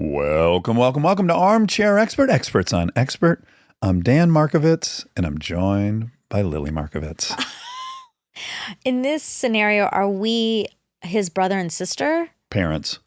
Welcome to Armchair Expert, Experts on Expert. I'm Dan Markovits, and I'm joined by Lily Markovits. In this scenario, are we his brother and sister? Parents.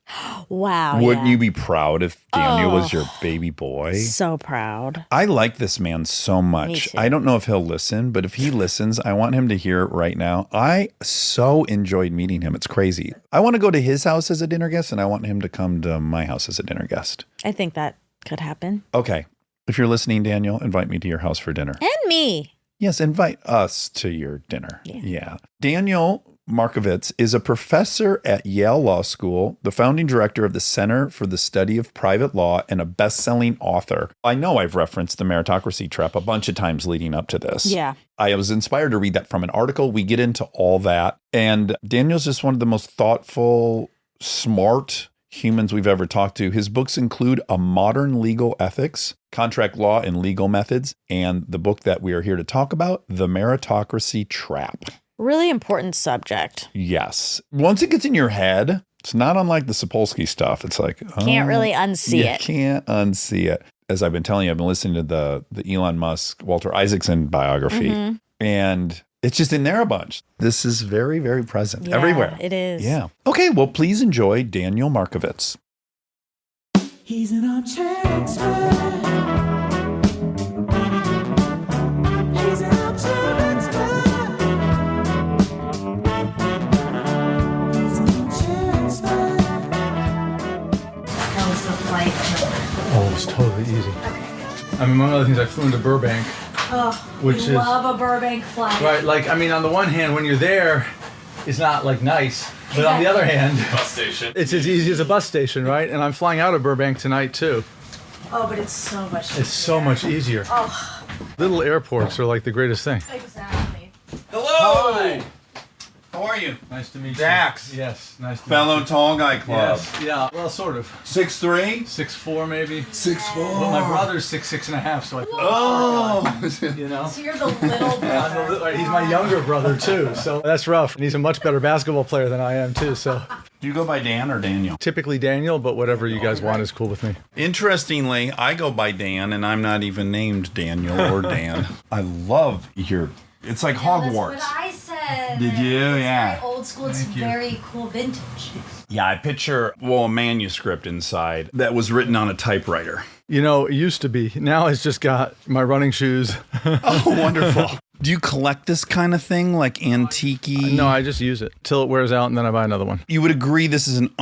Wow. Wouldn't you be proud if Daniel was your baby boy? So proud. I like this man so much. Me too. I don't know if he'll listen, but if he listens, I want him to hear it right now. I so enjoyed meeting him. It's crazy. I want to go to his house as a dinner guest, and I want him to come to my house as a dinner guest. I think that could happen. Okay. If you're listening, Daniel, invite me to your house for dinner. And me. Yes, invite us to your dinner. Yeah. Daniel Markovits is a professor at Yale Law School, the founding director of the Center for the Study of Private Law, and a best-selling author. I know I've referenced the Meritocracy Trap a bunch of times leading up to this. Yeah. I was inspired to read that from an article. We get into all that. And Daniel's just one of the most thoughtful, smart humans we've ever talked to. His books include A Modern Legal Ethics, Contract Law and Legal Methods, and the book that we are here to talk about, The Meritocracy Trap. Really important subject. Yes. Once it gets in your head, it's not unlike the Sapolsky stuff. It's like, Can't really unsee it. You can't unsee it. As I've been telling you, I've been listening to the Elon Musk, Walter Isaacson biography, and it's just in there a bunch. This is very, very present everywhere. It is. Yeah. Okay, well, please enjoy Daniel Markovits. He's an armchair expert. He's an armchair expert. He's an armchair expert. How was the flight? Oh, it was totally easy. I mean, among other things, I flew into Burbank, which is Love a Burbank flight. right. Like, I mean, on the one hand, when you're there, it's not like nice, but on the other hand, Bus station. it's as easy as a bus station, right? And I'm flying out of Burbank tonight too. Oh, but it's so much easier. It's so much easier. Oh, Little airports are like the greatest thing. exactly. Hello. Hi. How are you? Nice to meet Dax. you. Yes, nice to Fellow meet you. Tall Guy Club. Yes, yeah, well, sort of. 6'3"? 6'4", maybe. 6'4". But my brother's 6'6.5", so I Oh. you know. So you're the little I'm brother. the he's my younger brother too, so that's rough. And he's a much better basketball player than I am too, so. Do you go by Dan or Daniel? Typically Daniel, but whatever you guys want is cool with me. Interestingly, I go by Dan, and I'm not even named Daniel or Dan. I love your... It's like Hogwarts. That's what I said. Did you? It's Yeah. very old school. It's Thank you. very cool vintage. Yeah, I picture, a manuscript inside that was written on a typewriter. You know, it used to be. Now it's just got my running shoes. Oh, wonderful. Do you collect this kind of thing, like antique? No, I just use it till it wears out and then I buy another one. You would agree this is an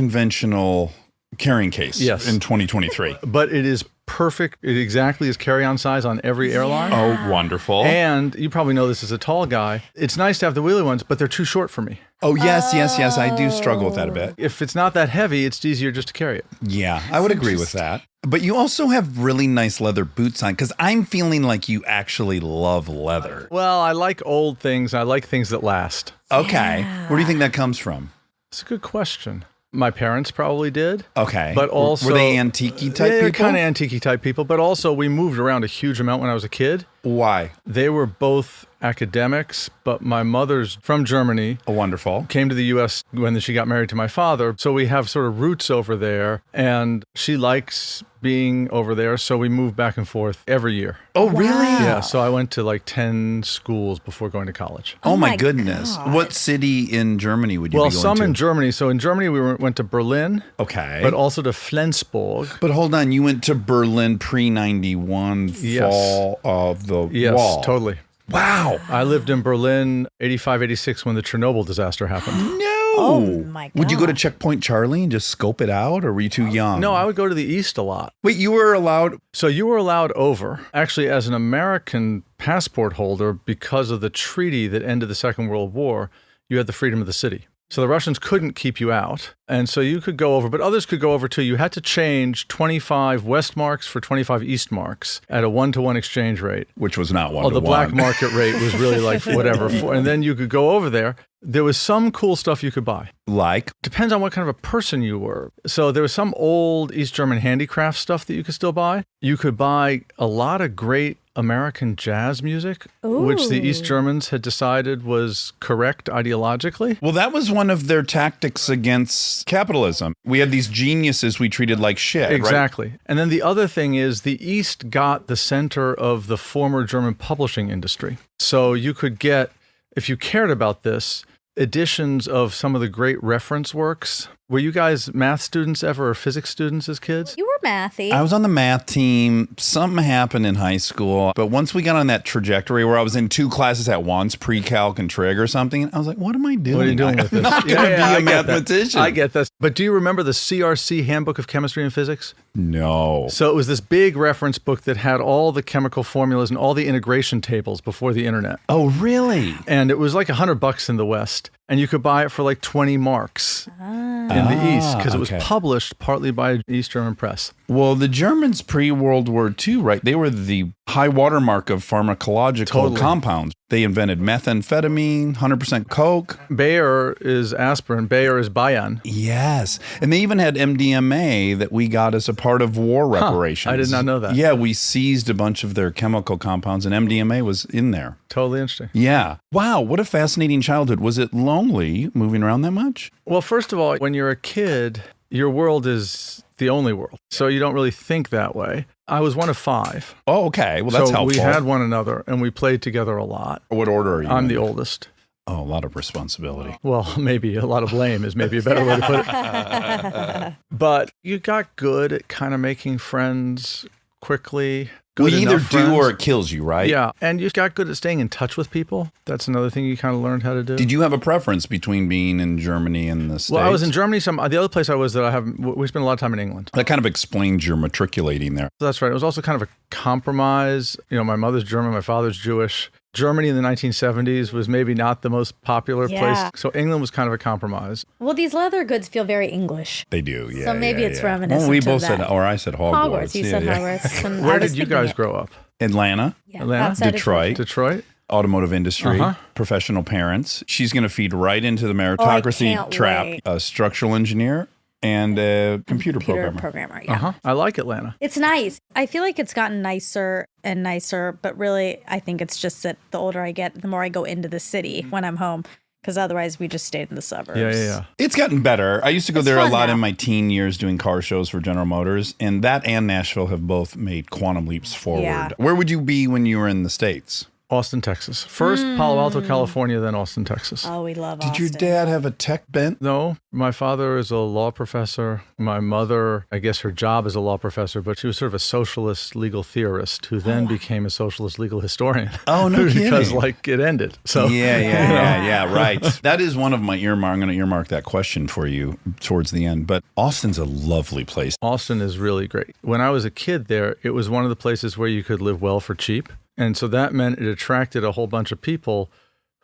unconventional carrying case Yes. in 2023. But it is perfect. It exactly is carry-on size on every airline. Oh, wonderful. And you probably know this as a tall guy. It's nice to have the wheelie ones, but they're too short for me. Oh, yes. I do struggle with that a bit. If it's not that heavy, it's easier just to carry it. Yeah, I would agree with that. But you also have really nice leather boots on, because I'm feeling like you actually love leather. Well, I like old things. I like things that last. Okay. Where do you think that comes from? It's a good question. My parents probably did. Okay. But also... Were they antique-y type They're people? kind of antique-y type people, but also we moved around a huge amount when I was a kid. Why? They were both academics, but my mother's from Germany, Oh, wonderful. came to the U.S. when she got married to my father. So we have sort of roots over there, and she likes being over there, so we move back and forth every year. Oh, really? Yeah, so I went to like 10 schools before going to college. Oh, my my goodness. God. What city in Germany would you Well, be going some to? in Germany. So in Germany, we went to Berlin, Okay. but also to Flensburg. But hold on, you went to Berlin pre-91 Yes. fall of the Yes, wall. totally. Wow. I lived in Berlin 85, 86 when the Chernobyl disaster happened. No. Oh, my Would you go to God. Checkpoint Charlie and just scope it out, or were you too young? No, I would go to the East a lot. Wait, you were allowed... So you were allowed over, actually, as an American passport holder, because of the treaty that ended the Second World War, you had the freedom of the city. So the Russians couldn't keep you out. And so you could go over, but others could go over too. You had to change 25 West marks for 25 East marks at a 1-to-1 exchange rate. Which was not one Oh, to the black one. market rate was really like whatever. And then you could go over there. There was some cool stuff you could buy. Like? Depends on what kind of a person you were. So there was some old East German handicraft stuff that you could still buy. You could buy a lot of great American jazz music, which the East Germans had decided was correct ideologically. Well, that was one of their tactics against capitalism. We had these geniuses we treated like shit. Right? Exactly. And then the other thing is the East got the center of the former German publishing industry. So you could get, if you cared about this, editions of some of the great reference works. Were you guys math students ever or physics students as kids? You were mathy. I was on the math team. Something happened in high school. But once we got on that trajectory where I was in 2 classes at once, pre-calc and trig or something, I was like, what am I doing? What are you doing with this? I'm not going to be a mathematician. I get this. But do you remember the CRC Handbook of Chemistry and Physics? No. So it was this big reference book that had all the chemical formulas and all the integration tables before the internet. Oh, really? And it was like $100 in the West. And you could buy it for like 20 marks in the East because it was published partly by an East German press. Well, the Germans pre-World War II, right? They were the high watermark of pharmacological compounds. They invented methamphetamine, 100% coke. Bayer is aspirin. Bayer is Bayan. Yes. And they even had MDMA that we got as a part of war reparations. I did not know that. Yeah, we seized a bunch of their chemical compounds and MDMA was in there. Totally interesting. Yeah. Wow, what a fascinating childhood. Was it lonely moving around that much? Well, first of all, when you're a kid, your world is the only world. So you don't really think that way. I was one of 5. Oh, okay. Well, that's so helpful. We had one another and we played together a lot. What order are you I'm in? the oldest. Oh, a lot of responsibility. Well, maybe a lot of blame is maybe a better way to put it. But you got good at kind of making friends quickly. We either do or it kills you, right? Yeah. And you got good at staying in touch with people. That's another thing you kind of learned how to do. Did you have a preference between being in Germany and the States? Well, I was in Germany. The other place I was we spent a lot of time in England. That kind of explains your matriculating there. That's right. It was also kind of a compromise. You know, my mother's German, my father's Jewish. Germany in the 1970s was maybe not the most popular place. So England was kind of a compromise. Well, these leather goods feel very English. They do, yeah. So maybe it's reminiscent Well, we both of said, that. or I said Hogwarts. You said Hogwarts. And Where I was did you thinking guys it. grow up? Atlanta, Yeah, Atlanta? outside of Detroit. Detroit? Automotive industry, professional parents. She's going to feed right into the meritocracy can't trap. wait. A structural engineer and a computer programmer. Yeah. I like Atlanta. It's nice. I feel like it's gotten nicer and nicer, but really, I think it's just that the older I get, the more I go into the city when I'm home, because otherwise we just stayed in the suburbs. Yeah. It's gotten better. I used to go It's there a fun lot now. in my teen years doing car shows for General Motors, and that and Nashville have both made quantum leaps forward. Yeah. Where would you be when you were in the States? Austin, Texas. First Palo Alto, California, then Austin, Texas. Oh, we love Did your Austin. dad have a tech bent? No, my father is a law professor. My mother, I guess her job is a law professor, but she was sort of a socialist legal theorist who then became a socialist legal historian. Oh, no kidding. Because it ended. So Yeah, right. That is one of my earmark. I'm going to earmark that question for you towards the end. But Austin's a lovely place. Austin is really great. When I was a kid there, it was one of the places where you could live well for cheap. And so that meant it attracted a whole bunch of people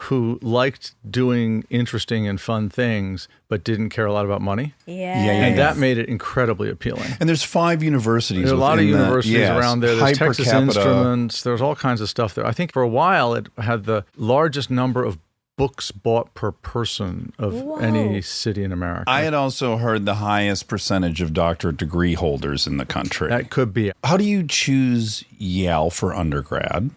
who liked doing interesting and fun things, but didn't care a lot about money. Yeah. And that made it incredibly appealing. And there's 5 universities. There's a lot of within universities yes, around there. There's hyper Texas capita. Instruments. There's all kinds of stuff there. I think for a while it had the largest number of books bought per person of any city in America. I had also heard the highest percentage of doctorate degree holders in the country. That could be. How do you choose Yale for undergrad?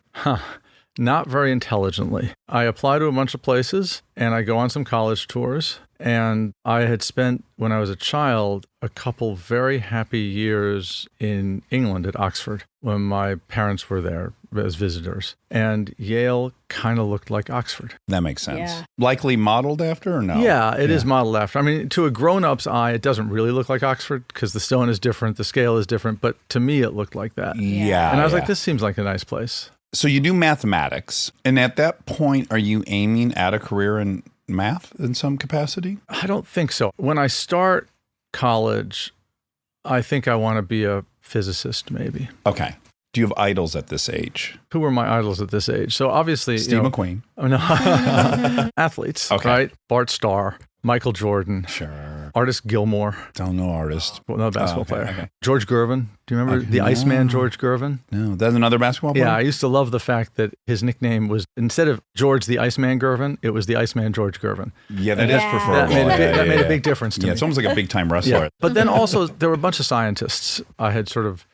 Not very intelligently. I apply to a bunch of places and I go on some college tours. And I had spent, when I was a child, a couple very happy years in England at Oxford when my parents were there as visitors. And Yale kind of looked like Oxford. That makes sense. Yeah. Likely modeled after or no? Yeah, it is modeled after. I mean, to a grown-up's eye, it doesn't really look like Oxford because the stone is different, the scale is different. But to me, it looked like that. Yeah. And I was like, this seems like a nice place. So you do mathematics. And at that point, are you aiming at a career in math in some capacity? I don't think so. When I start college, I think I want to be a physicist, maybe. Okay. Do you have idols at this age? Who were my idols at this age? So obviously, Steve McQueen. Oh, no. Athletes, Okay. right? Bart Starr, Michael Jordan, Sure. Artist Gilmore, Don't know artist. well, no basketball okay, player. okay. George Gervin. Do you remember the Iceman George Gervin? No, that's another basketball player? Yeah, I used to love the fact that his nickname was, instead of George the Iceman Gervin, it was the Iceman George Gervin. Yeah, that is Yeah. preferable. That made a big difference to Yeah, me. it's almost like a big time wrestler. Yeah. But then also there were a bunch of scientists I had sort of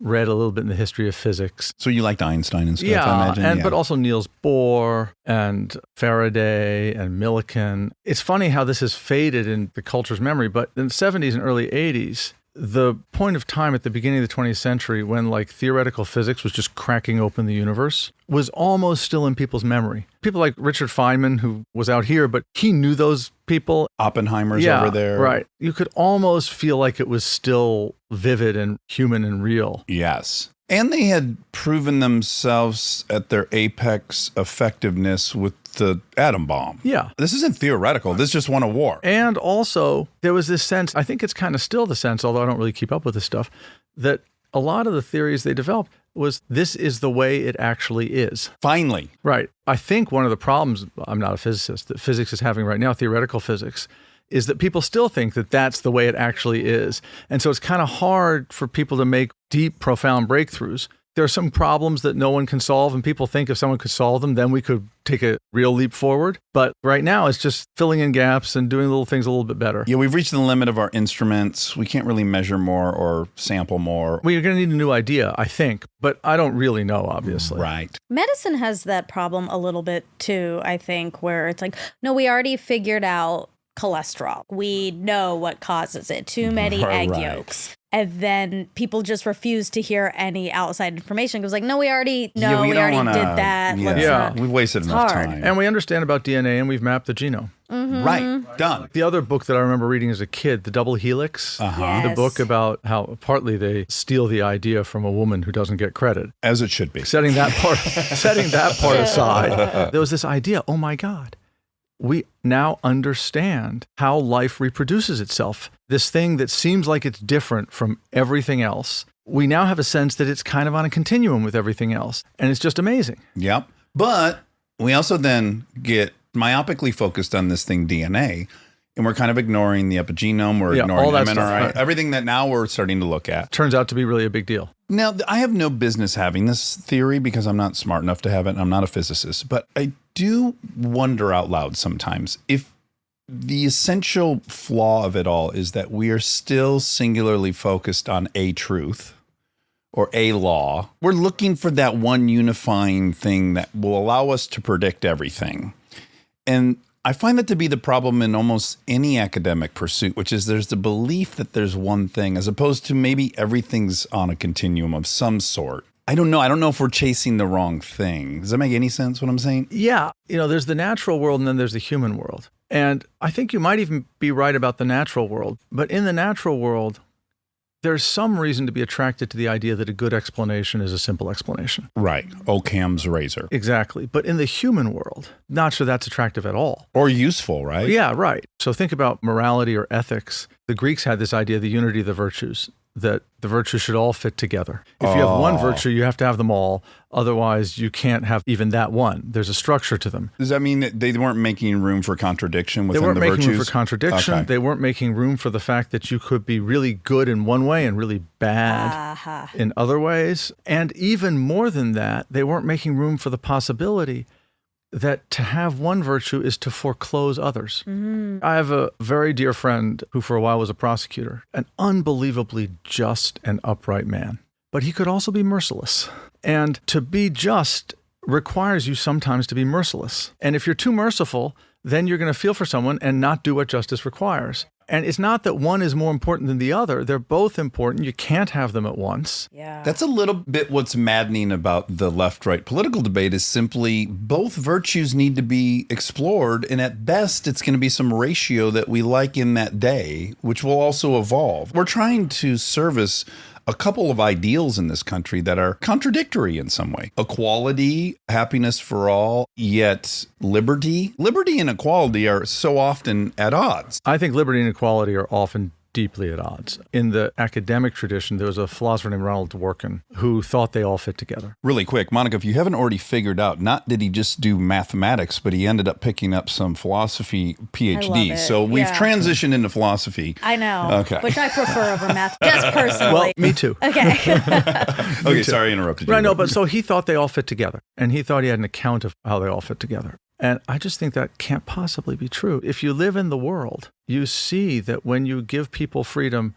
read a little bit in the history of physics. So you liked Einstein and stuff, I Yeah, imagine? but also Niels Bohr and Faraday and Millikan. It's funny how this has faded in the culture's memory, but in the 70s and early 80s, the point of time at the beginning of the 20th century when like theoretical physics was just cracking open the universe was almost still in people's memory. People like Richard Feynman, who was out here, but he knew those people. Oppenheimer's over there. Right. You could almost feel like it was still vivid and human and real. Yes. And they had proven themselves at their apex effectiveness with the atom bomb. Yeah. This isn't theoretical. This just won a war. And also, there was this sense, I think it's kind of still the sense, although I don't really keep up with this stuff, that a lot of the theories they developed was this is the way it actually is. Finally. Right. I think one of the problems, I'm not a physicist, that physics is having right now, theoretical physics, is that people still think that that's the way it actually is. And so it's kind of hard for people to make deep, profound breakthroughs. There are some problems that no one can solve, and people think if someone could solve them, then we could take a real leap forward. But right now, it's just filling in gaps and doing little things a little bit better. Yeah, we've reached the limit of our instruments. We can't really measure more or sample more. Well, you're going to need a new idea, I think, but I don't really know, obviously. Right. Medicine has that problem a little bit too, I think, where it's like, no, we already figured out cholesterol. We know what causes it. Too many egg Right. yolks. And then people just refuse to hear any outside information. It was like, no, we already know. Yeah, we don't already wanna- did that. Yeah, Let's Yeah. not- We've wasted It's enough hard. time. And we understand about DNA, and we've mapped the genome. Right. Done. The other book that I remember reading as a kid, The Double Helix, Yes. the book about how partly they steal the idea from a woman who doesn't get credit. As it should be. Setting that part aside, there was this idea, oh my God, we now understand how life reproduces itself. This thing that seems like it's different from everything else. We now have a sense that it's kind of on a continuum with everything else. And it's just amazing. Yep. But we also then get myopically focused on this thing DNA, and we're kind of ignoring the epigenome, we're Yeah, ignoring all that MNRI, stuff, right. everything that now we're starting to look at. Turns out to be really a big deal. Now, I have no business having this theory because I'm not smart enough to have it, and I'm not a physicist, but I do wonder out loud sometimes if the essential flaw of it all is that we are still singularly focused on a truth or a law. We're looking for that one unifying thing that will allow us to predict everything. And I find that to be the problem in almost any academic pursuit, which is there's the belief that there's one thing as opposed to maybe everything's on a continuum of some sort. I don't know. I don't know if we're chasing the wrong thing. Does that make any sense what I'm saying? Yeah. There's the natural world and then there's the human world. And I think you might even be right about the natural world. But in the natural world, there's some reason to be attracted to the idea that a good explanation is a simple explanation. Right. Occam's razor. Exactly. But in the human world, not sure that's attractive at all. Or useful, right? Yeah, right. So think about morality or ethics. The Greeks had this idea, the unity of the virtues, that the virtues should all fit together. If you have one virtue, you have to have them all. Otherwise, you can't have even that one. There's a structure to them. Does that mean that they weren't making room for contradiction They within weren't the making virtues? room for contradiction. Okay. They weren't making room for the fact that you could be really good in one way and really bad in other ways. And even more than that, they weren't making room for the possibility that to have one virtue is to foreclose others. I have a very dear friend who for a while was a prosecutor, an unbelievably just and upright man. But he could also be merciless. And to be just requires you sometimes to be merciless. And if you're too merciful, then you're going to feel for someone and not do what justice requires. And it's not that one is more important than the other. They're both important. You can't have them at once. Yeah. That's a little bit what's maddening about the left-right political debate is simply both virtues need to be explored. And at best, it's going to be some ratio that we like in that day, which will also evolve. We're trying to service a couple of ideals in this country that are contradictory in some way. Equality, happiness for all, yet liberty. Liberty and equality are so often at odds. I think liberty and equality are often deeply at odds. In the academic tradition, there was a philosopher named Ronald Dworkin who thought they all fit together. Really quick, Monica, if you haven't already figured out, not did he just do mathematics, but he ended up picking up some philosophy PhD. love it. So we've Yeah. transitioned into philosophy. I know. Okay. Which I prefer over math, just personally. Well, me too. Okay. Okay, sorry I interrupted you. Right, no, but so he thought they all fit together. And he thought he had an account of how they all fit together. And I just think that can't possibly be true. If you live in the world, you see that when you give people freedom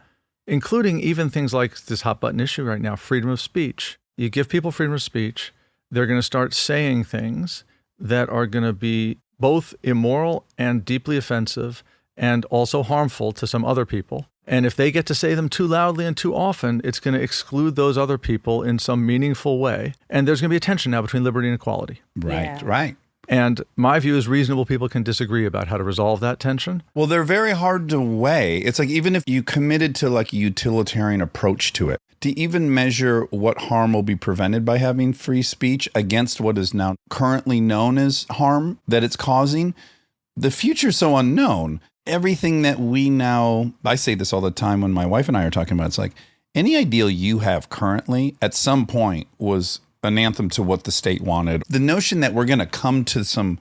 including even things like this hot button issue right now, freedom of speech. You give people freedom of speech, they're going to start saying things that are going to be both immoral and deeply offensive and also harmful to some other people. And if they get to say them too loudly and too often, it's going to exclude those other people in some meaningful way. And there's going to be a tension now between liberty and equality. Right, Yeah. right. And my view is reasonable people can disagree about how to resolve that tension. Well, they're very hard to weigh. It's like even if you committed to like a utilitarian approach to it, to even measure what harm will be prevented by having free speech against what is now currently known as harm that it's causing, the future's so unknown. Everything that we now, I say this all the time when my wife and I are talking about, it's like any ideal you have currently at some point was an anthem to what the state wanted. The notion that we're going to come to some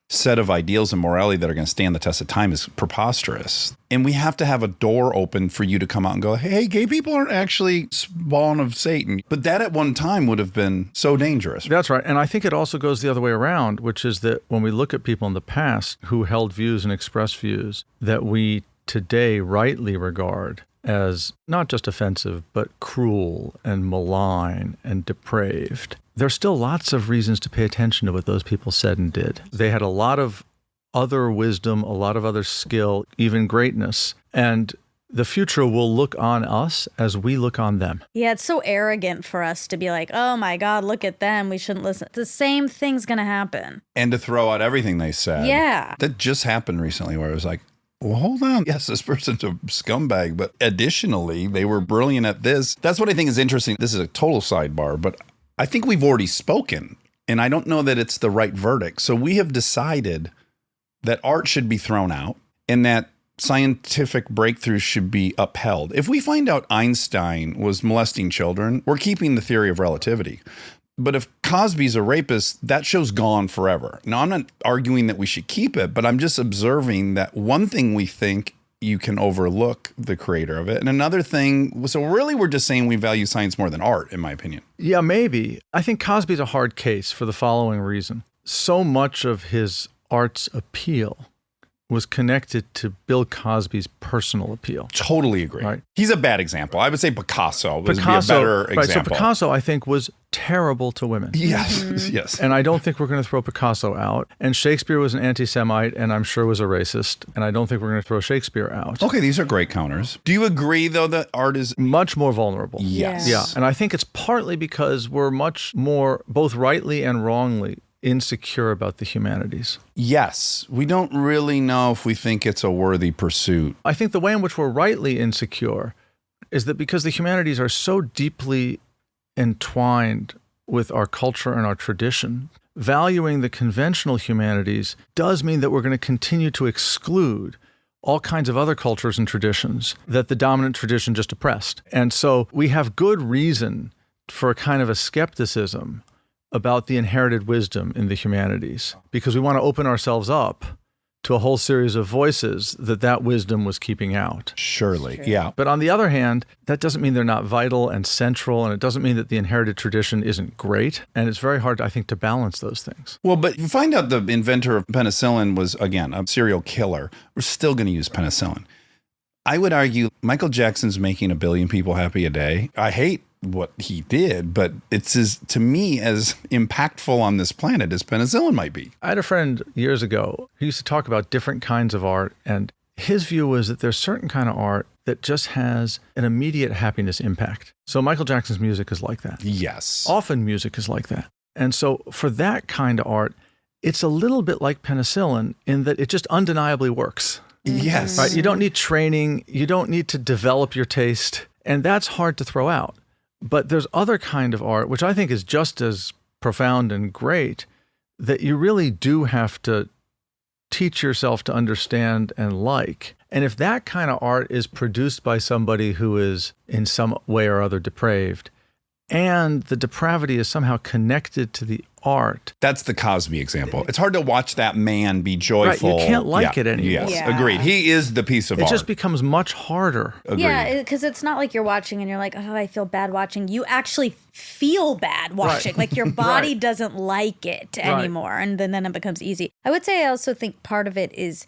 set of ideals and morality that are going to stand the test of time is preposterous. And we have to have a door open for you to come out and go, hey, gay people aren't actually spawn of Satan. But that at one time would have been so dangerous. That's right. And I think it also goes the other way around, which is that when we look at people in the past who held views and expressed views that we today rightly regard as not just offensive, but cruel and malign and depraved, there's still lots of reasons to pay attention to what those people said and did. They had a lot of other wisdom, a lot of other skill, even greatness. And the future will look on us as we look on them. Yeah, it's so arrogant for us to be like, oh my God, look at them. We shouldn't listen. The same thing's going to happen. And to throw out everything they said. Yeah. That just happened recently where it was like, well, hold on. Yes, this person's a scumbag, but additionally, they were brilliant at this. That's what I think is interesting. This is a total sidebar, but I think we've already spoken, and I don't know that it's the right verdict. So we have decided that art should be thrown out and that scientific breakthroughs should be upheld. If we find out Einstein was molesting children, we're keeping the theory of relativity. But if Cosby's a rapist, that show's gone forever. Now, I'm not arguing that we should keep it, but I'm just observing that one thing we think you can overlook the creator of it. And another thing, so really we're just saying we value science more than art, in my opinion. Yeah, maybe. I think Cosby's a hard case for the following reason. So much of his art's appeal was connected to Bill Cosby's personal appeal. Totally agree. Right. He's a bad example. I would say Picasso would be a better example. Right, so Picasso, I think, was terrible to women. Yes, yes. And I don't think we're going to throw Picasso out. And Shakespeare was an anti-Semite and I'm sure was a racist. And I don't think we're going to throw Shakespeare out. Okay, these are great counters. Do you agree, though, that art is... Much more vulnerable. Yes. Yeah. And I think it's partly because we're much more, both rightly and wrongly, insecure about the humanities. Yes. We don't really know if we think it's a worthy pursuit. I think the way in which we're rightly insecure is that because the humanities are so deeply entwined with our culture and our tradition, valuing the conventional humanities does mean that we're going to continue to exclude all kinds of other cultures and traditions that the dominant tradition just oppressed. And so we have good reason for a kind of a skepticism about the inherited wisdom in the humanities, because we want to open ourselves up to a whole series of voices that wisdom was keeping out. Surely, yeah. But on the other hand, that doesn't mean they're not vital and central, and it doesn't mean that the inherited tradition isn't great. And it's very hard, I think, to balance those things. Well, but you find out the inventor of penicillin was, again, a serial killer. We're still going to use penicillin. I would argue Michael Jackson's making 1 billion people happy a day. I hate what he did, but it's to me as impactful on this planet as penicillin might be. I had a friend years ago who used to talk about different kinds of art, and his view was that there's certain kind of art that just has an immediate happiness impact. So Michael Jackson's music is like that. Yes. Often music is like that. And so for that kind of art, it's a little bit like penicillin in that it just undeniably works. Yes. Right? You don't need training. You don't need to develop your taste. And that's hard to throw out. But there's other kind of art, which I think is just as profound and great, that you really do have to teach yourself to understand and like. And if that kind of art is produced by somebody who is in some way or other depraved, and the depravity is somehow connected to the art. That's the Cosby example. It's hard to watch that man be joyful. Right, you can't like it anymore. Yes, Yeah. agreed. He is the piece of It art. just becomes much harder. Agreed. Yeah, because it's not like you're watching and you're like, oh, I feel bad watching. You actually feel bad watching. Like your body Right. doesn't like it anymore. And then it becomes easy. I would say I also think part of it is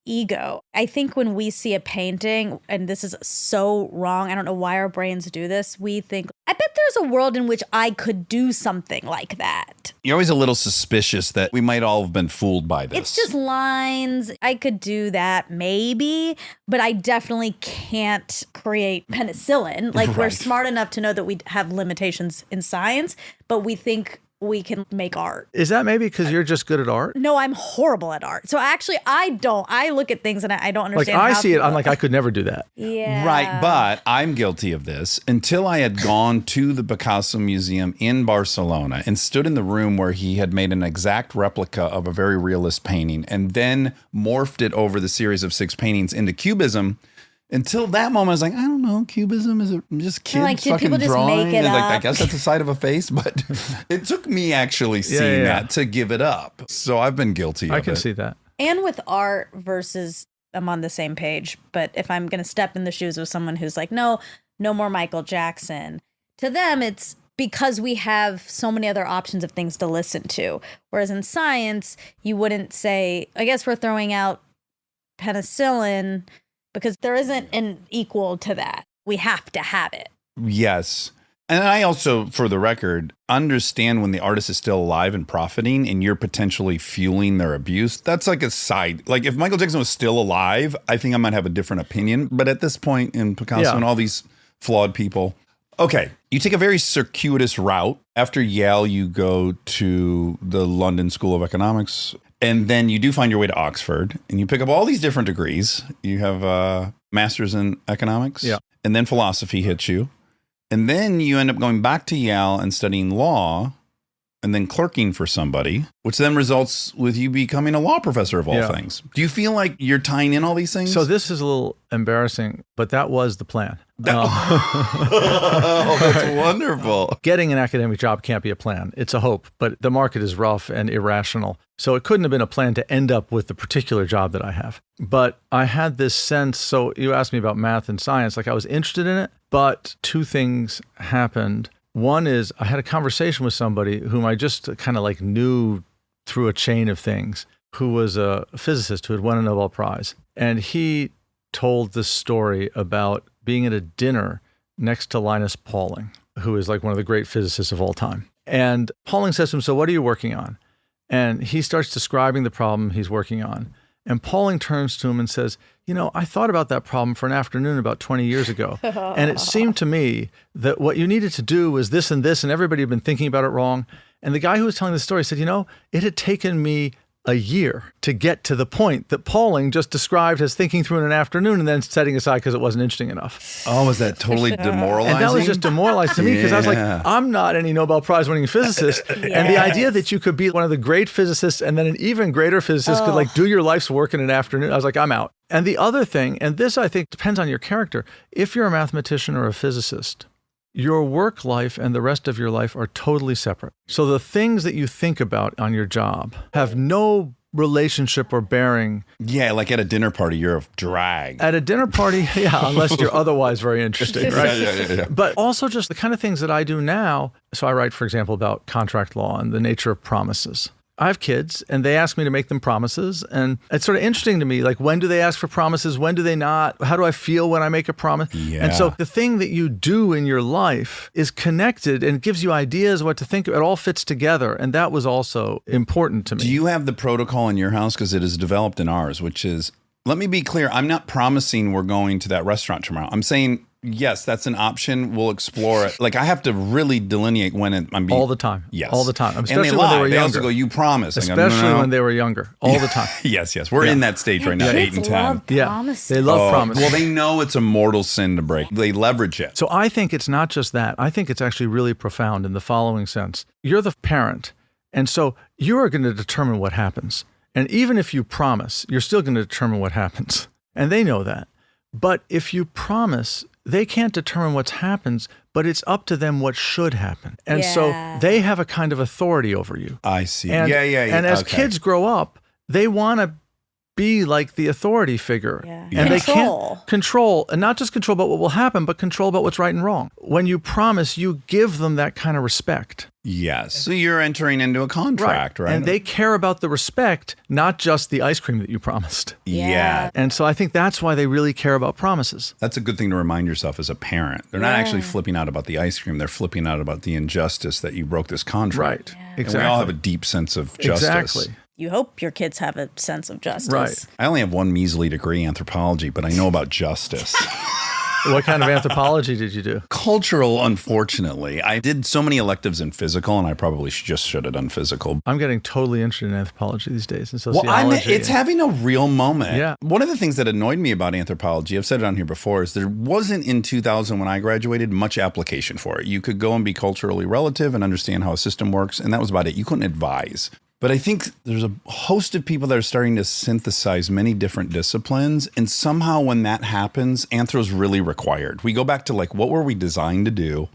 ego. I think when we see a painting, and this is so wrong, I don't know why our brains do this, we think, I bet there's a world in which I could do something like that. You're always a little suspicious that we might all have been fooled by this. It's just lines. I could do that maybe, but I definitely can't create penicillin. Like we're Right. smart enough to know that we have limitations in science, but we think we can make art. Is that maybe because you're just good at art? No, I'm horrible at art. So actually, I look at things and I don't Like understand. I how see it, I'm people- like, I could never do that. yeah. Right, but I'm guilty of this. Until I had gone to the Picasso Museum in Barcelona and stood in the room where he had made an exact replica of a very realist painting and then morphed it over the series of 6 paintings into Cubism. Until that moment, I was like, I don't know, Cubism, is it just kids like, did fucking people just drawing? make it It's like, I up? guess that's the side of a face, but it took me actually seeing yeah. that to give it up. So I've been guilty of it. I can see that. And with art versus, I'm on the same page, but if I'm going to step in the shoes of someone who's like, no more Michael Jackson, to them, it's because we have so many other options of things to listen to. Whereas in science, you wouldn't say, I guess we're throwing out penicillin because there isn't an equal to that. We have to have it. Yes. And I also, for the record, understand when the artist is still alive and profiting and you're potentially fueling their abuse. That's like a side. Like if Michael Jackson was still alive, I think I might have a different opinion. But at this point in Picasso Yeah. and all these flawed people. Okay. You take a very circuitous route. After Yale, you go to the London School of Economics. And then you do find your way to Oxford and you pick up all these different degrees. You have a master's in economics. Yeah. And then philosophy hits you. And then you end up going back to Yale and studying law and then clerking for somebody, which then results with you becoming a law professor of all Yeah. things. Do you feel like you're tying in all these things? So this is a little embarrassing, but that was the plan. Oh, that's wonderful. Getting an academic job can't be a plan. It's a hope, but the market is rough and irrational. So it couldn't have been a plan to end up with the particular job that I have. But I had this sense, so you asked me about math and science, like I was interested in it, but 2 things happened. One is I had a conversation with somebody whom I just kind of like knew through a chain of things, who was a physicist who had won a Nobel Prize. And he told this story about being at a dinner next to Linus Pauling, who is like one of the great physicists of all time. And Pauling says to him, so what are you working on? And he starts describing the problem he's working on. And Pauling turns to him and says, you know, I thought about that problem for an afternoon about 20 years ago. And it seemed to me that what you needed to do was this, and everybody had been thinking about it wrong. And the guy who was telling the story said, you know, it had taken me a year to get to the point that Pauling just described as thinking through in an afternoon and then setting aside because it wasn't interesting enough. Oh, was that totally demoralizing? And that was just demoralizing to me because I was like, Yeah. I'm not any Nobel Prize winning physicist. And the idea that you could be one of the great physicists and then an even greater physicist could like do your life's work in an afternoon, I was like, I'm out. And the other thing, and this I think depends on your character, if you're a mathematician or a physicist, your work life and the rest of your life are totally separate. So the things that you think about on your job have no relationship or bearing. Yeah, like at a dinner party, you're a drag. At a dinner party, yeah, unless you're otherwise very interesting, right? Yeah. But also just the kind of things that I do now. So I write, for example, about contract law and the nature of promises. I have kids and they ask me to make them promises. And it's sort of interesting to me, like when do they ask for promises? When do they not? How do I feel when I make a promise? Yeah. And so the thing that you do in your life is connected and gives you ideas what to think. It all fits together. And that was also important to me. Do you have the protocol in your house? Because it is developed in ours, which is, let me be clear, I'm not promising we're going to that restaurant tomorrow. I'm saying, yes, that's an option. We'll explore it. Like I have to really delineate when I'm being... All the time. Yes. All the time. And Especially they when lie. they were They also younger. go, you promise. I go, Especially "No." when they were younger. All the time. Yes. We're in that stage right now, 8 and Kids 10. love Yeah. promises. They love promises. Well, they know it's a mortal sin to break. They leverage it. So I think it's not just that. I think it's actually really profound in the following sense. You're the parent, and so you are going to determine what happens. And even if you promise, you're still going to determine what happens. And they know that. But if you promise, they can't determine what happens, but it's up to them what should happen. And so Yeah. they have a kind of authority over you. I see. And, Yeah. And as Okay. kids grow up, they want to be like the authority figure. Yeah. And they Control. can't control, and not just control about what will happen, but control about what's right and wrong. When you promise, you give them that kind of respect. Yes. So you're entering into a contract, right? And they care about the respect, not just the ice cream that you promised. Yeah. And so I think that's why they really care about promises. That's a good thing to remind yourself as a parent. They're not actually flipping out about the ice cream. They're flipping out about the injustice that you broke this contract. Right. And Exactly. we all have a deep sense of justice. Exactly. You hope your kids have a sense of justice. Right. I only have one measly degree, anthropology, but I know about justice. What kind of anthropology did you do? Cultural, unfortunately. I did so many electives in physical, and I probably should have done physical. I'm getting totally interested in anthropology these days and Well, sociology. it's having a real moment. Yeah. One of the things that annoyed me about anthropology, I've said it on here before, is there wasn't in 2000 when I graduated much application for it. You could go and be culturally relative and understand how a system works, and that was about it. You couldn't advise. But I think there's a host of people that are starting to synthesize many different disciplines. And somehow when that happens, anthro's really required. We go back to like, what were we designed to do?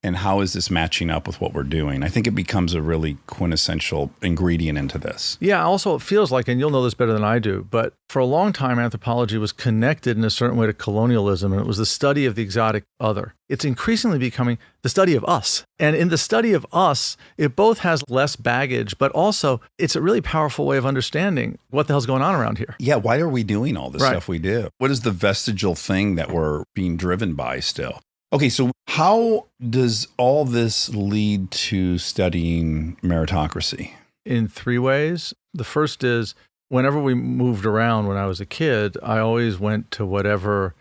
And how is this matching up with what we're doing? I think it becomes a really quintessential ingredient into this. Yeah, also it feels like, and you'll know this better than I do, but for a long time, anthropology was connected in a certain way to colonialism, and it was the study of the exotic other. It's increasingly becoming the study of us. And in the study of us, it both has less baggage, but also it's a really powerful way of understanding what the hell's going on around here. Yeah, why are we doing all this Right. stuff we do? What is the vestigial thing that we're being driven by still? Okay, so how does all this lead to studying meritocracy? In three ways. The first is whenever we moved around when I was a kid, I always went to whatever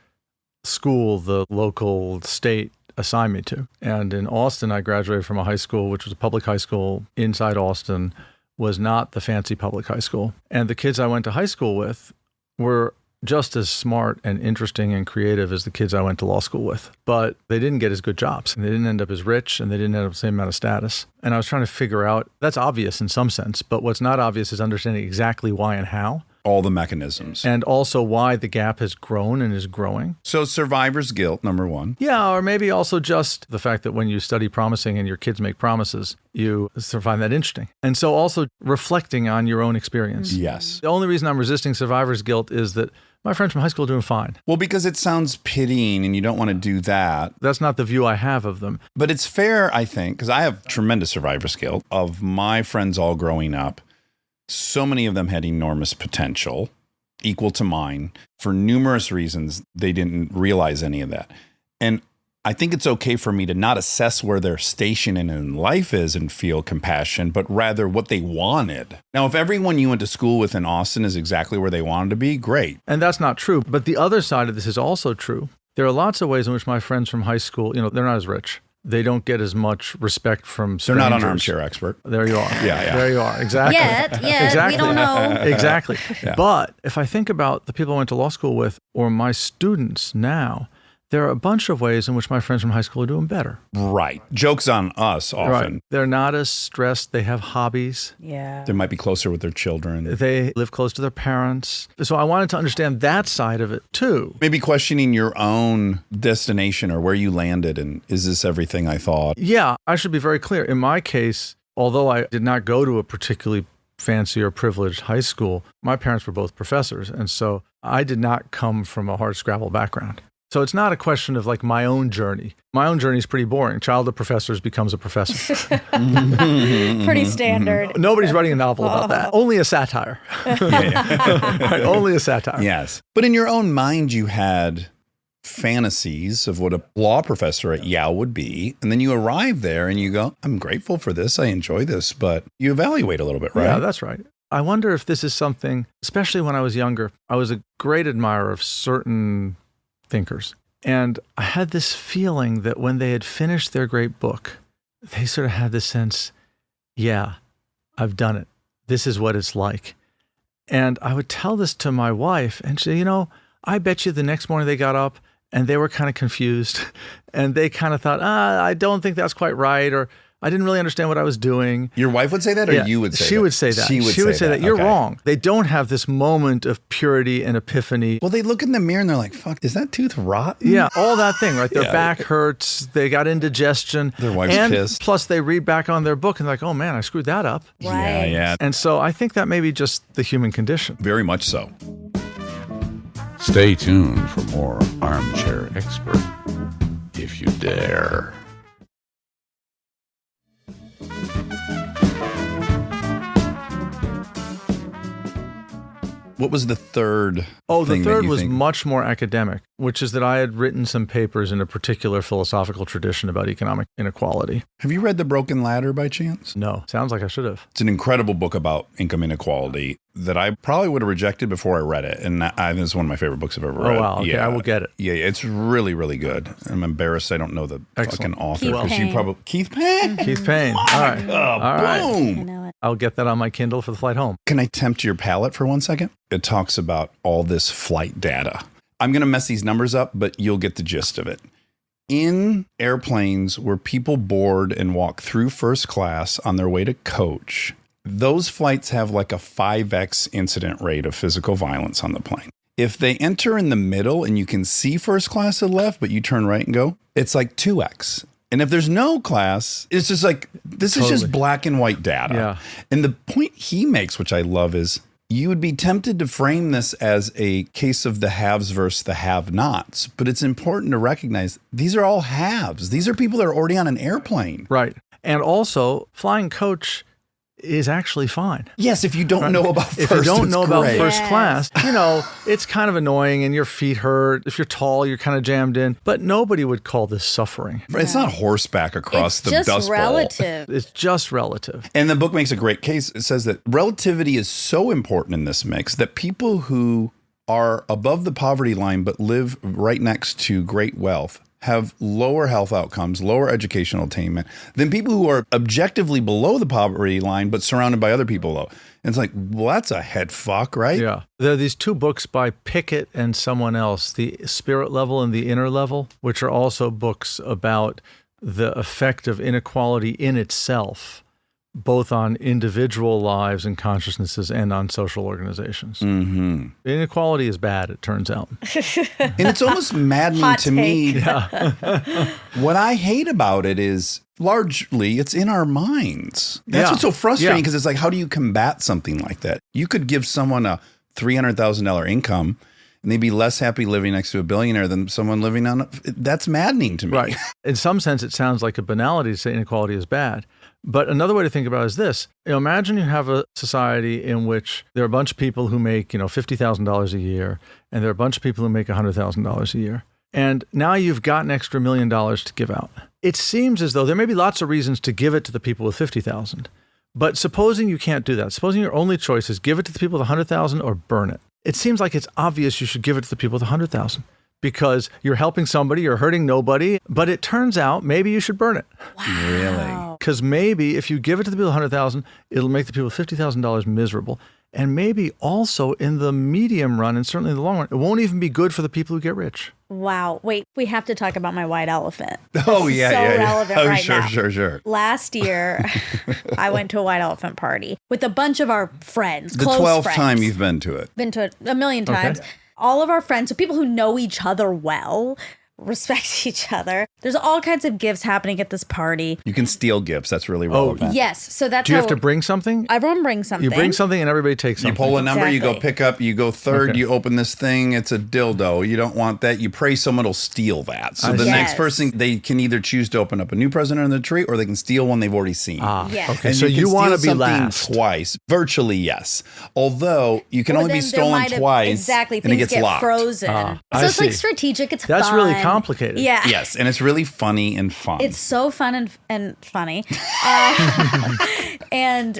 school the local state assigned me to. And in Austin, I graduated from a high school, which was a public high school inside Austin, was not the fancy public high school. And the kids I went to high school with were just as smart and interesting and creative as the kids I went to law school with. But they didn't get as good jobs. And they didn't end up as rich, and they didn't end up the same amount of status. And I was trying to figure out, that's obvious in some sense, but what's not obvious is understanding exactly why and how. All the mechanisms. And also why the gap has grown and is growing. So survivor's guilt, number one. Yeah, or maybe also just the fact that when you study promising and your kids make promises, you sort of find that interesting. And so also reflecting on your own experience. Yes. The only reason I'm resisting survivor's guilt is that my friends from high school are doing fine. Well, because it sounds pitying and you don't want to do that. That's not the view I have of them. But it's fair, I think, because I have tremendous survivor's guilt of my friends all growing up. So many of them had enormous potential, equal to mine. For numerous reasons, they didn't realize any of that. And I think it's okay for me to not assess where their station in life is and feel compassion, but rather what they wanted. Now, if everyone you went to school with in Austin is exactly where they wanted to be, great. And that's not true. But the other side of this is also true. There are lots of ways in which my friends from high school, they're not as rich. They don't get as much respect from They're strangers. not an armchair expert. There you are. Yeah. There you are. Exactly. Yet, Exactly. we don't know. Exactly. Yeah. But if I think about the people I went to law school with or my students now, there are a bunch of ways in which my friends from high school are doing better. Right. Joke's on us often. Right. They're not as stressed. They have hobbies. Yeah. They might be closer with their children. They live close to their parents. So I wanted to understand that side of it too. Maybe questioning your own destination or where you landed and is this everything I thought? Yeah, I should be very clear. In my case, although I did not go to a particularly fancy or privileged high school, my parents were both professors. And so I did not come from a hardscrabble background. So it's not a question of like my own journey. My own journey is pretty boring. Child of professors becomes a professor. Pretty standard. Nobody's writing a novel about that. Only a satire. Right, only a satire. Yes. But in your own mind, you had fantasies of what a law professor at Yale would be. And then you arrive there and you go, I'm grateful for this. I enjoy this. But you evaluate a little bit, right? Yeah, that's right. I wonder if this is something, especially when I was younger, I was a great admirer of certain thinkers. And I had this feeling that when they had finished their great book, they sort of had this sense, yeah, I've done it. This is what it's like. And I would tell this to my wife and she'd say, I bet you the next morning they got up and they were kind of confused and they kind of thought, I don't think that's quite right. Or I didn't really understand what I was doing. Your wife would say that, or Yeah, you would say that? She would say that. She would say that. You're Okay. wrong. They don't have this moment of purity and epiphany. Well, they look in the mirror and they're like, fuck, is that tooth rotten? Yeah, all that thing, right? Their Yeah. back hurts. They got indigestion. Their wife's and pissed. Plus, they read back on their book and they're like, oh man, I screwed that up. Yeah, Right. yeah. And so I think that may be just the human condition. Very much so. Stay tuned for more Armchair Expert, if you dare. What was the third? Oh, the thing that third you was think- much more academic, which is that I had written some papers in a particular philosophical tradition about economic inequality. Have you read The Broken Ladder by chance? No, sounds like I should have. It's an incredible book about income inequality that I probably would have rejected before I read it. And this is one of my favorite books I've ever read. Oh, wow. Okay, I will get it. Yeah, it's really, really good. I'm embarrassed I don't know the Excellent. fucking author. Keith 'Cause you Payne. probably Keith Payne? Keith Payne. All right. All right. I Boom. know it. I'll get that on my Kindle for the flight home. Can I tempt your palate for 1 second? It talks about all this flight data. I'm going to mess these numbers up, but you'll get the gist of it. In airplanes where people board and walk through first class on their way to coach, those flights have like a 5x incident rate of physical violence on the plane. If they enter in the middle and you can see first class to the left, but you turn right and go, it's like 2x. And if there's no class, it's just like, this is just Totally. black and white data. Yeah. And the point he makes, which I love, is you would be tempted to frame this as a case of the haves versus the have-nots. But it's important to recognize these are all haves. These are people that are already on an airplane. Right. And also, flying coach is actually fine. Yes, if you don't know about first, If you don't it's know about great. first Yes. class, it's kind of annoying and your feet hurt. If you're tall, you're kind of jammed in. But nobody would call this suffering. It's not horseback across It's the just dust bowl. relative. It's just relative. And the book makes a great case. It says that relativity is so important in this mix that people who are above the poverty line but live right next to great wealth have lower health outcomes, lower educational attainment than people who are objectively below the poverty line but surrounded by other people low. And it's like, well, that's a head fuck, right? Yeah. There are these two books by Pickett and someone else, The Spirit Level and The Inner Level, which are also books about the effect of inequality in itself, both on individual lives and consciousnesses and on social organizations. Mm-hmm. Inequality is bad, it turns out. And it's almost maddening Hot to me. What I hate about it is largely it's in our minds. That's Yeah. what's so frustrating Yeah. because it's like, how do you combat something like that? You could give someone a $300,000 income and they'd be less happy living next to a billionaire than someone living on that's maddening to me. Right. In some sense, it sounds like a banality to say inequality is bad. But another way to think about it is this. Imagine you have a society in which there are a bunch of people who make, $50,000 a year, and there are a bunch of people who make $100,000 a year. And now you've got an extra $1 million to give out. It seems as though there may be lots of reasons to give it to the people with 50,000. But supposing you can't do that, supposing your only choice is give it to the people with 100,000 or burn it. It seems like it's obvious you should give it to the people with 100,000 because you're helping somebody, you're hurting nobody. But it turns out maybe you should burn it. Really? Because maybe if you give it to the people with 100,000, it'll make the people with $50,000 miserable. And maybe also in the medium run, and certainly in the long run, it won't even be good for the people who get rich. Wow. Wait, we have to talk about my white elephant. Oh, This is yeah, so yeah, yeah. relevant Oh, right sure, now. sure. Last year, I went to a white elephant party with a bunch of our friends, The close 12th friends. time you've been to it. Been to it a million times. Okay. All of our friends, so people who know each other well, respect each other. There's all kinds of gifts happening at this party. You can steal gifts. That's really relevant. Yes, so that's Do you how have to bring something? everyone brings something. You bring something and everybody takes You something. pull a number, you go Exactly. pick up, you go third, Okay. you open this thing, it's a dildo. You don't want that. You pray someone will steal that. So I the see. next Yes. person, they can either choose to open up a new present on the tree or they can steal one they've already seen. Yes. Okay, And so can you want to steal be something last. twice. Virtually, yes. Although you can Well, only be then there stolen might have- twice. Exactly, and it things gets get locked. frozen. I so it's like see. strategic. It's That's fun. really complicated. Yeah. Yes, and it's really funny and fun. It's so fun and funny. And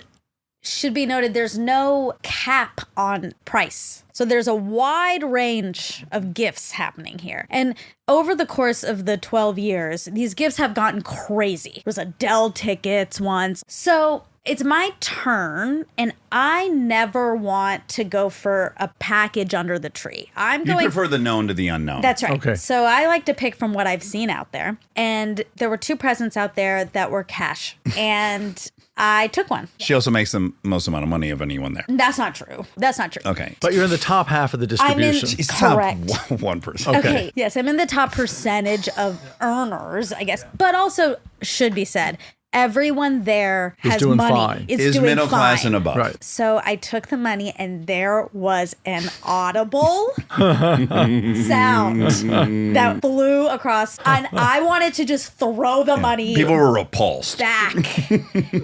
should be noted, there's no cap on price. So there's a wide range of gifts happening here. And over the course of the 12 years, these gifts have gotten crazy. There was Adele tickets once. So it's my turn, and I never want to go for a package under the tree. You prefer the known to the unknown. That's right. Okay. So I like to pick from what I've seen out there. And there were 2 presents out there that were cash. And I took one. She also makes the most amount of money of anyone there. That's not true. That's not true. Okay. But you're in the top half of the distribution. She's Correct. top 1%. Okay. Yes, I'm in the top percentage of earners, I guess. But also, should be said, everyone there has doing money. fine. Is doing middle class fine. and above. Right. So I took the money, and there was an audible sound that flew across, and I wanted to just throw the money People were repulsed. back.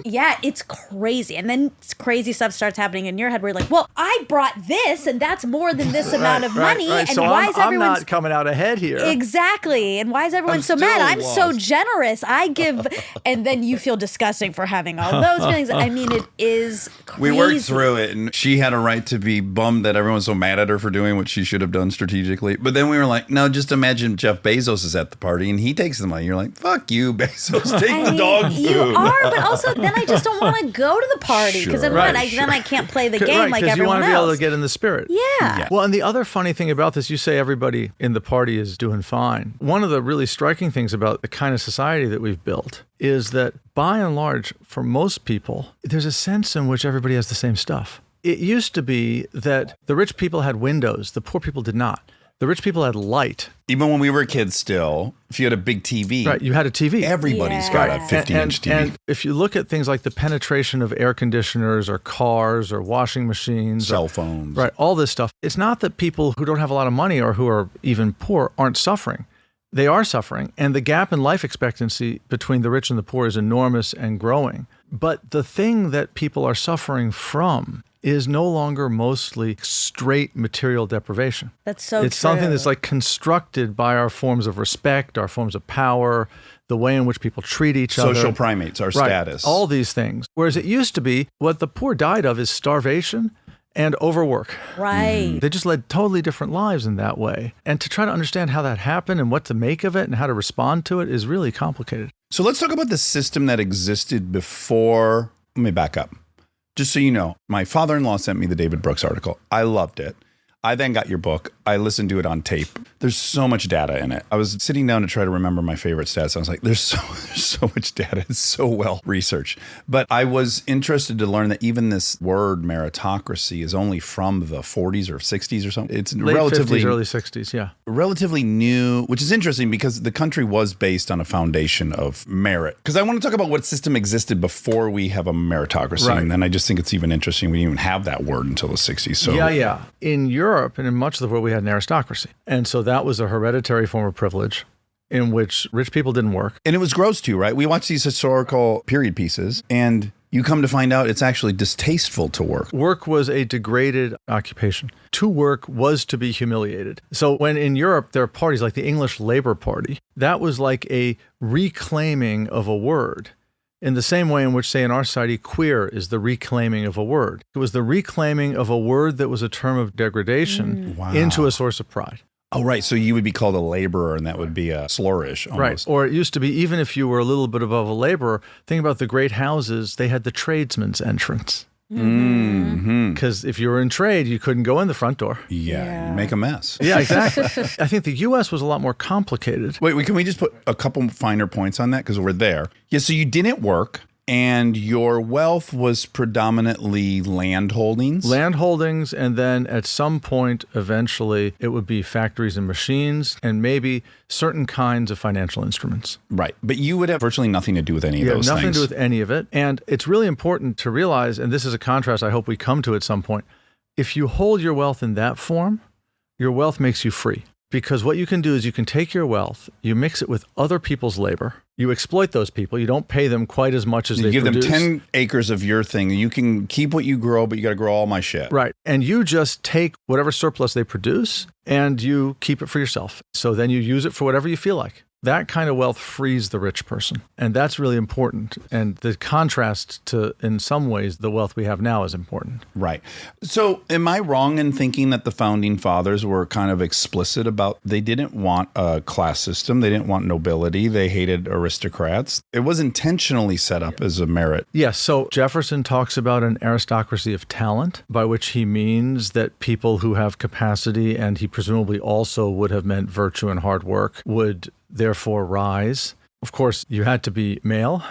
Yeah, it's crazy. And then crazy stuff starts happening in your head where you're like, well, I brought this, and that's more than this amount of money. Right. And So why I'm, is I'm everyone not coming out ahead here. Exactly. And why is everyone I'm so mad? still I'm so lost. generous. I give, and then you feel disgusting for having all those feelings. I mean, it is crazy. We worked through it, and she had a right to be bummed that everyone's so mad at her for doing what she should have done strategically. But then we were like, no, just imagine Jeff Bezos is at the party and he takes the money. You're like, fuck you, Bezos. Take I the mean, dog food. you are, but also then I just don't want to go to the party because then Sure. what? Right, then I can't play the game Right, like because you everyone want to be able else. to get in the spirit. Yeah. Well, and the other funny thing about this, you say everybody in the party is doing fine. One of the really striking things about the kind of society that we've built is that by and large, for most people, there's a sense in which everybody has the same stuff. It used to be that the rich people had windows, the poor people did not. The rich people had light. Even when we were kids still, if you had a big TV, Right, you had a TV. everybody's Yeah. got a Right. 50-inch TV. And if you look at things like the penetration of air conditioners or cars or washing machines, Cell phones. right, all this stuff, it's not that people who don't have a lot of money or who are even poor aren't suffering. They are suffering. And the gap in life expectancy between the rich and the poor is enormous and growing. But the thing that people are suffering from is no longer mostly straight material deprivation. That's so It's true. something that's like constructed by our forms of respect, our forms of power, the way in which people treat each other. Social primates, our Right, status. all these things. Whereas it used to be what the poor died of is starvation and overwork. Right. They just led totally different lives in that way. And to try to understand how that happened and what to make of it and how to respond to it is really complicated. So let's talk about the system that existed before. Let me back up. Just so you know, my father-in-law sent me the David Brooks article. I loved it. I then got your book. I listened to it on tape. There's so much data in it. I was sitting down to try to remember my favorite stats. I was like, there's so much data. It's so well researched. But I was interested to learn that even this word meritocracy is only from the 40s or 60s or something. It's Late relatively 50s, early 60s, yeah. relatively new, which is interesting because the country was based on a foundation of merit. Because I want to talk about what system existed before we have a meritocracy. Right. And then I just think it's even interesting we didn't even have that word until the 60s. So Yeah. In Europe and in much of the world, we had an aristocracy. And so that was a hereditary form of privilege in which rich people didn't work. And it was gross too, right? We watch these historical period pieces and you come to find out it's actually distasteful to work. Work was a degraded occupation. To work was to be humiliated. So when in Europe there are parties like the English Labour Party, that was like a reclaiming of a word. In the same way in which, say, in our society, queer is the reclaiming of a word. It was the reclaiming of a word that was a term of degradation Wow. into a source of pride. Oh, right. So you would be called a laborer and that would be a slurish almost. Right. Or it used to be, even if you were a little bit above a laborer, think about the great houses, they had the tradesman's entrance. Mm-hmm. Because if you were in trade, you couldn't go in the front door. Yeah, you make a mess. Yeah, exactly. I think the U.S. was a lot more complicated. Wait, can we just put a couple finer points on that? Because we're there. Yeah, so you didn't work and your wealth was predominantly land holdings. Land holdings, and then at some point, eventually, it would be factories and machines, and maybe certain kinds of financial instruments. Right. But you would have virtually nothing to do with any of You have those nothing things. to do with any of it. And it's really important to realize, and this is a contrast I hope we come to at some point, if you hold your wealth in that form, your wealth makes you free. Because what you can do is you can take your wealth, you mix it with other people's labor, you exploit those people, you don't pay them quite as much as You they give produce. them 10 acres of your thing. You can keep what you grow, but you got to grow all my shit. Right. And you just take whatever surplus they produce and you keep it for yourself. So then you use it for whatever you feel like. That kind of wealth frees the rich person. And that's really important. And the contrast to, in some ways, the wealth we have now is important. Right. So am I wrong in thinking that the founding fathers were kind of explicit about they didn't want a class system, they didn't want nobility, they hated aristocrats? It was intentionally set up as a merit. Yes. So Jefferson talks about an aristocracy of talent, by which he means that people who have capacity, and he presumably also would have meant virtue and hard work, would therefore rise. Of course, you had to be male,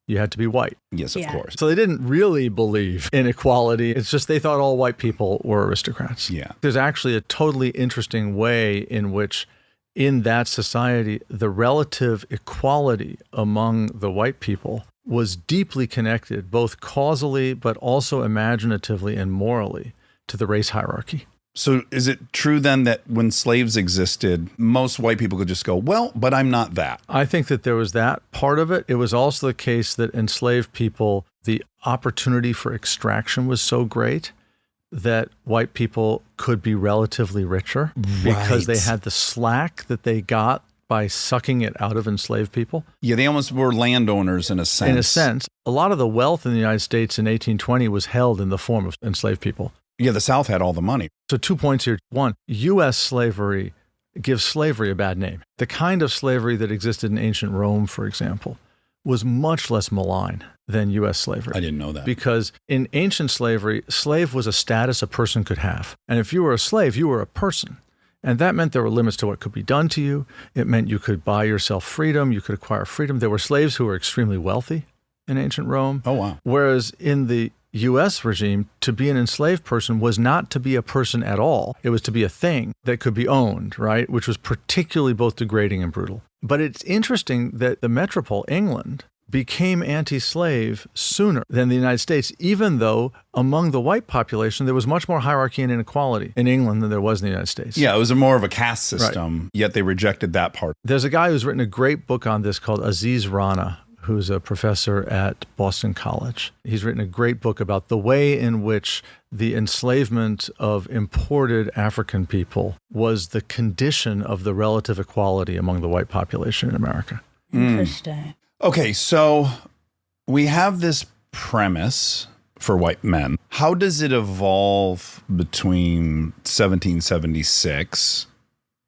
you had to be white. Yes, of course. So they didn't really believe in equality. It's just they thought all white people were aristocrats. Yeah. There's actually a totally interesting way in which, in that society, the relative equality among the white people was deeply connected, both causally but also imaginatively and morally, to the race hierarchy. So is it true then that when slaves existed, most white people could just go, well, but I'm not that? I think that there was that part of it. It was also the case that enslaved people, the opportunity for extraction was so great that white people could be relatively richer because they had the slack that they got by sucking it out of enslaved people. Yeah, they almost were landowners in a sense. In a sense, a lot of the wealth in the United States in 1820 was held in the form of enslaved people. Yeah, the South had all the money. So 2 points here. One, U.S. slavery gives slavery a bad name. The kind of slavery that existed in ancient Rome, for example, was much less malign than U.S. slavery. I didn't know that. Because in ancient slavery, slave was a status a person could have. And if you were a slave, you were a person. And that meant there were limits to what could be done to you. It meant you could buy yourself freedom. You could acquire freedom. There were slaves who were extremely wealthy in ancient Rome. Oh, wow. Whereas in the U.S. regime, to be an enslaved person was not to be a person at all. It was to be a thing that could be owned, right? Which was particularly both degrading and brutal. But it's interesting that the metropole, England, became anti-slave sooner than the United States, even though among the white population, there was much more hierarchy and inequality in England than there was in the United States. Yeah, it was more of a caste system, yet they rejected that part. There's a guy who's written a great book on this called Aziz Rana, who's a professor at Boston College. He's written a great book about the way in which the enslavement of imported African people was the condition of the relative equality among the white population in America. Interesting. Okay, so we have this premise for white men. How does it evolve between 1776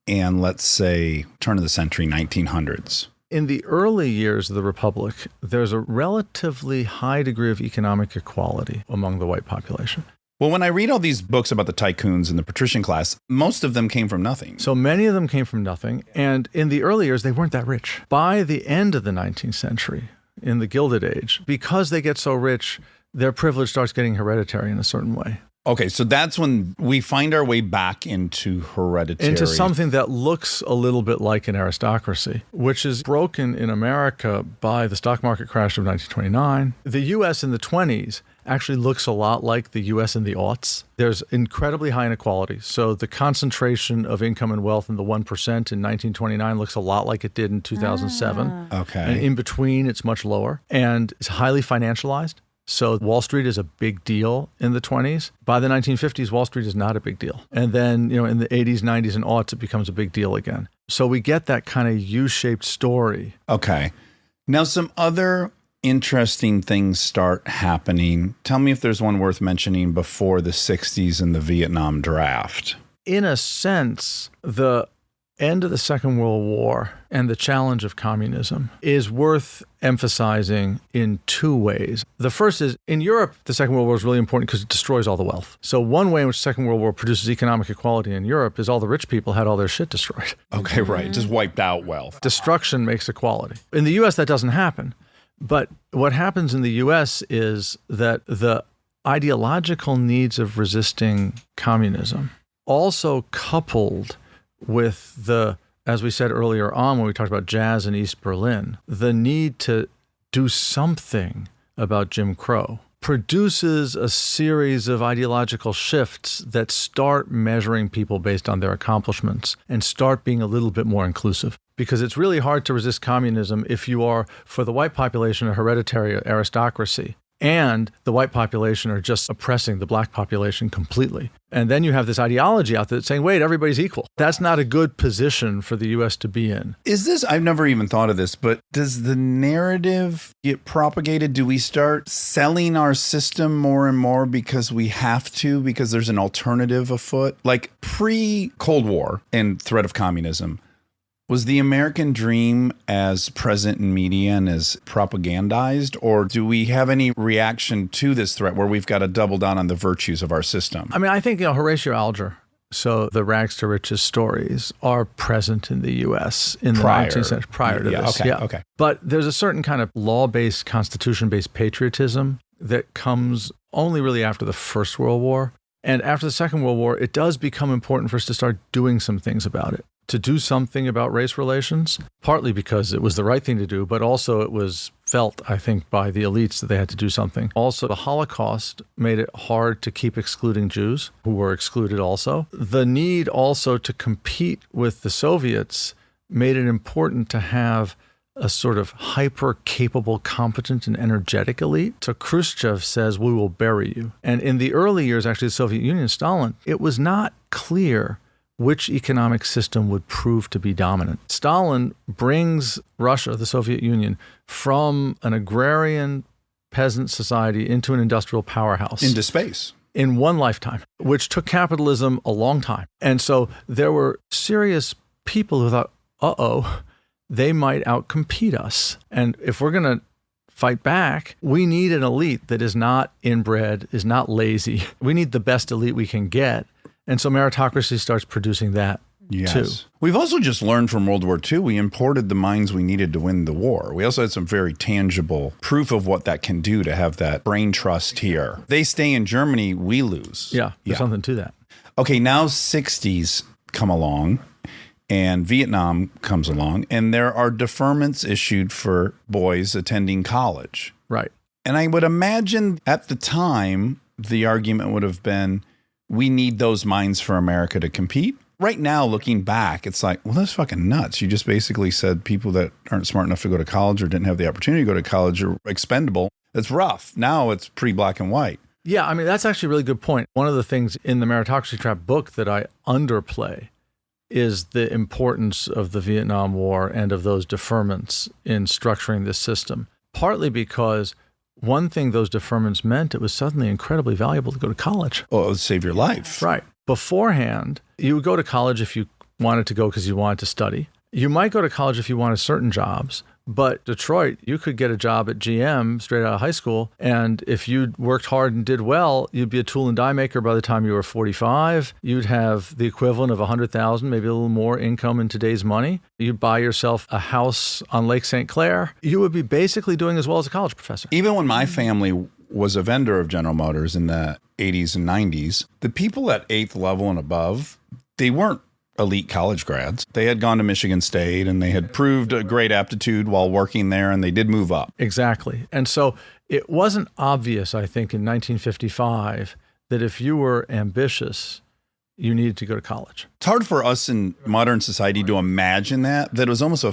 and, let's say, turn of the century, 1900s? In the early years of the Republic, there's a relatively high degree of economic equality among the white population. Well, when I read all these books about the tycoons and the patrician class, most of them came from nothing. So many of them came from nothing. And in the early years, they weren't that rich. By the end of the 19th century, in the Gilded Age, because they get so rich, their privilege starts getting hereditary in a certain way. Okay, so that's when we find our way back into hereditary. Into something that looks a little bit like an aristocracy, which is broken in America by the stock market crash of 1929. The U.S. in the 20s actually looks a lot like the U.S. in the aughts. There's incredibly high inequality. So the concentration of income and wealth in the 1% in 1929 looks a lot like it did in 2007. Okay. And in between, it's much lower. And it's highly financialized. So Wall Street is a big deal in the 20s. By the 1950s, Wall Street is not a big deal. And then, in the 80s, 90s, and aughts, it becomes a big deal again. So we get that kind of U-shaped story. Okay. Now, some other interesting things start happening. Tell me if there's one worth mentioning before the 60s and the Vietnam draft. In a sense, the end of the Second World War and the challenge of communism is worth emphasizing in two ways. The first is, in Europe, the Second World War is really important because it destroys all the wealth. So one way in which the Second World War produces economic equality in Europe is all the rich people had all their shit destroyed. Okay, right. Just wiped out wealth. Destruction makes equality. In the U.S., that doesn't happen. But what happens in the U.S. is that the ideological needs of resisting communism, also coupled with the, as we said earlier on when we talked about jazz in East Berlin, the need to do something about Jim Crow produces a series of ideological shifts that start measuring people based on their accomplishments and start being a little bit more inclusive. Because it's really hard to resist communism if you are, for the white population, a hereditary aristocracy. and the white population are just oppressing the black population completely. And then you have this ideology out there that's saying, wait, everybody's equal. That's not a good position for the U.S. to be in. Is this, I've never even thought of this, but does the narrative get propagated? Do we start selling our system more and more because we have to, because there's an alternative afoot? Like pre-Cold War and threat of communism, was the American dream as present in media and as propagandized, or do we have any reaction to this threat where we've got to double down on the virtues of our system? I mean, I think, Horatio Alger, so the rags to riches stories are present in the U.S. in the 19th century, prior to this. Okay. But there's a certain kind of law-based, constitution-based patriotism that comes only really after the First World War. And after the Second World War, it does become important for us to start doing some things about it. To do something about race relations, partly because it was the right thing to do, but also it was felt, I think, by the elites that they had to do something. Also, the Holocaust made it hard to keep excluding Jews, who were excluded also. The need also to compete with the Soviets made it important to have a sort of hyper-capable, competent, and energetic elite. So Khrushchev says, we will bury you. And in the early years, actually, the Soviet Union, Stalin, it was not clear which economic system would prove to be dominant. Stalin brings Russia, the Soviet Union, from an agrarian peasant society into an industrial powerhouse. Into space. In one lifetime, which took capitalism a long time. And so there were serious people who thought, they might outcompete us. And if we're going to fight back, we need an elite that is not inbred, is not lazy. We need the best elite we can get. And so meritocracy starts producing that too. We've also just learned from World War II, we imported the minds we needed to win the war. We also had some very tangible proof of what that can do to have that brain trust here. They stay in Germany, we lose. Yeah, there's something to that. Okay, now 60s come along and Vietnam comes along and there are deferments issued for boys attending college. Right. And I would imagine at the time, the argument would have been, we need those minds for America to compete. Right now, looking back, it's like, well, that's fucking nuts. You just basically said people that aren't smart enough to go to college or didn't have the opportunity to go to college are expendable. That's rough. Now it's pretty black and white. Yeah, I mean, that's actually a really good point. One of the things in the Meritocracy Trap book that I underplay is the importance of the Vietnam War and of those deferments in structuring this system. Partly because one thing those deferments meant, it was suddenly incredibly valuable to go to college. Oh, it would save your life. Right. Beforehand, you would go to college if you wanted to go because you wanted to study. You might go to college if you wanted certain jobs. But Detroit, you could get a job at GM straight out of high school. And if you worked hard and did well, you'd be a tool and die maker by the time you were 45. You'd have the equivalent of $100,000, maybe a little more income in today's money. You'd buy yourself a house on Lake St. Clair. You would be basically doing as well as a college professor. Even when my family was a vendor of General Motors in the 80s and 90s, the people at 8th level and above, they weren't elite college grads. They had gone to Michigan State and they had proved a great aptitude while working there, and they did move up. Exactly. And so it wasn't obvious, I think, in 1955 that if you were ambitious, you needed to go to college. It's hard for us in modern society to imagine that it was almost a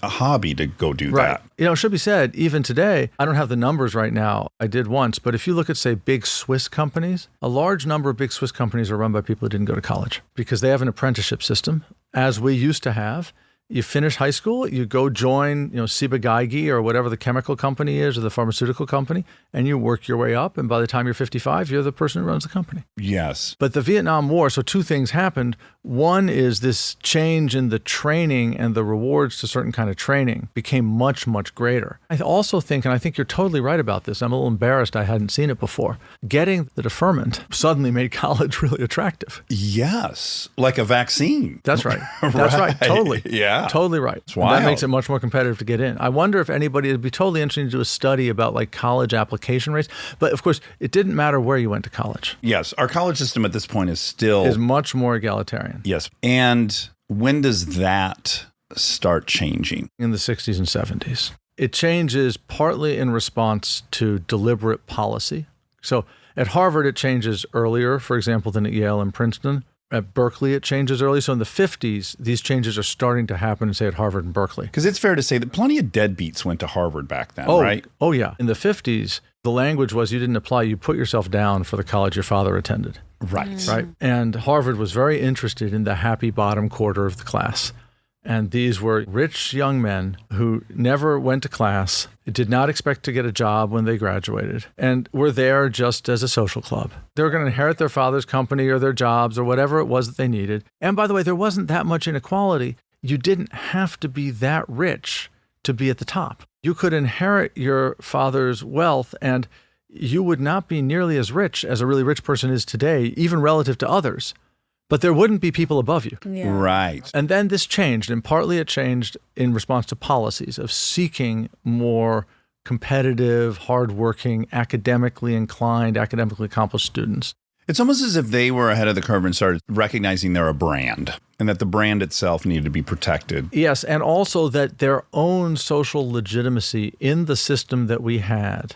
hobby to go do that. You know, it should be said, even today, I don't have the numbers right now. I did once, but if you look at, say, big Swiss companies, a large number of big Swiss companies are run by people who didn't go to college because they have an apprenticeship system, as we used to have. You finish high school, you go join, Ciba Geigy or whatever the chemical company is or the pharmaceutical company, and you work your way up. And by the time you're 55, you're the person who runs the company. Yes. But the Vietnam War, so two things happened. One is this change in the training and the rewards to certain kind of training became much, much greater. I also think, and I think you're totally right about this, I'm a little embarrassed I hadn't seen it before, getting the deferment suddenly made college really attractive. Yes. Like a vaccine. That's right. That's right. Totally. Yeah. Totally right. That makes it much more competitive to get in. I wonder if anybody, it'd be totally interesting to do a study about like college application rates. But of course, it didn't matter where you went to college. Yes. Our college system at this point is much more egalitarian. Yes. And when does that start changing? In the 60s and 70s. It changes partly in response to deliberate policy. So at Harvard, it changes earlier, for example, than at Yale and Princeton. At Berkeley, it changes early. So in the 50s, these changes are starting to happen, say, at Harvard and Berkeley. Because it's fair to say that plenty of deadbeats went to Harvard back then, right? Oh, yeah. In the 50s, the language was you didn't apply, you put yourself down for the college your father attended. Right. Right. And Harvard was very interested in the happy bottom quarter of the class. And these were rich young men who never went to class, did not expect to get a job when they graduated, and were there just as a social club. They were going to inherit their father's company or their jobs or whatever it was that they needed. And by the way, there wasn't that much inequality. You didn't have to be that rich to be at the top. You could inherit your father's wealth, and you would not be nearly as rich as a really rich person is today, even relative to others. But there wouldn't be people above you. Yeah. Right. And then this changed, and partly it changed in response to policies of seeking more competitive, hardworking, academically inclined, academically accomplished students. It's almost as if they were ahead of the curve and started recognizing they're a brand and that the brand itself needed to be protected. Yes, and also that their own social legitimacy in the system that we had,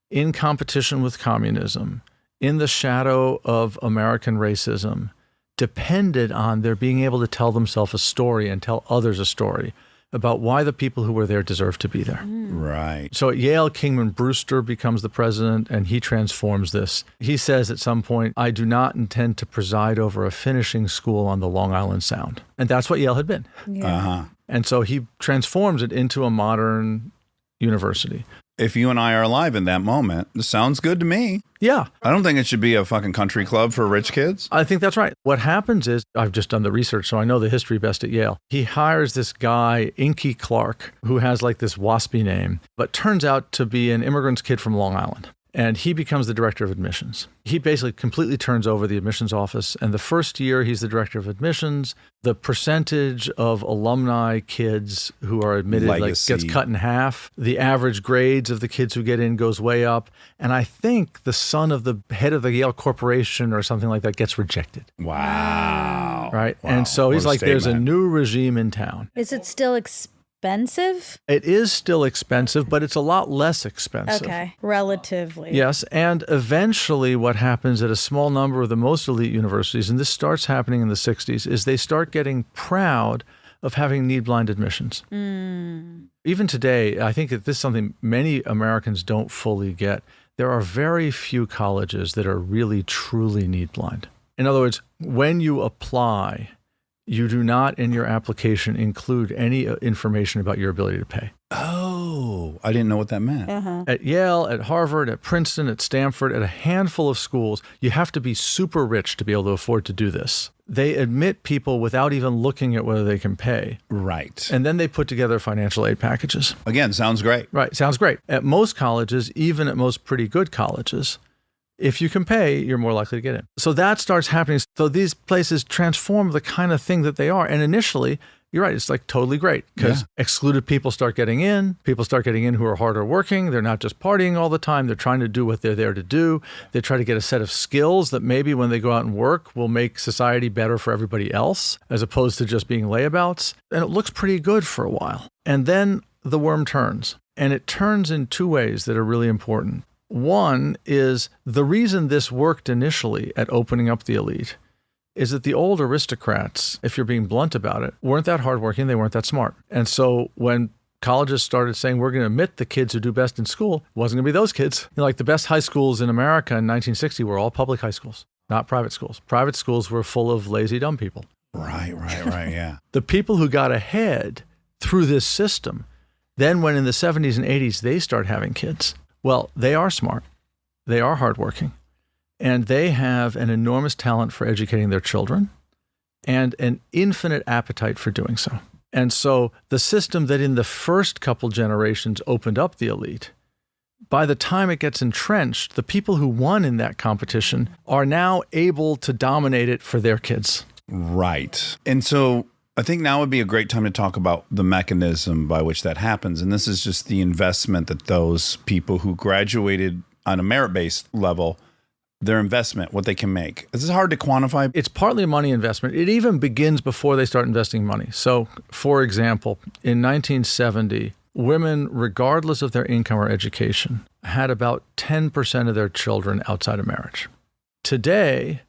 in competition with communism, in the shadow of American racism, depended on their being able to tell themselves a story and tell others a story about why the people who were there deserve to be there. Right. So at Yale, Kingman Brewster becomes the president, and he transforms this. He says at some point, I do not intend to preside over a finishing school on the Long Island Sound. And that's what Yale had been. Uh-huh. And so he transforms it into a modern university. If you and I are alive in that moment, this sounds good to me. Yeah, I don't think it should be a fucking country club for rich kids. I think that's right. What happens is, I've just done the research, so I know the history best at Yale. He hires this guy, Inky Clark, who has like this waspy name, but turns out to be an immigrant's kid from Long Island. And he becomes the director of admissions. He basically completely turns over the admissions office. And the first year he's the director of admissions, the percentage of alumni kids who are admitted Legacy. gets cut in half. The average grades of the kids who get in goes way up. And I think the son of the head of the Yale Corporation or something like that gets rejected. Wow. Right. Wow. And so he's What a like, there's a statement. new regime in town. Is it still expensive? It is still expensive, but it's a lot less expensive. Okay. Relatively. Yes, and eventually what happens at a small number of the most elite universities, and this starts happening in the 60s, is they start getting proud of having need-blind admissions. Even today, I think that this is something many Americans don't fully get. There are very few colleges that are really, truly need-blind. In other words, when you apply, you do not in your application include any information about your ability to pay. Oh, I didn't know what that meant. At Yale, at Harvard, at Princeton, at Stanford, at a handful of schools, you have to be super rich to be able to afford to do this. They admit people without even looking at whether they can pay. Right. And then they put together financial aid packages. Again, sounds great. Right, sounds great. At most colleges, even at most pretty good colleges, if you can pay, you're more likely to get in. So that starts happening. So these places transform the kind of thing that they are. And initially, you're right, it's like totally great because excluded people start getting in. People start getting in who are harder working. They're not just partying all the time. They're trying to do what they're there to do. They try to get a set of skills that maybe when they go out and work will make society better for everybody else, as opposed to just being layabouts. And it looks pretty good for a while. And then the worm turns. And it turns in two ways that are really important. One is the reason this worked initially at opening up the elite is that the old aristocrats, if you're being blunt about it, weren't that hardworking, they weren't that smart. And so when colleges started saying, we're going to admit the kids who do best in school, it wasn't going to be those kids. You know, like the best high schools in America in 1960 were all public high schools, not private schools. Private schools were full of lazy, dumb people. Right, yeah. The people who got ahead through this system, then when in the 70s and 80s, they start having kids. Well, they are smart, they are hardworking, and they have an enormous talent for educating their children and an infinite appetite for doing so. And so the system that in the first couple generations opened up the elite, by the time it gets entrenched, the people who won in that competition are now able to dominate it for their kids. Right. And so I think now would be a great time to talk about the mechanism by which that happens. And this is just the investment that those people who graduated on a merit-based level, their investment, what they can make. This is hard to quantify. It's partly a money investment. It even begins before they start investing money. So, for example, in 1970, women, regardless of their income or education, had about 10% of their children outside of marriage. Today,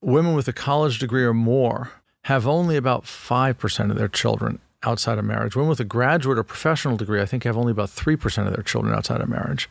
women with a college degree or more have only about 5% of their children outside of marriage. Women with a graduate or professional degree, I think, have only about 3% of their children outside of marriage.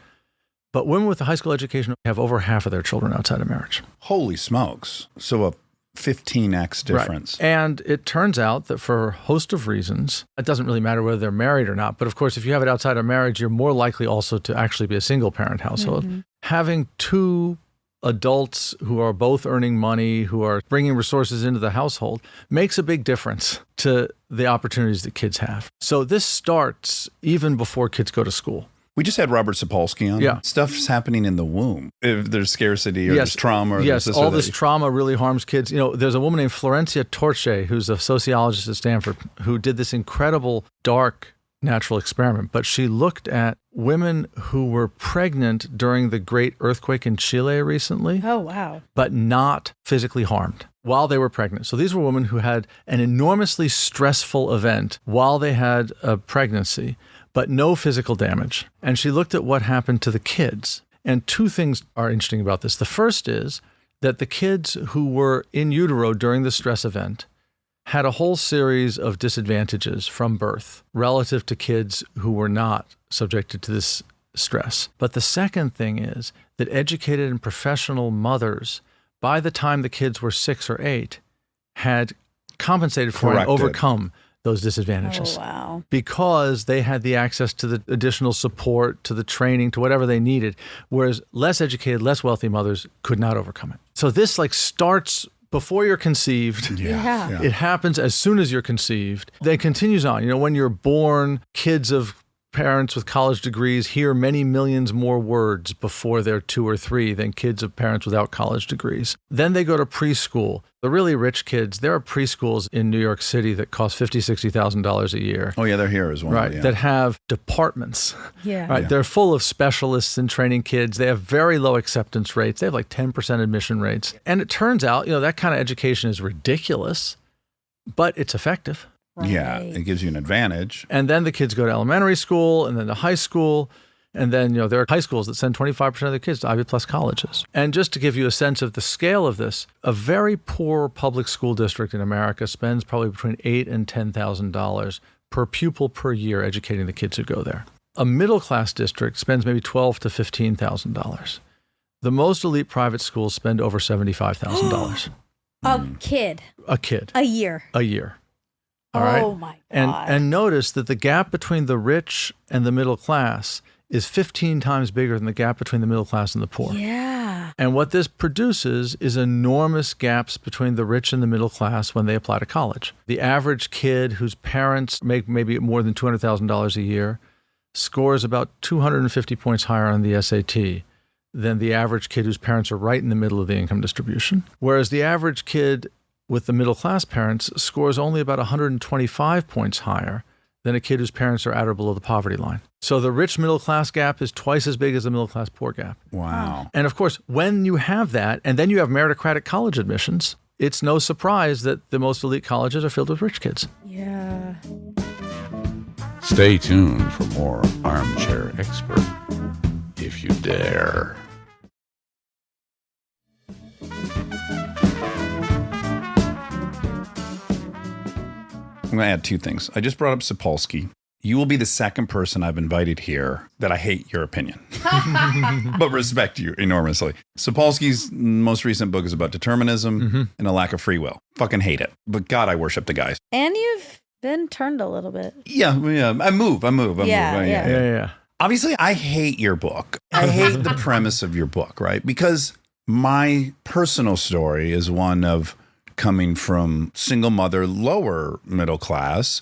But women with a high school education have over half of their children outside of marriage. Holy smokes. So a 15x difference. Right. And it turns out that for a host of reasons, it doesn't really matter whether they're married or not. But of course, if you have it outside of marriage, you're more likely also to actually be a single parent household. Having two adults who are both earning money, who are bringing resources into the household, makes a big difference to the opportunities that kids have. So this starts even before kids go to school. We just had Robert Sapolsky on. Yeah. Stuff's happening in the womb. If there's scarcity or there's trauma. Or yes, there's all this trauma really harms kids. You know, there's a woman named Florencia Torche, who's a sociologist at Stanford, who did this incredible dark natural experiment. But she looked at women who were pregnant during the great earthquake in Chile recently. Oh, wow. But not physically harmed while they were pregnant. So these were women who had an enormously stressful event while they had a pregnancy, but no physical damage. And she looked at what happened to the kids. And two things are interesting about this. The first is that the kids who were in utero during the stress event had a whole series of disadvantages from birth relative to kids who were not subjected to this stress. But the second thing is that educated and professional mothers, by the time the kids were 6 or 8, had compensated for and overcome those disadvantages. Oh, wow. Because they had the access to the additional support, to the training, to whatever they needed, whereas less educated, less wealthy mothers could not overcome it. So this starts before you're conceived. Yeah. It happens as soon as you're conceived. Then it continues on. You know, when you're born, kids of parents with college degrees hear many millions more words before they're 2 or 3 than kids of parents without college degrees. Then they go to preschool. The really rich kids, there are preschools in New York City that cost $50,000, $60,000 a year. Oh, yeah, they're here as well. Right, yeah. that have departments. Yeah. Right, Yeah. they're full of specialists in training kids. They have very low acceptance rates. They have like 10% admission rates. And it turns out, you know, that kind of education is ridiculous, but it's effective. Yeah, Right. it gives you an advantage. And then the kids go to elementary school and then to high school. And then, you know, there are high schools that send 25% of their kids to Ivy Plus colleges. And just to give you a sense of the scale of this, a very poor public school district in America spends probably between $8,000 and $10,000 per pupil per year educating the kids who go there. A middle class district spends maybe $12,000 to $15,000. The most elite private schools spend over $75,000. A kid. A kid. A year. A year. All right. Oh, my God. And notice that the gap between the rich and the middle class is 15 times bigger than the gap between the middle class and the poor. Yeah. And what this produces is enormous gaps between the rich and the middle class when they apply to college. The average kid whose parents make maybe more than $200,000 a year scores about 250 points higher on the SAT than the average kid whose parents are right in the middle of the income distribution. Whereas the average kid with the middle class parents scores only about 125 points higher than a kid whose parents are at or below the poverty line. So the rich middle class gap is twice as big as the middle class poor gap. Wow. And of course, when you have that, and then you have meritocratic college admissions, it's no surprise that the most elite colleges are filled with rich kids. Yeah. Stay tuned for more Armchair Expert, if you dare. I'm going to add 2 things. I just brought up Sapolsky. You will be the second person I've invited here that I hate your opinion, but respect you enormously. Sapolsky's most recent book is about determinism and a lack of free will. Fucking hate it. But God, I worship the guys. And you've been turned a little bit. Yeah. I move. Yeah. Obviously, I hate your book. I hate the premise of your book, right? Because my personal story is one of coming from single mother, lower middle class,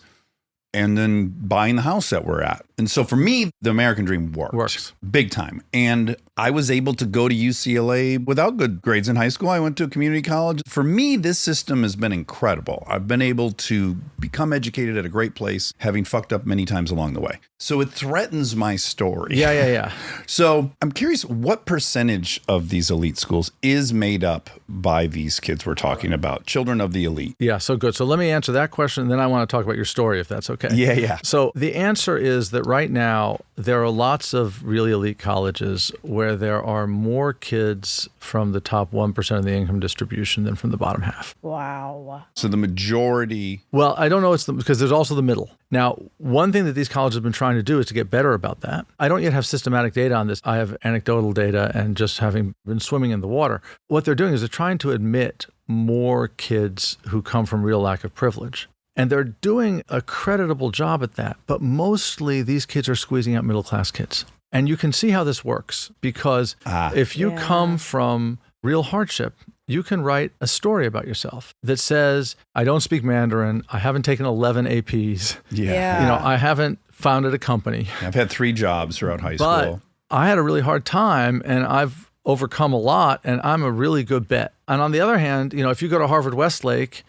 and then buying the house that we're at. And so for me, the American dream works big time. And I was able to go to UCLA without good grades in high school. I went to a community college. For me, this system has been incredible. I've been able to become educated at a great place, having fucked up many times along the way. So it threatens my story. Yeah. So I'm curious, what percentage of these elite schools is made up by these kids we're talking about, children of the elite? Yeah, so good. So let me answer that question, and then I want to talk about your story, if that's okay. Yeah. So the answer is that that right now there are lots of really elite colleges where there are more kids from the top 1% of the income distribution than from the bottom half. Wow. So the majority. Well, I don't know because there's also the middle. Now, one thing that these colleges have been trying to do is to get better about that. I don't yet have systematic data on this. I have anecdotal data and just having been swimming in the water. What they're doing is they're trying to admit more kids who come from real lack of privilege. And they're doing a creditable job at that. But mostly these kids are squeezing out middle-class kids. And you can see how this works because if you come from real hardship, you can write a story about yourself that says, I don't speak Mandarin, I haven't taken 11 APs, Yeah. I haven't founded a company. I've had 3 jobs throughout high But school. I had a really hard time and I've overcome a lot and I'm a really good bet. And on the other hand, if you go to Harvard Westlake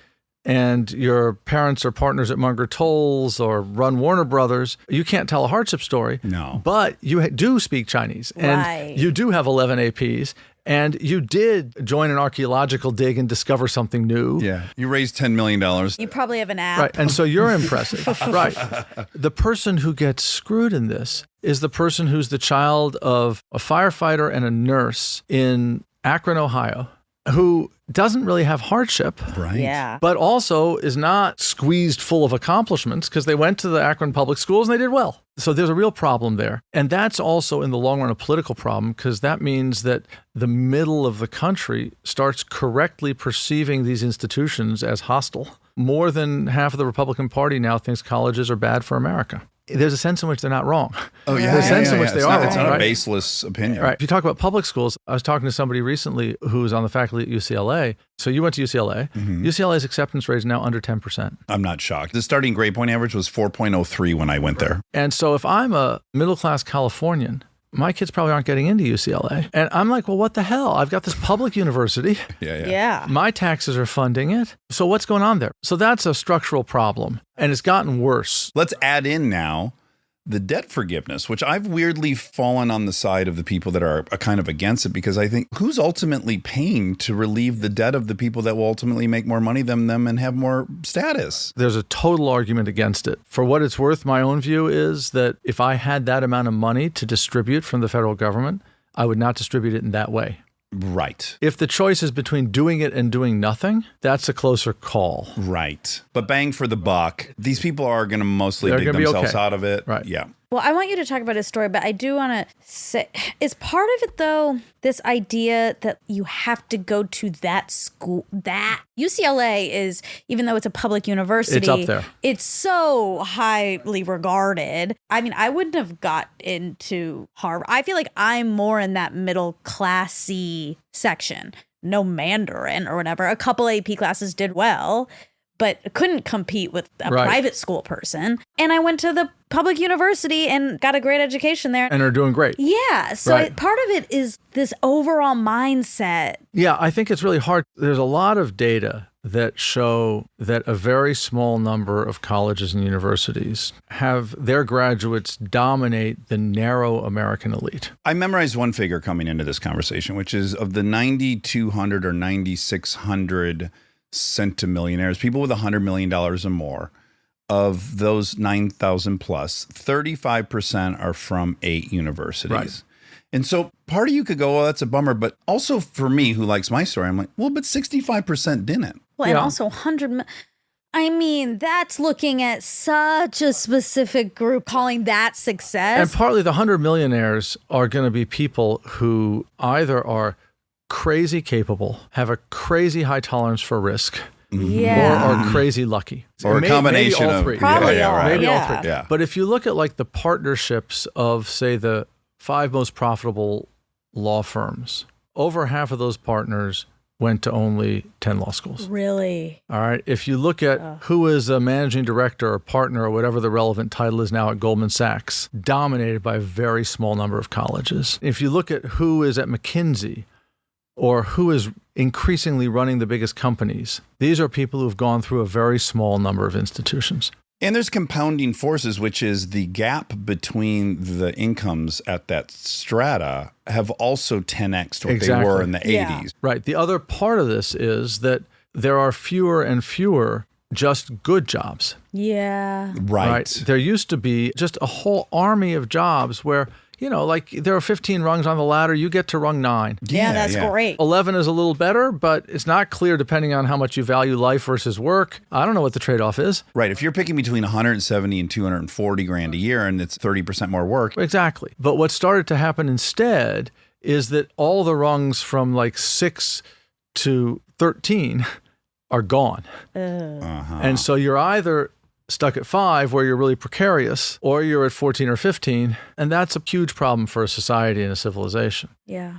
and your parents are partners at Munger Tolles or run Warner Brothers, you can't tell a hardship story. No. But you do speak Chinese and Right. you do have 11 APs and you did join an archaeological dig and discover something new. Yeah. You raised $10 million. You probably have an app. Right. And so you're impressive. Right. The person who gets screwed in this is the person who's the child of a firefighter and a nurse in Akron, Ohio, who doesn't really have hardship, Right. Yeah. but also is not squeezed full of accomplishments because they went to the Akron public schools and they did well. So there's a real problem there. And that's also in the long run a political problem because that means that the middle of the country starts correctly perceiving these institutions as hostile. More than half of the Republican Party now thinks colleges are bad for America. There's a sense in which they're not wrong. Oh, yeah. There's a sense in which they It's are not, it's wrong, not right? a baseless opinion. Right. If you talk about public schools, I was talking to somebody recently who was on the faculty at UCLA. So you went to UCLA. UCLA's acceptance rate is now under 10%. I'm not shocked. The starting grade point average was 4.03 when I went there. And so if I'm a middle-class Californian, my kids probably aren't getting into UCLA. And I'm like, well, what the hell? I've got this public university. Yeah. My taxes are funding it. So what's going on there? So that's a structural problem. And it's gotten worse. Let's add in now the debt forgiveness, which I've weirdly fallen on the side of the people that are kind of against it because I think who's ultimately paying to relieve the debt of the people that will ultimately make more money than them and have more status? There's a total argument against it. For what it's worth, my own view is that if I had that amount of money to distribute from the federal government, I would not distribute it in that way. Right. If the choice is between doing it and doing nothing, that's a closer call. Right. But bang for the buck, these people are going to mostly They're dig gonna be themselves okay. out of it. Right. Yeah. Well, I want you to talk about his story, but I do want to say, is part of it though, this idea that you have to go to that school, that UCLA is, even though it's a public university, It's up there. It's so highly regarded. I mean, I wouldn't have got into Harvard. I feel like I'm more in that middle classy section. No Mandarin or whatever. A couple AP classes did well, but couldn't compete with a Right. private school person. And I went to the public university and got a great education there. And are doing great. Yeah. So Right. part of it is this overall mindset. Yeah, I think it's really hard. There's a lot of data that show that a very small number of colleges and universities have their graduates dominate the narrow American elite. I memorized one figure coming into this conversation, which is of the 9,200 or 9,600 centimillionaires, people with $100 million or more, of those 9,000 plus, 35% are from 8 universities. Right. And so part of you could go, well, that's a bummer. But also for me, who likes my story, I'm like, well, but 65% didn't. Well, and Yeah. also 100. I mean, that's looking at such a specific group, calling that success. And partly the 100 millionaires are going to be people who either are crazy capable, have a crazy high tolerance for risk, yeah. or are crazy lucky. Or a combination maybe all of- three. Probably yeah, all. right. Maybe all Yeah. three. Yeah. But if you look at like the partnerships of, say, the 5 most profitable law firms, over half of those partners went to only 10 law schools. Really? All right. If you look at who is a managing director or partner or whatever the relevant title is now at Goldman Sachs, dominated by a very small number of colleges. If you look at who is at McKinsey or who is increasingly running the biggest companies, these are people who have gone through a very small number of institutions. And there's compounding forces, which is the gap between the incomes at that strata have also 10x'd what Exactly. they were in the Yeah. 80s. Right. The other part of this is that there are fewer and fewer just good jobs. Yeah. Right. There used to be just a whole army of jobs where, like there are 15 rungs on the ladder, you get to rung 9. Yeah, that's great. 11 is a little better, but it's not clear depending on how much you value life versus work. I don't know what the trade-off is. Right. If you're picking between 170 and 240 grand a year and it's 30% more work. Exactly. But what started to happen instead is that all the rungs from like 6 to 13 are gone. And so you're either stuck at 5 where you're really precarious, or you're at 14 or 15. And that's a huge problem for a society and a civilization. Yeah.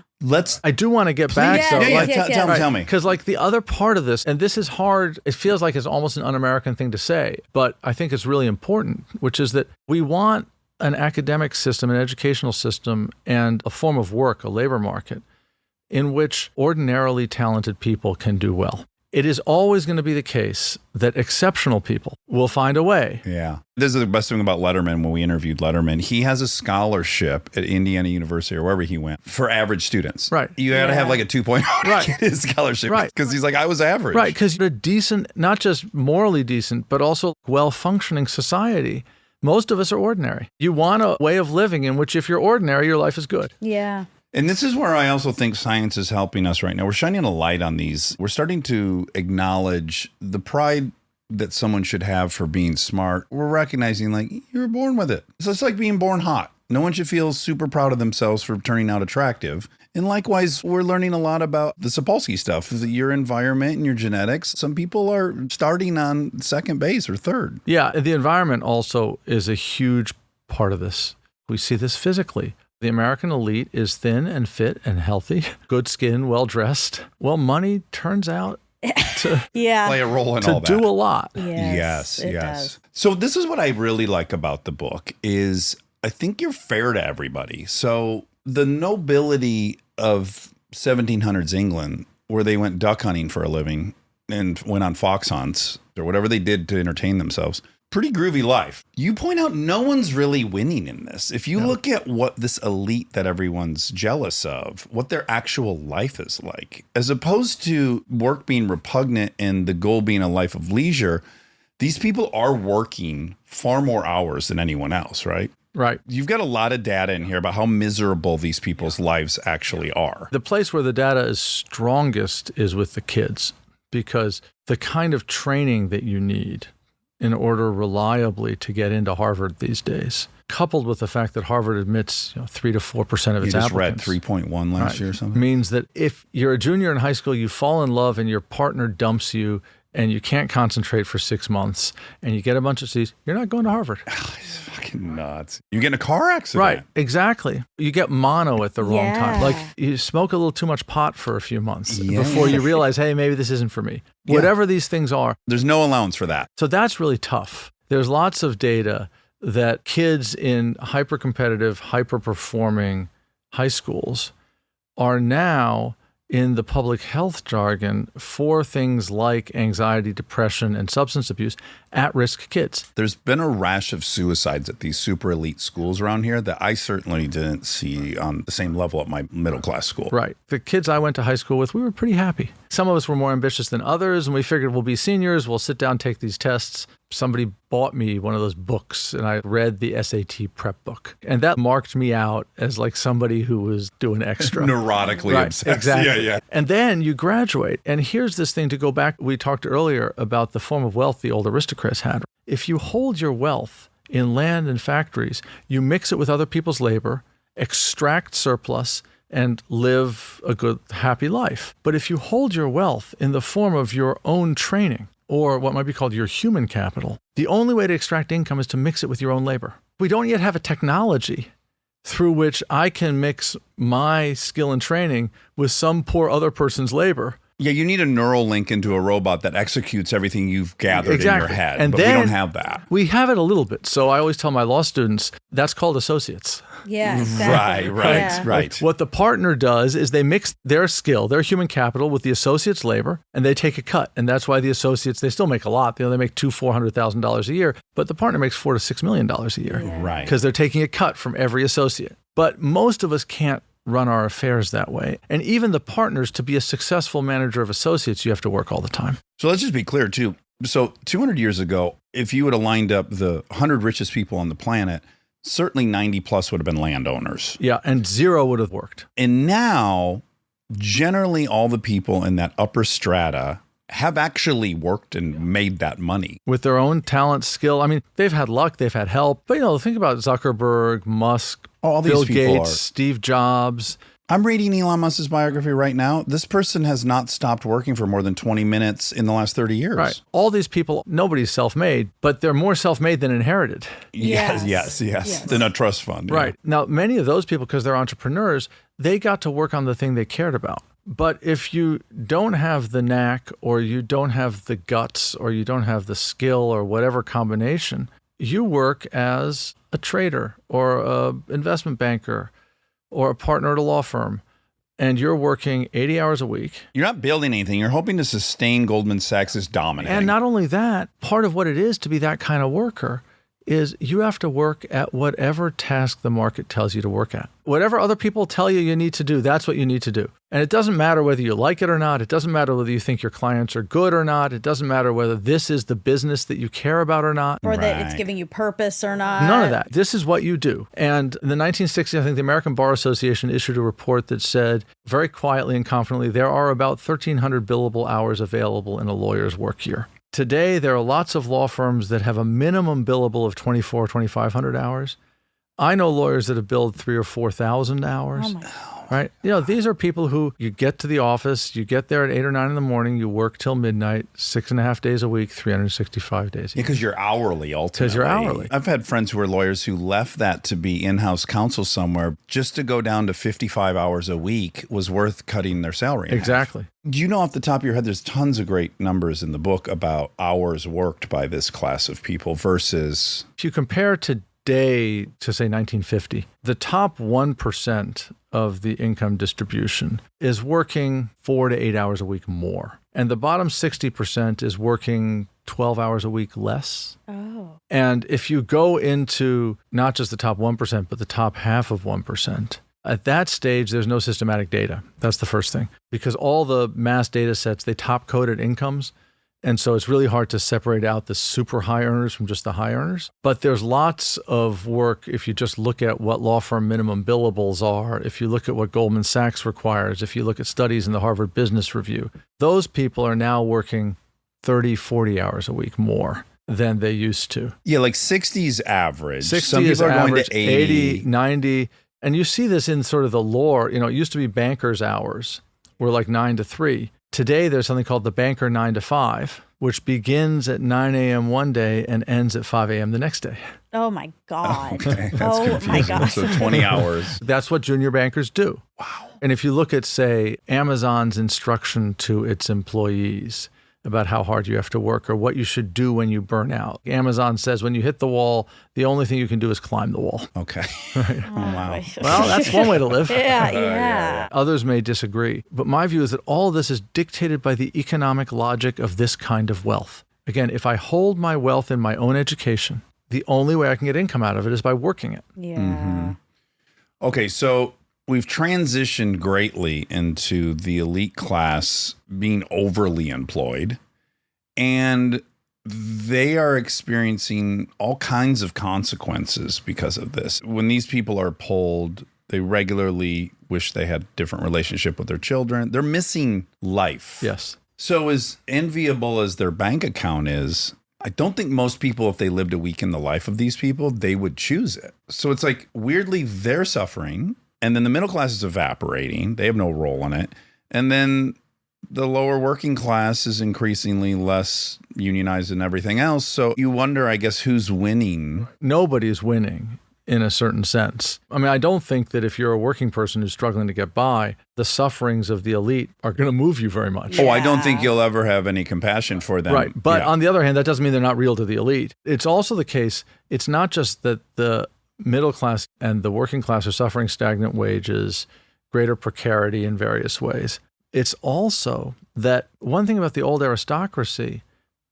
I do want to get back though. Tell me. Because like the other part of this, and this is hard, it feels like it's almost an un-American thing to say, but I think it's really important, which is that we want an academic system, an educational system, and a form of work, a labor market, in which ordinarily talented people can do well. It is always going to be the case that exceptional people will find a way. Yeah. This is the best thing about Letterman. When we interviewed Letterman, he has a scholarship at Indiana University or wherever he went for average students. Right. You got to have like a 2.0 Right. to get his scholarship. Right. Because he's like, I was average. Right. Because you're a decent, not just morally decent, but also well-functioning society. Most of us are ordinary. You want a way of living in which if you're ordinary, your life is good. Yeah. And this is where I also think science is helping us right now. We're shining a light on these. We're starting to acknowledge the pride that someone should have for being smart. We're recognizing like you were born with it. So it's like being born hot. No one should feel super proud of themselves for turning out attractive. And likewise, we're learning a lot about the Sapolsky stuff, your environment and your genetics. Some people are starting on second base or third. Yeah. The environment also is a huge part of this. We see this physically. The American elite is thin and fit and healthy, good skin, well-dressed. Well, money turns out to Play a role in all that. do a lot. Yes. It does. So this is what I really like about the book is I think you're fair to everybody. So the nobility of 1700s England, where they went duck hunting for a living and went on fox hunts or whatever they did to entertain themselves, pretty groovy life. You point out no one's really winning in this. If you look at what this elite that everyone's jealous of, what their actual life is like, as opposed to work being repugnant and the goal being a life of leisure, these people are working far more hours than anyone else, right? Right. You've got a lot of data in here about how miserable these people's lives actually are. The place where the data is strongest is with the kids, because the kind of training that you need in order reliably to get into Harvard these days, coupled with the fact that Harvard admits 3 to 4% of its You just applicants. read 3.1 last year or something? Means that if you're a junior in high school, you fall in love and your partner dumps you and you can't concentrate for 6 months and you get a bunch of C's, you're not going to Harvard. It's fucking nuts. You get in a car accident. Right, exactly. You get mono at the wrong time. Yeah. Like you smoke a little too much pot for a few months Yeah. before you realize, hey, maybe this isn't for me. Whatever these things are. There's no allowance for that. So that's really tough. There's lots of data that kids in hyper-competitive, hyper-performing high schools are now, in the public health jargon, for things like anxiety, depression, and substance abuse, at-risk kids. There's been a rash of suicides at these super elite schools around here that I certainly didn't see on the same level at my middle class school. Right. The kids I went to high school with, we were pretty happy. Some of us were more ambitious than others, and we figured we'll be seniors, we'll sit down, take these tests. Somebody bought me one of those books, and I read the SAT prep book. And that marked me out as like somebody who was doing extra. Neurotically obsessed. Exactly. Yeah. And then you graduate. And here's this thing to go back. We talked earlier about the form of wealth the old aristocrats had. If you hold your wealth in land and factories, you mix it with other people's labor, extract surplus, and live a good, happy life. But if you hold your wealth in the form of your own training, or what might be called your human capital, the only way to extract income is to mix it with your own labor. We don't yet have a technology through which I can mix my skill and training with some poor other person's labor. Yeah, you need a neural link into a robot that executes everything you've gathered in your head. And but then we don't have that. We have it a little bit. So I always tell my law students, that's called associates. Yeah, exactly. Right. What the partner does is they mix their skill, their human capital, with the associate's labor, and they take a cut. And that's why the associates, they still make a lot. They make $400,000 a year, but the partner makes $4 to $6 million a year. Right. Because they're taking a cut from every associate. But most of us can't run our affairs that way. And even the partners, to be a successful manager of associates, you have to work all the time. So let's just be clear, too. So 200 years ago, if you would have lined up the 100 richest people on the planet, certainly 90 plus would have been landowners. Yeah, and 0 would have worked. And now, generally, all the people in that upper strata have actually worked and made that money. With their own talent, skill. I mean, they've had luck, they've had help. But, think about Zuckerberg, Musk, All these Bill people Gates, are. Steve Jobs. I'm reading Elon Musk's biography right now. This person has not stopped working for more than 20 minutes in the last 30 years. Right. All these people, nobody's self-made, but they're more self-made than inherited. Yes. Than a trust fund. Right. Now, many of those people, because they're entrepreneurs, they got to work on the thing they cared about. But if you don't have the knack, or you don't have the guts, or you don't have the skill, or whatever combination, you work as a trader or an investment banker or a partner at a law firm, and you're working 80 hours a week. You're not building anything. You're hoping to sustain Goldman Sachs' dominating. And not only that, part of what it is to be that kind of worker is you have to work at whatever task the market tells you to work at. Whatever other people tell you need to do, that's what you need to do. And it doesn't matter whether you like it or not. It doesn't matter whether you think your clients are good or not. It doesn't matter whether this is the business that you care about or not. Or that it's Right. giving you purpose or not. None of that. This is what you do. And in the 1960s, I think the American Bar Association issued a report that said, very quietly and confidently, there are about 1,300 billable hours available in a lawyer's work year. Today, there are lots of law firms that have a minimum billable of 2,500 hours. I know lawyers that have billed 3,000 or 4,000 hours. Oh my God. Right? These are people who you get to the office, you get there at 8 or 9 in the morning, you work till midnight, 6.5 days a week, 365 days a year. Because you're hourly, ultimately. Because you're hourly. I've had friends who are lawyers who left that to be in-house counsel somewhere just to go down to 55 hours a week was worth cutting their salary in half. Exactly. Do you know off the top of your head, there's tons of great numbers in the book about hours worked by this class of people versus... If you compare today to, say, 1950, the top 1% of the income distribution is working 4 to 8 hours a week more. And the bottom 60% is working 12 hours a week less. Oh. And if you go into not just the top 1%, but the top half of 1%, at that stage, there's no systematic data. That's the first thing. Because all the mass data sets, they top coded incomes. And so it's really hard to separate out the super high earners from just the high earners. But there's lots of work if you just look at what law firm minimum billables are, if you look at what Goldman Sachs requires, if you look at studies in the Harvard Business Review. Those people are now working 30, 40 hours a week more than they used to. Yeah, like 60's average. 60 Some is people are average, going to 80. 90. And you see this in sort of the lore. It used to be bankers' hours were like 9 to 3. Today, there's something called the banker 9 to 5, which begins at 9 a.m. one day and ends at 5 a.m. the next day. Oh my God. Okay, that's Oh my confusing. God. So 20 hours. That's what junior bankers do. Wow. And if you look at, say, Amazon's instruction to its employees about how hard you have to work or what you should do when you burn out, Amazon says when you hit the wall, the only thing you can do is climb the wall. Okay. Oh, Wow. Well, that's one way to live. Yeah. Others may disagree. But my view is that all of this is dictated by the economic logic of this kind of wealth. Again, if I hold my wealth in my own education, the only way I can get income out of it is by working it. Yeah. Okay, so we've transitioned greatly into the elite class being overly employed, and they are experiencing all kinds of consequences because of this. When these people are polled, they regularly wish they had a different relationship with their children. They're missing life. Yes. So as enviable as their bank account is, I don't think most people, if they lived a week in the life of these people, they would choose it. So it's like, weirdly, they're suffering. And then the middle class is evaporating. They have no role in it. And then the lower working class is increasingly less unionized and everything else. So you wonder, I guess, who's winning. Nobody's winning in a certain sense. I mean, I don't think that if you're a working person who's struggling to get by, the sufferings of the elite are going to move you very much. Oh, I don't think you'll ever have any compassion for them. Right. But Yeah. on the other hand, that doesn't mean they're not real to the elite. It's also the case, it's not just that the middle class and the working class are suffering stagnant wages, greater precarity in various ways. It's also that one thing about the old aristocracy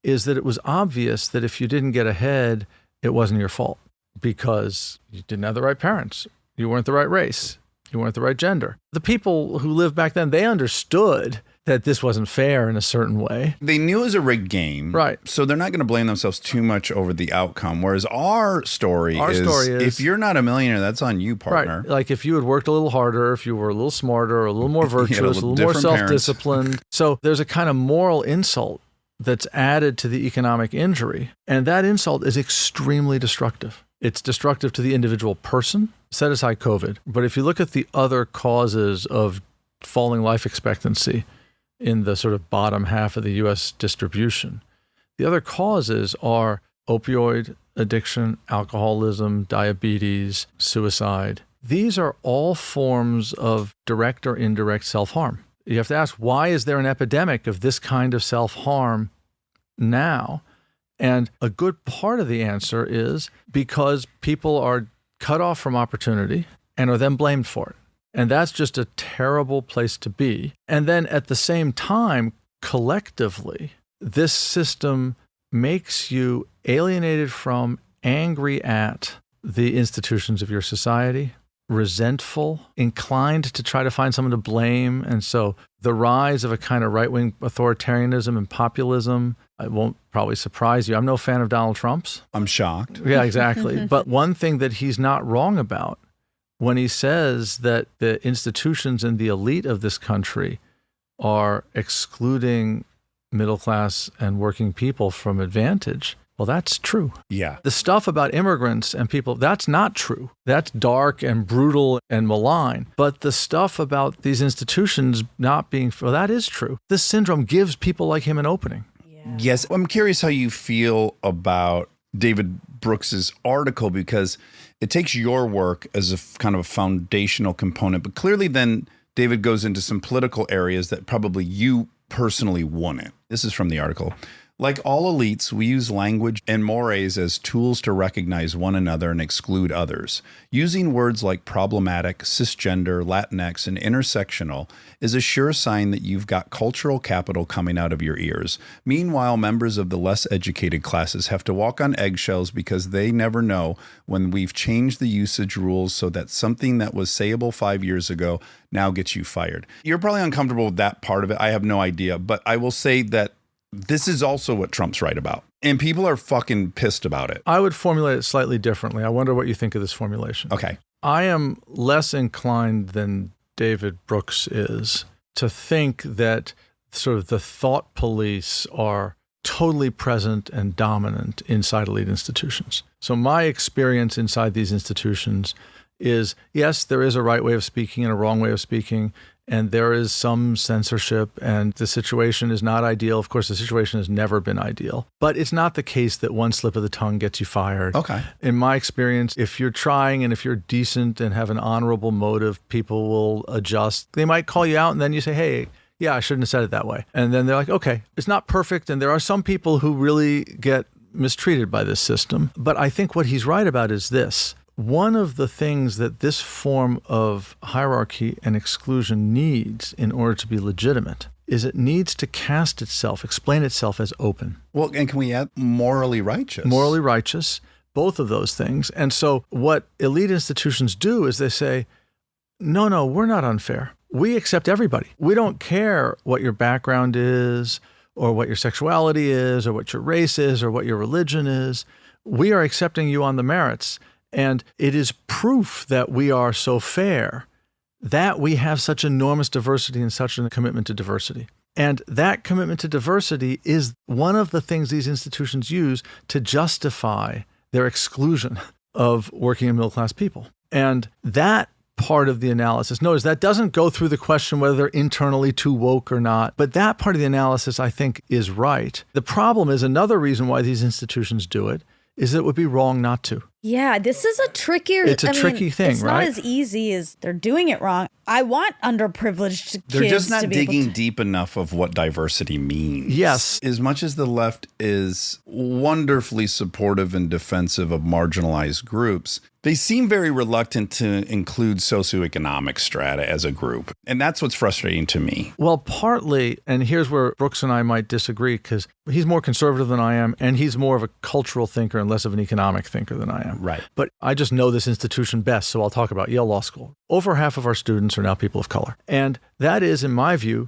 is that it was obvious that if you didn't get ahead, it wasn't your fault because you didn't have the right parents. You weren't the right race. You weren't the right gender. The people who lived back then, they understood that this wasn't fair in a certain way. They knew it was a rigged game. Right. So they're not going to blame themselves too much over the outcome. Whereas our story is if you're not a millionaire, that's on you, partner. Right. Like if you had worked a little harder, if you were a little smarter, a little more virtuous, a little more different self-disciplined. So there's a kind of moral insult that's added to the economic injury. And that insult is extremely destructive. It's destructive to the individual person, set aside COVID. But if you look at the other causes of falling life expectancy in the sort of bottom half of the U.S. distribution, the other causes are opioid addiction, alcoholism, diabetes, suicide. These are all forms of direct or indirect self-harm. You have to ask, why is there an epidemic of this kind of self-harm now? And a good part of the answer is because people are cut off from opportunity and are then blamed for it. And that's just a terrible place to be. And then at the same time, collectively, this system makes you alienated from, angry at the institutions of your society, resentful, inclined to try to find someone to blame. And so the rise of a kind of right-wing authoritarianism and populism, it won't probably surprise you. I'm no fan of Donald Trump's. I'm shocked. Yeah, exactly. But one thing that he's not wrong about when he says that the institutions and the elite of this country are excluding middle class and working people from advantage, well, that's true. Yeah. The stuff about immigrants and people, that's not true. That's dark and brutal and malign. But the stuff about these institutions not being, well, that is true. This syndrome gives people like him an opening. Yes. I'm curious how you feel about David Brooks's article, because it takes your work as a kind of a foundational component, but clearly then David goes into some political areas that probably you personally wouldn't. This is from the article. Like all elites, we use language and mores as tools to recognize one another and exclude others. Using words like problematic, cisgender, Latinx, and intersectional is a sure sign that you've got cultural capital coming out of your ears. Meanwhile, members of the less educated classes have to walk on eggshells because they never know when we've changed the usage rules so that something that was sayable 5 years ago now gets you fired. You're probably uncomfortable with that part of it. I have no idea, but I will say that this is also what Trump's right about. And people are fucking pissed about it. I would formulate it slightly differently. I wonder what you think of this formulation. Okay. I am less inclined than David Brooks is to think that sort of the thought police are totally present and dominant inside elite institutions. So my experience inside these institutions is, yes, there is a right way of speaking and a wrong way of speaking, and there is some censorship, and the situation is not ideal. Of course, the situation has never been ideal, but it's not the case that one slip of the tongue gets you fired. Okay. In my experience, if you're trying and if you're decent and have an honorable motive, people will adjust. They might call you out, and then you say, hey, yeah, I shouldn't have said it that way. And then they're like, okay, it's not perfect. And there are some people who really get mistreated by this system. But I think what he's right about is this. One of the things that this form of hierarchy and exclusion needs in order to be legitimate is it needs to cast itself, explain itself as open. Well, and can we add morally righteous? Morally righteous, both of those things. And so what elite institutions do is they say, no, we're not unfair. We accept everybody. We don't care what your background is or what your sexuality is or what your race is or what your religion is. We are accepting you on the merits. And it is proof that we are so fair that we have such enormous diversity and such a commitment to diversity. And that commitment to diversity is one of the things these institutions use to justify their exclusion of working and middle-class people. And that part of the analysis, notice that doesn't go through the question whether they're internally too woke or not, but that part of the analysis I think is right. The problem is another reason why these institutions do it is that it would be wrong not to. Yeah, this is a trickier. It's a tricky thing, it's right? It's not as easy as they're doing it wrong. I want underprivileged kids They're just not to be able digging to- deep enough of what diversity means. Yes. As much as the left is wonderfully supportive and defensive of marginalized groups, they seem very reluctant to include socioeconomic strata as a group. And that's what's frustrating to me. Well, partly, and here's where Brooks and I might disagree, because he's more conservative than I am, and he's more of a cultural thinker and less of an economic thinker than I am. Right. But I just know this institution best, so I'll talk about Yale Law School. Over half of our students are now people of color. And that is, in my view,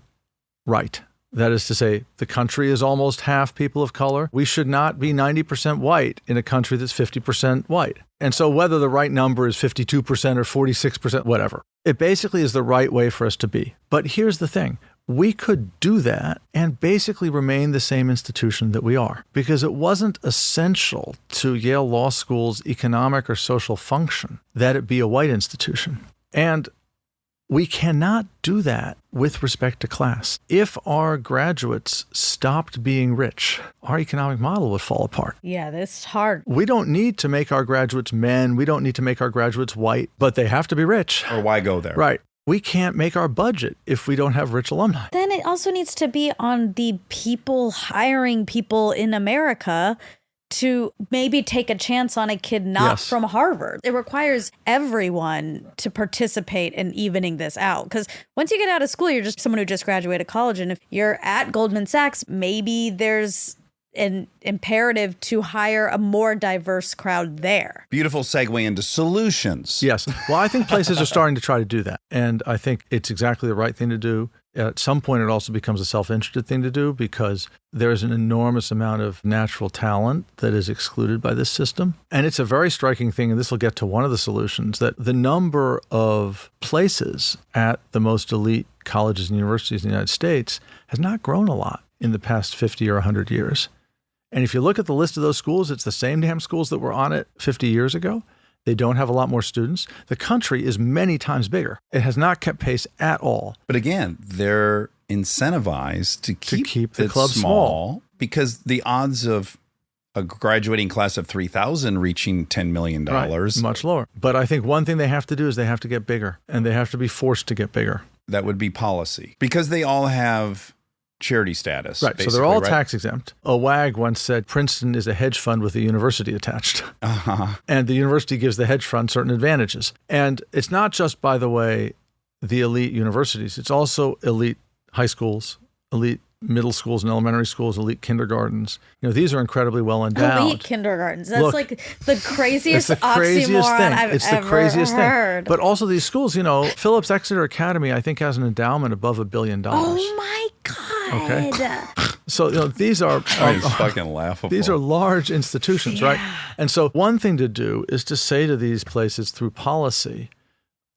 right. That is to say, the country is almost half people of color. We should not be 90% white in a country that's 50% white. And so whether the right number is 52% or 46%, whatever, it basically is the right way for us to be. But here's the thing. We could do that and basically remain the same institution that we are, because it wasn't essential to Yale Law School's economic or social function that it be a white institution. And we cannot do that with respect to class. If our graduates stopped being rich, our economic model would fall apart. Yeah, this is hard. We don't need to make our graduates men. We don't need to make our graduates white, but they have to be rich. Or why go there? Right. We can't make our budget if we don't have rich alumni. Then it also needs to be on the people hiring people in America to maybe take a chance on a kid not Yes. from Harvard. It requires everyone to participate in evening this out. Because once you get out of school, you're just someone who just graduated college. And if you're at Goldman Sachs, maybe there's an imperative to hire a more diverse crowd there. Beautiful segue into solutions. Yes. Well, I think places are starting to try to do that. And I think it's exactly the right thing to do. At some point, it also becomes a self-interested thing to do because there's an enormous amount of natural talent that is excluded by this system. And it's a very striking thing, and this will get to one of the solutions, that the number of places at the most elite colleges and universities in the United States has not grown a lot in the past 50 or 100 years. And if you look at the list of those schools, it's the same damn schools that were on it 50 years ago. They don't have a lot more students. The country is many times bigger. It has not kept pace at all. But again, they're incentivized to keep the it club small because the odds of a graduating class of 3,000 reaching $10 million. Right, much lower. But I think one thing they have to do is they have to get bigger, and they have to be forced to get bigger. That would be policy because they all have charity status. Right. So they're all tax exempt. A wag once said Princeton is a hedge fund with a university attached. And the university gives the hedge fund certain advantages. And it's not just, by the way, the elite universities. It's also elite high schools, elite middle schools and elementary schools, elite kindergartens. You know, these are incredibly well endowed. Elite kindergartens. That's Look, like the craziest it's the craziest oxymoron thing. I've It's ever the craziest heard. thing. But also these schools, you know, Phillips Exeter Academy, I think, has an endowment above $1 billion. Oh my God. Okay. So, you know, these are It's fucking laughable. these are large institutions, right? And so one thing to do is to say to these places through policy,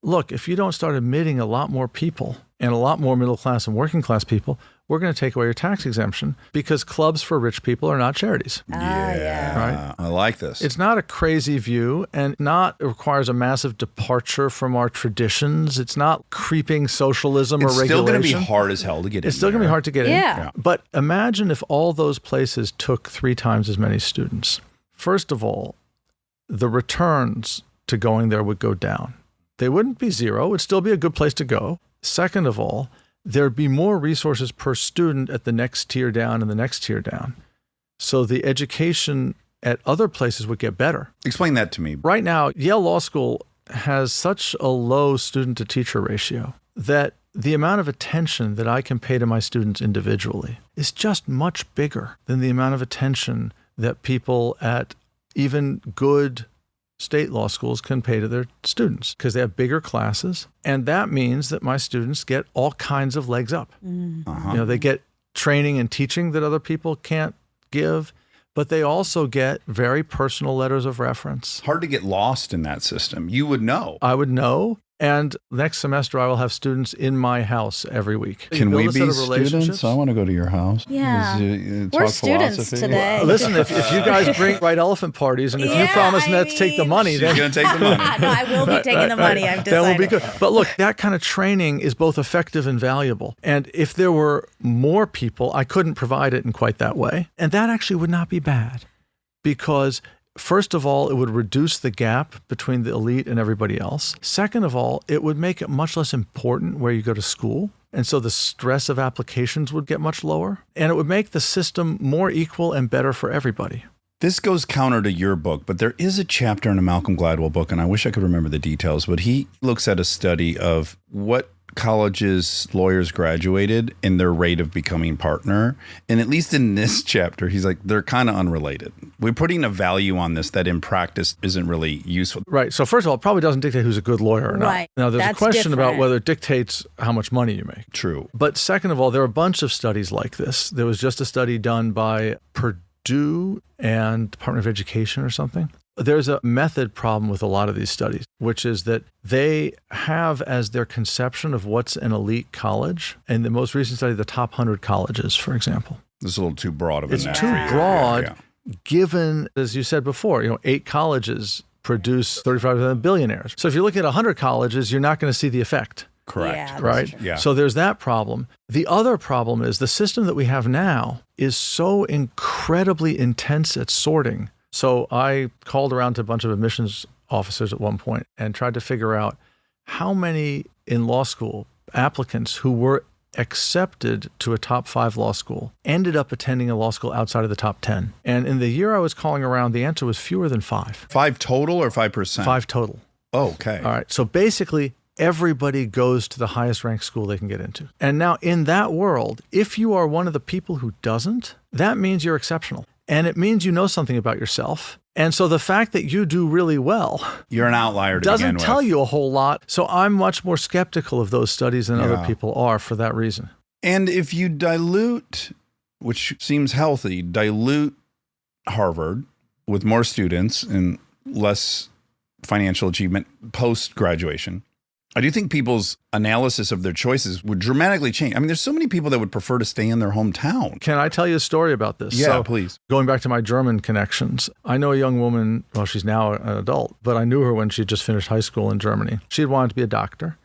look, if you don't start admitting a lot more people and a lot more middle class and working class people, we're going to take away your tax exemption because clubs for rich people are not charities. Yeah. I like this. It's not a crazy view and it requires a massive departure from our traditions. It's not creeping socialism or regulation. It's still going to be hard as hell to get in. It's still going to be hard to get Yeah. in. But imagine if all those places took 3 times as many students. First of all, the returns to going there would go down. They wouldn't be zero. It would still be a good place to go. Second of all, there'd be more resources per student at the next tier down and the next tier down. So the education at other places would get better. Explain that to me. Right now, Yale Law School has such a low student to teacher ratio that the amount of attention that I can pay to my students individually is just much bigger than the amount of attention that people at even good state law schools can pay to their students because they have bigger classes. And that means that my students get all kinds of legs up. You know, they get training and teaching that other people can't give, but they also get very personal letters of reference. Hard to get lost in that system. You would know. I would know. And next semester, I will have students in my house every week. Can Build we a set be of students? relationships. I want to go to your house. Yeah. Talk We're students philosophy. today. Listen, if you guys bring right elephant parties, and if you Yeah, promise I Ned to take the mean- money, She's then going to take the money. No, I will be taking the money. I've that will decided. be good. But look, that kind of training is both effective and valuable. And if there were more people, I couldn't provide it in quite that way. And that actually would not be bad because first of all, it would reduce the gap between the elite and everybody else. Second of all, it would make it much less important where you go to school. And so the stress of applications would get much lower. And it would make the system more equal and better for everybody. This goes counter to your book, but there is a chapter in a Malcolm Gladwell book, and I wish I could remember the details, but he looks at a study of what colleges lawyers graduated and their rate of becoming partner. And at least in this chapter, he's like, they're kind of unrelated. We're putting a value on this that in practice isn't really useful. Right. So first of all, it probably doesn't dictate who's a good lawyer or not. Right. Now, there's That's a question about different. whether it dictates how much money you make. True. But second of all, there are a bunch of studies like this. There was just a study done by Purdue and Department of Education or something. There's a method problem with a lot of these studies, which is that they have as their conception of what's an elite college. And the most recent study, the top 100 colleges, for example. This is a little too broad of a It's net too for you. broad, Yeah. given, as you said before, 8 colleges produce 35% of billionaires. So if you're looking at 100 colleges, you're not going to see the effect. Correct. Yeah, that's Right? true. Yeah. So there's that problem. The other problem is the system that we have now is so incredibly intense at sorting. So I called around to a bunch of admissions officers at one point and tried to figure out how many in law school applicants who were accepted to a top 5 law school ended up attending a law school outside of the top 10. And in the year I was calling around, the answer was fewer than 5. 5 total or 5%? 5 total. Oh, okay. All right. So basically, everybody goes to the highest ranked school they can get into. And now in that world, if you are one of the people who doesn't, that means you're exceptional. And it means you know something about yourself. And so the fact that you do really well You're an outlier to doesn't begin tell with. you a whole lot. So I'm much more skeptical of those studies than other Yeah. people are for that reason. And if you dilute, which seems healthy, dilute Harvard with more students and less financial achievement post-graduation, I do think people's analysis of their choices would dramatically change. I mean, there's so many people that would prefer to stay in their hometown. Can I tell you a story about this? Yeah, So, please. going back to my German connections, I know a young woman, well, she's now an adult, but I knew her when she just finished high school in Germany. She had wanted to be a doctor.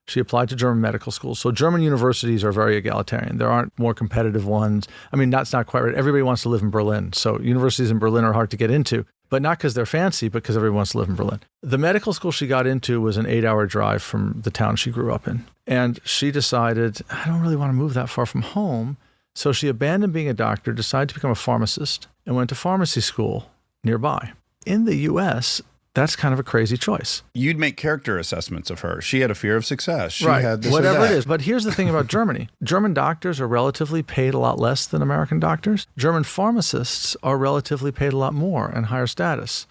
She applied to German medical schools. So German universities are very egalitarian. There aren't more competitive ones. I mean, that's not quite right. Everybody wants to live in Berlin. So universities in Berlin are hard to get into, but not because they're fancy, but because everyone wants to live in Berlin. The medical school she got into was an 8-hour drive from the town she grew up in. And she decided, I don't really want to move that far from home. So she abandoned being a doctor, decided to become a pharmacist, and went to pharmacy school nearby. In the US, that's kind of a crazy choice. You'd make character assessments of her. She had a fear of success. She Right, had this or whatever it that. is. But here's the thing about Germany. German doctors are relatively paid a lot less than American doctors. German pharmacists are relatively paid a lot more and higher status.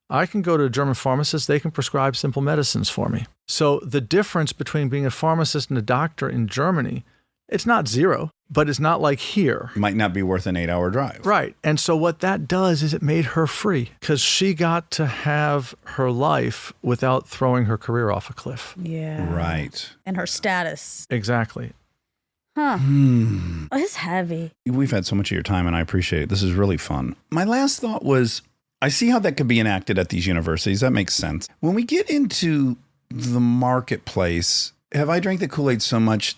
I can go to a German pharmacist, they can prescribe simple medicines for me. So the difference between being a pharmacist and a doctor in Germany, it's not zero, but it's not like here. Might not be worth an 8-hour drive. Right. And so what that does is it made her free because she got to have her life without throwing her career off a cliff. Yeah. Right. And her status. Exactly. Huh. Oh, it's heavy. We've had so much of your time, and I appreciate it. This is really fun. My last thought was, I see how that could be enacted at these universities. That makes sense. When we get into the marketplace, have I drank the Kool-Aid so much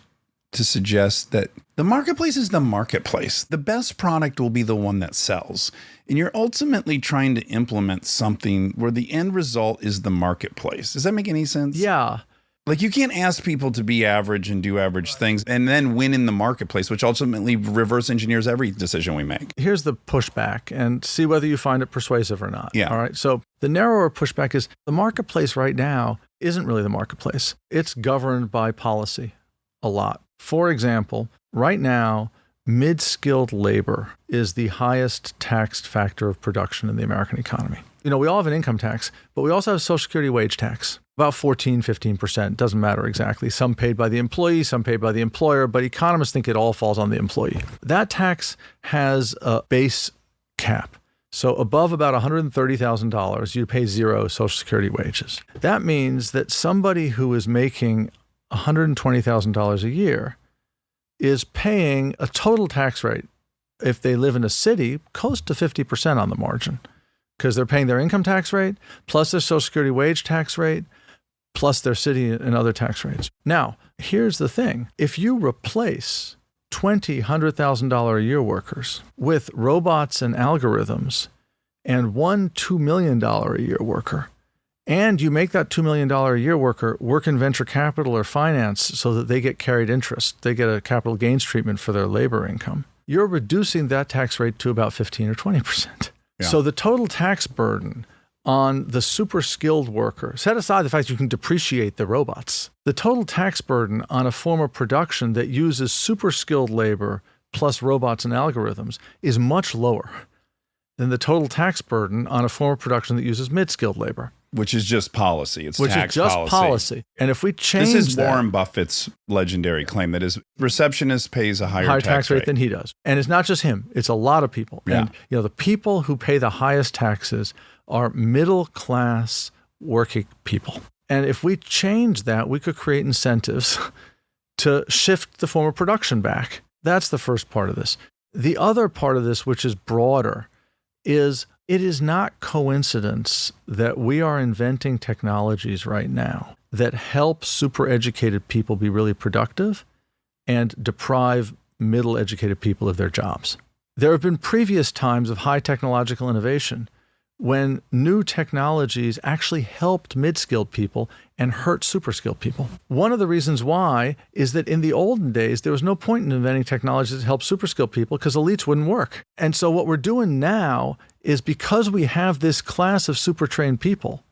to suggest that the marketplace is the marketplace? The best product will be the one that sells. And you're ultimately trying to implement something where the end result is the marketplace. Does that make any sense? Yeah. Like, you can't ask people to be average and do average things and then win in the marketplace, which ultimately reverse engineers every decision we make. Here's the pushback and see whether you find it persuasive or not. Yeah. All right. So the narrower pushback is the marketplace right now isn't really the marketplace. It's governed by policy a lot. For example, right now, mid-skilled labor is the highest taxed factor of production in the American economy. You know, we all have an income tax, but we also have Social Security wage tax, about 14, 15%. Doesn't matter exactly. Some paid by the employee, some paid by the employer, but economists think it all falls on the employee. That tax has a base cap. So above about $130,000, you pay zero Social Security wages. That means that somebody who is making $120,000 a year is paying a total tax rate, if they live in a city, close to 50% on the margin, because they're paying their income tax rate, plus their Social Security wage tax rate, plus their city and other tax rates. Now, here's the thing. If you replace $100,000 a year workers with robots and algorithms and one $2 million a year worker, and you make that $2 million a year worker work in venture capital or finance so that they get carried interest, they get a capital gains treatment for their labor income, you're reducing that tax rate to about 15 or 20%. Yeah. So the total tax burden on the super skilled worker, set aside the fact you can depreciate the robots, the total tax burden on a form of production that uses super skilled labor plus robots and algorithms is much lower than the total tax burden on a form of production that uses mid-skilled labor. Which is just policy. It's which tax is just policy. And if we change This is that, Warren Buffett's legendary claim that his receptionist pays a higher tax rate than he does. And it's not just him. It's a lot of people. Yeah. And the people who pay the highest taxes are middle-class working people. And if we change that, we could create incentives to shift the form of production back. That's the first part of this. The other part of this, which is broader, is it is not coincidence that we are inventing technologies right now that help super educated people be really productive and deprive middle educated people of their jobs. There have been previous times of high technological innovation when new technologies actually helped mid-skilled people and hurt super-skilled people. One of the reasons why is that in the olden days, there was no point in inventing technologies that helped super-skilled people because elites wouldn't work. And so what we're doing now is because we have this class of super-trained people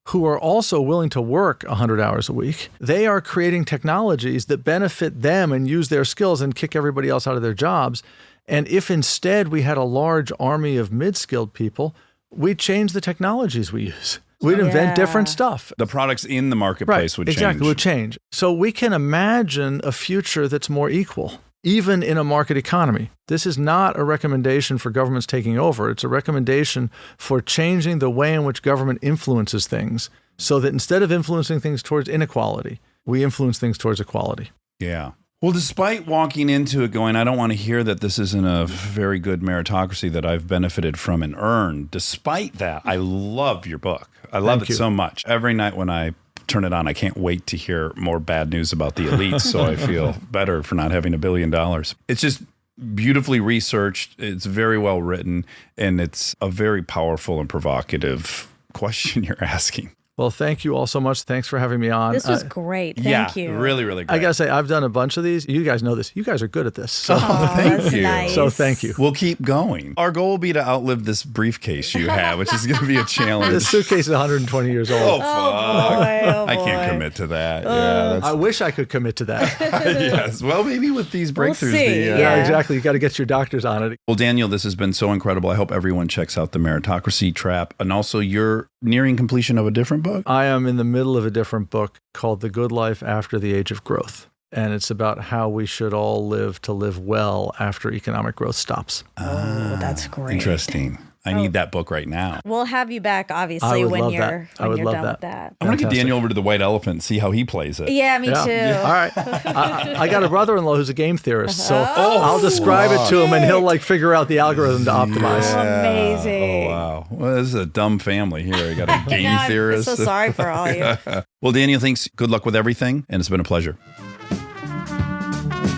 who are also willing to work 100 hours a week, they are creating technologies that benefit them and use their skills and kick everybody else out of their jobs. And if instead we had a large army of mid-skilled people, we'd change the technologies we use. We'd invent different stuff. The products in the marketplace would change. Exactly, would change. So we can imagine a future that's more equal, even in a market economy. This is not a recommendation for governments taking over. It's a recommendation for changing the way in which government influences things so that instead of influencing things towards inequality, we influence things towards equality. Yeah. Well, despite walking into it going, I don't want to hear that this isn't a very good meritocracy that I've benefited from and earned. Despite that, I love your book. I love it so much. Every night when I turn it on, I can't wait to hear more bad news about the elites. So I feel better for not having $1 billion. It's just beautifully researched. It's very well written. And it's a very powerful and provocative question you're asking. Well, thank you all so much. Thanks for having me on. This was great. Thank you. Really, really great. I got to say, I've done a bunch of these. You guys know this. You guys are good at this. So thank you. Nice. So thank you. We'll keep going. Our goal will be to outlive this briefcase you have, which is going to be a challenge. This suitcase is 120 years old. Oh, fuck. boy. I can't commit to that. Yeah, I wish I could commit to that. yes. Well, maybe with these breakthroughs. see. Yeah, exactly. You got to get your doctors on it. Well, Daniel, this has been so incredible. I hope everyone checks out the Meritocracy Trap. And also, you're nearing completion of a different book. I am in the middle of a different book called The Good Life After the Age of Growth. And it's about how we should all live to live well after economic growth stops. Oh, that's great. Interesting. I need that book right now. We'll have you back, I obviously, would when love you're, that. I when would you're love done that. with that. I'm going to get Fantastic. Daniel over to the White Elephant and see how he plays it. Yeah, me too. All right. I got a brother-in-law who's a game theorist, so I'll describe it to him and he'll figure out the algorithm to optimize. Amazing. Oh, wow. Well, this is a dumb family here. You got a game Now I'm theorist. so sorry for all you. Well, Daniel, thanks. Good luck with everything. And it's been a pleasure.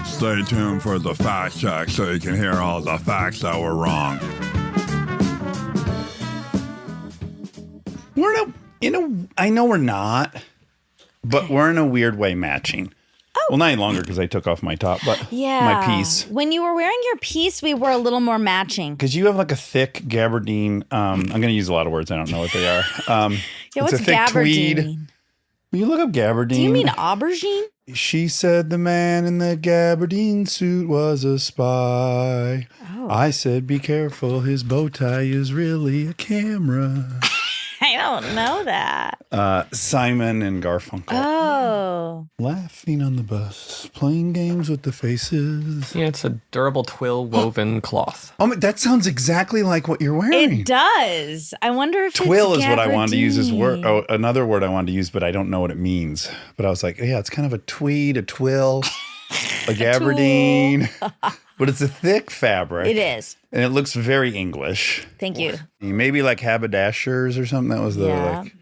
Stay tuned for the fact check so you can hear all the facts that were wrong. We're I know we're not, but we're in a weird way matching. Well, not any longer because I took off my top, but my piece. When you were wearing your piece, we were a little more matching. Because you have like a thick gabardine. I'm going to use a lot of words. I don't know what they are. Yeah, it's what's a thick gabardine? tweed. Will you look up gabardine? Do you mean aubergine? She said the man in the gabardine suit was a spy. Oh. I said, be careful. His bow tie is really a camera. I don't know that. Simon and Garfunkel. Oh. Laughing on the bus, playing games with the faces. Yeah, it's a durable twill woven cloth. Oh, that sounds exactly like what you're wearing. It does. I wonder if Twill it's is what I wanted to use as word. gabardine. Oh, another word I wanted to use, but I don't know what it means. But I was like, yeah, it's kind of a tweed, a twill, a gabardine. But it's a thick fabric. It is. And it looks very English. Thank you. Maybe like haberdashers or something. That was the like.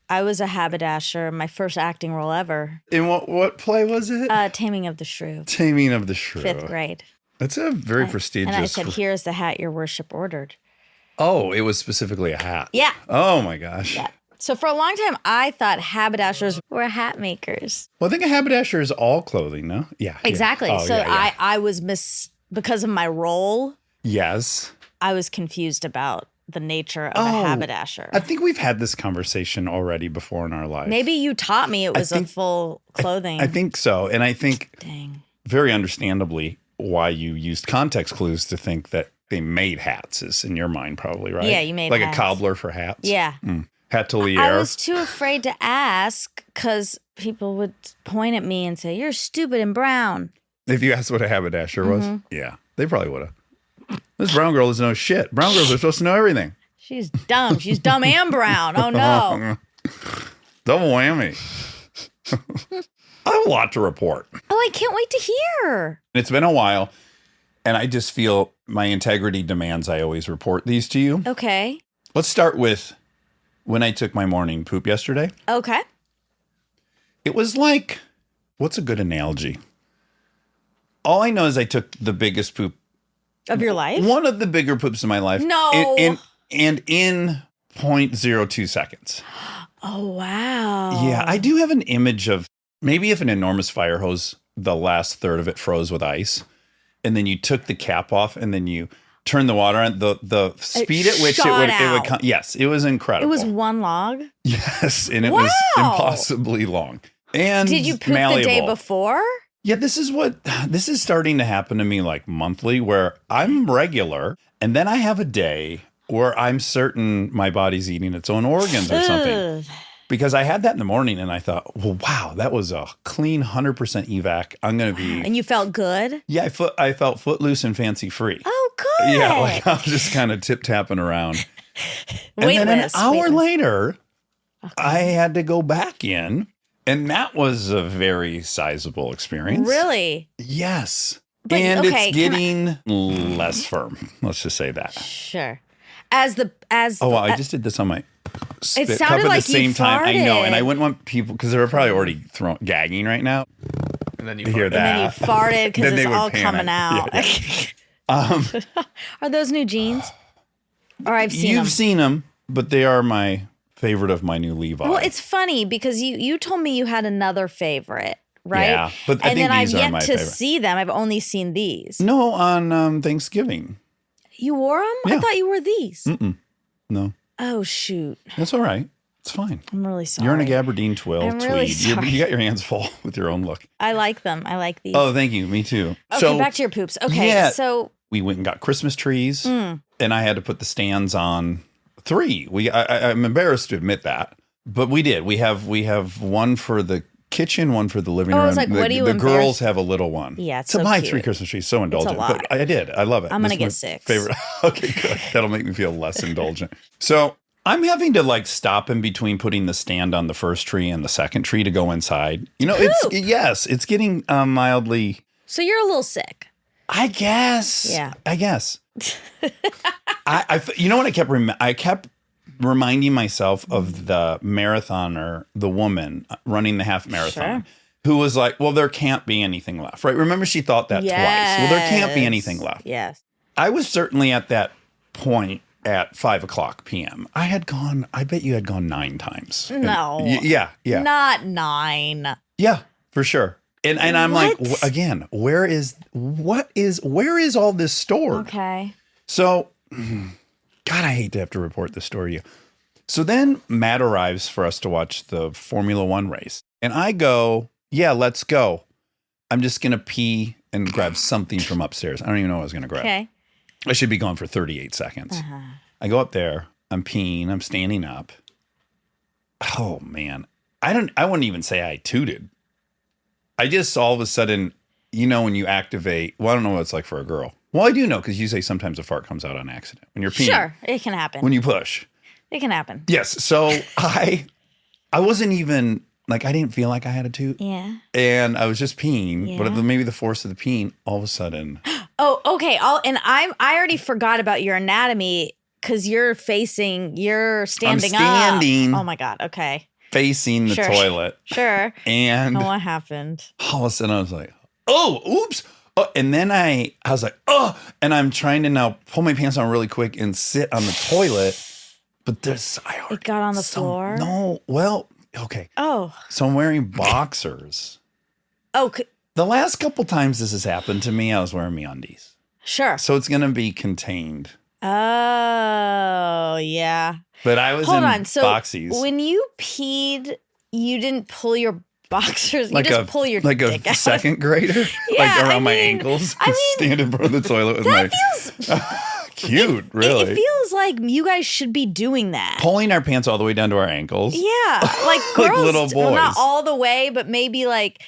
I was a haberdasher, my first acting role ever. In what play was it? Taming of the Shrew. Taming of the Shrew. 5th grade. That's a very prestigious. And I said, here's the hat your worship ordered. Oh, it was specifically a hat. Yeah. Oh my gosh. Yeah. So for a long time, I thought haberdashers were hat makers. Well, I think a haberdasher is all clothing, no? Yeah. Exactly. Yeah. Oh, so yeah. I was because of my role, Yes. I was confused about the nature of a haberdasher. I think we've had this conversation already before in our life. Maybe you taught me it was a full clothing. I think so. And I think Dang. very understandably why you used context clues to think that they made hats is in your mind probably, right? Yeah, you made like hats. a cobbler for hats. Yeah. Hatelier. I was too afraid to ask because people would point at me and say, "You're stupid and brown." If you asked what a haberdasher was, Mm-hmm. yeah, they probably would have. This brown girl doesn't know shit. Brown girls are supposed to know everything. She's dumb. She's dumb and brown. Oh no. Double whammy. I have a lot to report. Oh, I can't wait to hear. It's been a while, and I just feel my integrity demands I always report these to you. Okay. Let's start with when I took my morning poop yesterday. Okay. It was like, what's a good analogy? All I know is I took the biggest poop, Of your life? one of the bigger poops in my life. No. In 0.02 seconds. Oh, wow. Yeah, I do have an image of maybe if an enormous fire hose, the last third of it froze with ice, and then you took the cap off and then you turned the water on, the speed at which it would come. Yes, it was incredible. It was one log? Yes, and it was impossibly long. And Did you poop malleable. the day before? Yeah, this is starting to happen to me like monthly where I'm regular and then I have a day where I'm certain my body's eating its own organs or something. Ugh. Because I had that in the morning and I thought, well, wow, that was a clean 100% evac. I'm going to be. And you felt good? Yeah, I felt footloose and fancy free. Oh, good. Yeah, like I was just kind of tip-tapping around. And then an hour later, I had to go back in. And that was a very sizable experience. Really? Yes. But, and okay, it's getting less firm. Let's just say that. Sure. Oh, wow, I just did this on my spit cup sounded at like the same you time. I know, farted. and I wouldn't want people, because they're probably already gagging right now. And then you To hear farted. that. And then you farted because Then they it's would all panic. coming out. Yeah, Are those new jeans? Or I've seen You've them. seen them, but they are my favorite of my new Levi. Well, it's funny because you told me you had another favorite, right? Yeah, but I and think then these I've are yet my to favorite. see them. I've only seen these. No, on Thanksgiving. You wore them? Yeah. I thought you wore these. No, Oh shoot! that's all right. It's fine. I'm really sorry. You're in a gabardine twill I'm tweed. really You sorry. got your hands full with your own look. I like them. I like these. Oh, thank you. Me too. okay, So back to your poops. Okay, yeah. so we went and got Christmas trees, and I had to put the stands on 3. I'm embarrassed to admit that, but we did. We have one for the kitchen, one for the living Oh, I room. was like, what are you the girls embarrassed- have a little one. Yeah, it's to so buy cute. 3 Christmas trees, so indulgent. lot. But I did. I love it. I'm gonna This get is my 6. Favorite. Okay, good. That'll make me feel less indulgent. So I'm having to like stop in between putting the stand on the first tree and the second tree to go inside. You know, it's getting mildly. so you're a little sick. I guess. Yeah. I guess. You know what I kept reminding myself of the marathoner, the woman running the half marathon, Sure. who was like, well, there can't be anything left, right? Remember she thought that twice. Well, there can't be anything left. Yes. I was certainly at that point at 5:00 p.m. I bet you had gone 9 times. No. Yeah. Not 9. Yeah, for sure. And I'm like, What? again, where is all this stored? Okay. So, God, I hate to have to report this story to you. So then Matt arrives for us to watch the Formula One race. And I go, yeah, let's go. I'm just going to pee and grab something from upstairs. I don't even know what I was going to grab. Okay. I should be gone for 38 seconds. I go up there. I'm peeing. I'm standing up. Oh, man. I wouldn't even say I tooted. I just all of a sudden, you know, when you activate, well, I don't know what it's like for a girl. Well, I do know because you say sometimes a fart comes out on accident when you're peeing. Sure, it can happen. When you push. It can happen. Yes. So I wasn't even like, I didn't feel like I had a toot. Yeah. And I was just peeing, but Yeah. maybe the force of the peeing, all of a sudden. Oh, okay. I already forgot about your anatomy because you're standing standing. up. Oh my God. Okay. Facing the Sure. toilet. Sure. And Oh, what happened? all of a sudden I was like, oh, oops. Oh, and then I was like, oh, and I'm trying to now pull my pants on really quick and sit on the toilet. But It got on the floor? No, well, okay. Oh. So I'm wearing boxers. Oh, The last couple times this has happened to me, I was wearing MeUndies. sure. So it's going to be contained Oh, yeah. But I was Hold in on. So boxies. when you peed, you didn't pull your boxers. You like just pull your like dick a out. second grader, Yeah, like around I my mean- ankles, I mean, stand in front of the toilet with my feels cute, really. It feels like you guys should be doing that. Pulling our pants all the way down to our ankles. Yeah, like Like girls, little well, not boys. all the way, but maybe like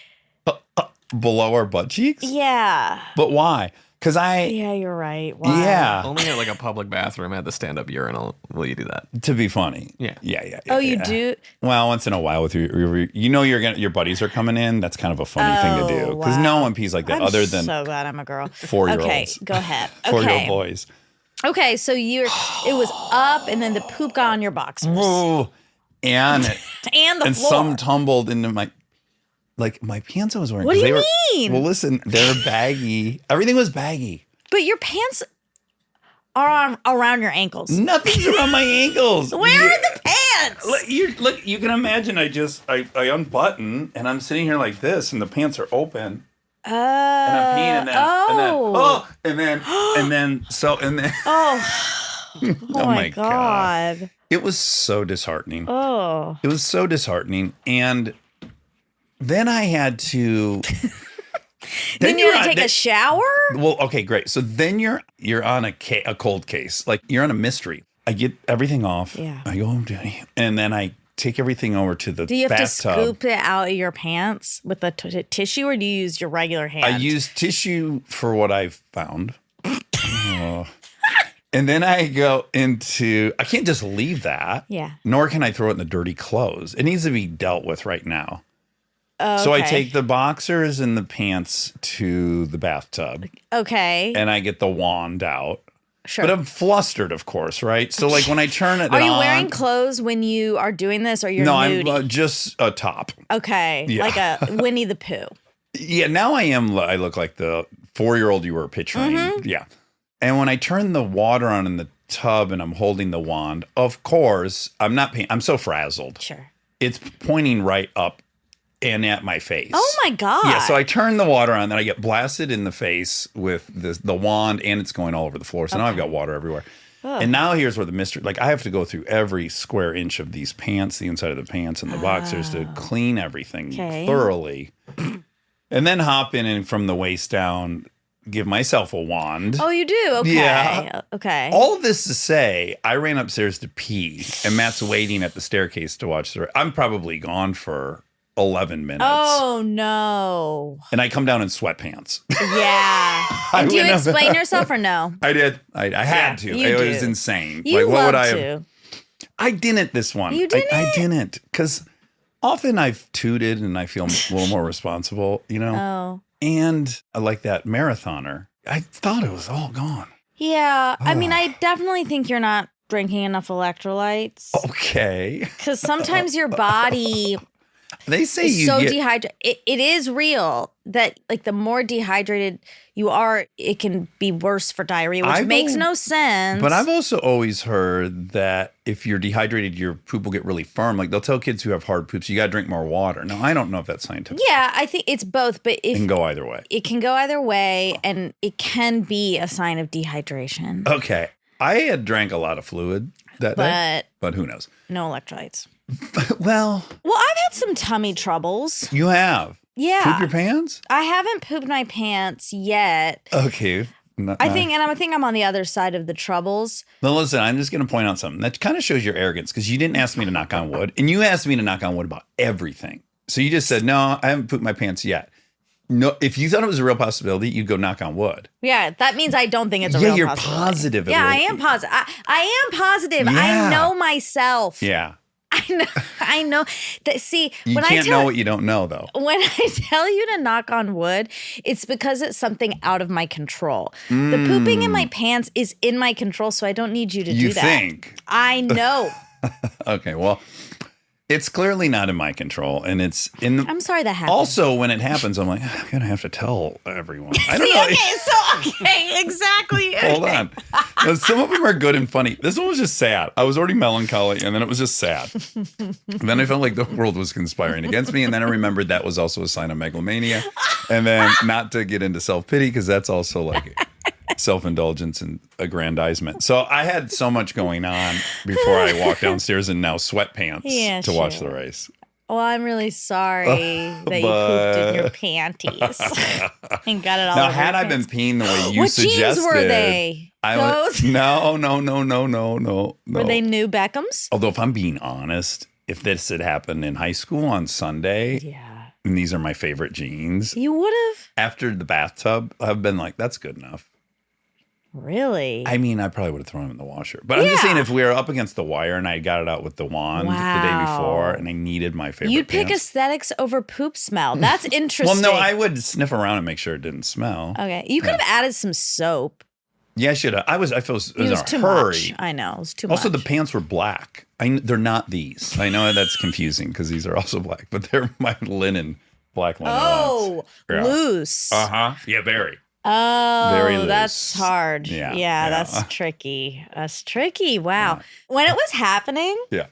Below our butt cheeks. yeah. But why? Because Yeah, you're right. Why? yeah, Only at like a public bathroom at the stand-up urinal will you do that. to be funny. Yeah. Yeah. Oh, you yeah. do? Well, once in a while with your buddies are coming in. That's kind of a funny thing to do because no wow. one pees like that I'm other than so glad I'm a girl. 4-year-olds. Okay, go ahead. 4-year-old Okay. boys. Okay, so it was up and then the poop got on your boxers. Whoa. And And the and floor. some tumbled into my pants I was wearing. What 'cause do you they were, mean? Well, listen, they're baggy. Everything was baggy. But your pants are around your ankles. Nothing's around my ankles. Where are the pants? Look, you can imagine I unbutton and I'm sitting here like this and the pants are open. And I'm peeing and then Oh my God. It was so disheartening. Oh. It was so disheartening. And then I had to Then you had to take a shower? Well, okay, great. So then you're on a cold case. Like you're on a mystery. I get everything off. Yeah. I go home duty. And then I take everything over to the Do you have bathtub. to scoop it out of your pants with a tissue or do you use your regular hand? I use tissue for what I've found. Oh. And then I go into, I can't just leave that. Yeah. Nor can I throw it in the dirty clothes. It needs to be dealt with right now. Oh, So I okay. take the boxers and the pants to the bathtub Okay. and I get the wand out. Sure. But I'm flustered, of course, right? So like when I turn it Are you on- wearing clothes when you are doing this or you're No, nudie? I'm just a top. Okay. Yeah. Like a Winnie the Pooh. Yeah, now I look like the 4-year-old you were picturing. Mm-hmm. Yeah. And when I turn the water on in the tub and I'm holding the wand, of course, I'm so frazzled. Sure. It's pointing right up and at my face. Oh my God. Yeah, so I turn the water on, then I get blasted in the face with the wand, and it's going all over the floor. So now I've got water everywhere. And now here's where the mystery, like I have to go through every square inch of these pants, the inside of the pants and the boxers to clean everything Okay. thoroughly. And then hop in and from the waist down, give myself a wand. Oh, you do? Okay. Yeah. Okay. All of this to say, I ran upstairs to pee, and Matt's waiting at the staircase to watch I'm probably gone for 11 minutes. Oh, no. And I come down in sweatpants. Yeah. And do you wouldn't have- explain yourself or no? I did. I had to. you It was do. insane. You like, what love would I to. have? I didn't this one. You didn't? I didn't. Because often I've tooted and I feel a little more responsible, you know? Oh. And I like that marathoner. I thought it was all gone. Yeah. I mean, I definitely think you're not drinking enough electrolytes. Okay. Because sometimes your body They say is you so get... dehydrated. It is real that like the more dehydrated you are, it can be worse for diarrhea, which makes no sense. But I've also always heard that if you're dehydrated, your poop will get really firm. Like they'll tell kids who have hard poops, you got to drink more water. Now, I don't know if that's scientific. Yeah, I think it's both, but It if can go either way. it can go either way, and it can be a sign of dehydration. Okay. I had drank a lot of fluid that day, but who knows? No electrolytes. Well, I've had some tummy troubles. you have. Yeah. Poop your pants? I haven't pooped my pants yet. Okay. I think I'm on the other side of the troubles. Now listen, I'm just going to point out something. That kind of shows your arrogance because you didn't ask me to knock on wood, and you asked me to knock on wood about everything. So you just said, no, I haven't pooped my pants yet. No, if you thought it was a real possibility, you'd go knock on wood. Yeah, that means I don't think it's a Yeah, real you're possibility. positive. Yeah, I am positive. I am positive. Yeah. I know myself. Yeah. I know that. See, You when can't I tell know what you don't know, though. when I tell you to knock on wood, it's because it's something out of my control. The pooping in my pants is in my control, so I don't need you to You do that. think. I know. Okay, well, it's clearly not in my control, and it's in the. I'm sorry that happened. Also, when it happens, I'm like, I'm gonna have to tell everyone. I don't See, know. okay, exactly. Hold on. Now, some of them are good and funny. This one was just sad. I was already melancholy, and then it was just sad. Then I felt like the world was conspiring against me, and then I remembered that was also a sign of megalomania. And then not to get into self-pity, because that's also like self-indulgence and aggrandizement. So I had so much going on before I walked downstairs in now sweatpants Yeah, to watch the sure. race. Well, I'm really sorry that you pooped in your panties and got it all Now, over had your I been pants. peeing the way you What suggested, jeans were they? I would, Those? no. Were they new Beckhams? Although, if I'm being honest, if this had happened in high school on Sunday, Yeah. and these are my favorite jeans, You would have? after the bathtub, I've been like, that's good enough. Really? I mean, I probably would have thrown them in the washer. But I'm just Yeah. saying, if we were up against the wire and I got it out with the wand the day Wow. before and I needed my favorite You'd pick pants. aesthetics over poop smell. That's Well, interesting. no, I would sniff around and make sure it didn't smell. Okay. You could have added some soap. Yeah, I should have. I felt it was It was in too a hurry. much. I know. It was too Also, much. the pants were black. They're not these. I know that's confusing because these are also black, but they're my linen, black linen. Oh, Yeah. loose. Uh-huh. Yeah, very. Oh, Very loose. that's hard. Yeah, Yeah, yeah. that's tricky. That's tricky. Wow. When it was happening, Yeah.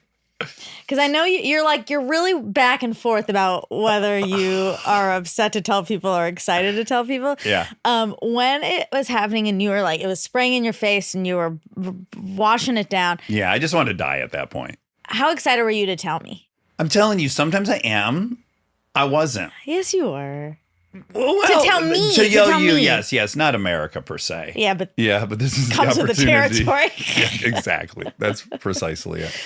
because I know you're really back and forth about whether you are upset to tell people or excited to tell people. Yeah. When it was happening and you were like, it was spraying in your face and you were washing it down, Yeah, I just wanted to die at that point. how excited were you to tell me? I'm telling you, sometimes I am. I wasn't. Yes, you were. Well, tell me, To to yell tell you, me. yes. Not America per se. Yeah, but Yeah, but this is comes the with the opportunity. territory. Yeah, exactly. That's precisely it.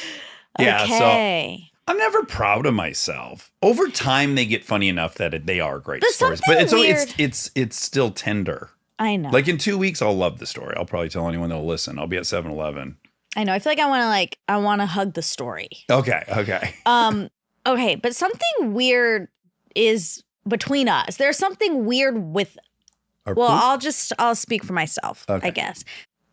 Yeah, okay. so I'm never proud of myself. Over time, they get funny enough that they are great But stories. But something it's still tender. I know. Like in 2 weeks, I'll love the story. I'll probably tell anyone that'll listen. I'll be at 7-Eleven. I know. I feel like I want to hug the story. Okay. Okay, but something weird is between us. There's something weird with. Or Well, poop? I'll speak for myself. Okay. I guess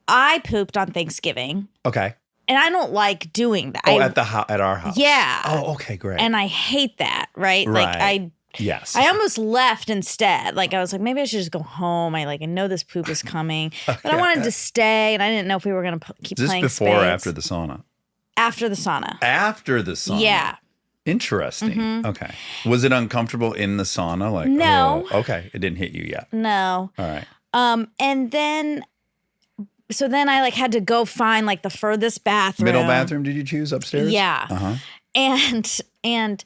I pooped on Thanksgiving, Okay. and I don't like doing that. Oh, at our house. Yeah. Oh, okay, great. and I hate that. Right? Like Right. Yes. I almost left instead. Like I was like, maybe I should just go home. I know this poop is coming, but I wanted to stay, and I didn't know if we were gonna keep Is this playing. before or spades. after the sauna? After the sauna. After the sauna. Yeah. Interesting. Okay. Was it uncomfortable in the sauna? Like, No. oh, okay. It didn't hit you yet. No. All right. And then, so then I had to go find the furthest bathroom. Middle bathroom, did you choose upstairs? Yeah. Uh-huh. And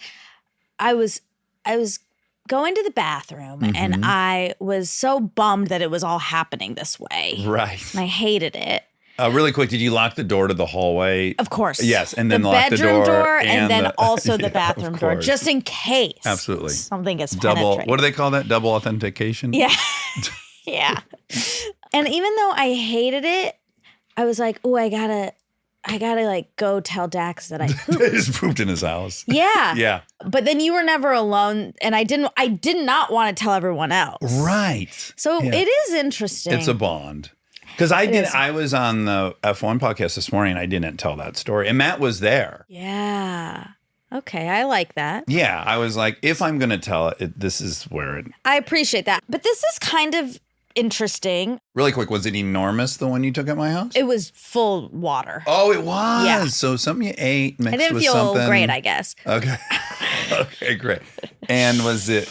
I was going to the bathroom Mm-hmm. and I was so bummed that it was all happening this way. Right. And I hated it. Really quick, did you lock the door to the hallway? Of course. Yes, and then the lock the bedroom door and then the- also the Yeah, bathroom of door, course. just in case. Absolutely. Something gets Double, penetrated. what do they call that? Double authentication? Yeah. Yeah. And even though I hated it, I was like, oh, I gotta go tell Dax that I pooped. He just pooped in his house. Yeah. Yeah. But then you were never alone, and I did not want to tell everyone else. Right. So Yeah. it is interesting. It's a bond. Because I was on the F1 podcast this morning and I didn't tell that story. And Matt was there. Yeah. Okay, I like that. Yeah. I was like, if I'm going to tell it, this is where it. I appreciate that. But this is kind of interesting. Really quick, was it enormous, the one you took at my house? It was full water. Oh, it was. Yeah. So something you ate mixed I didn't with feel something. great, I guess. Okay. Okay, great. And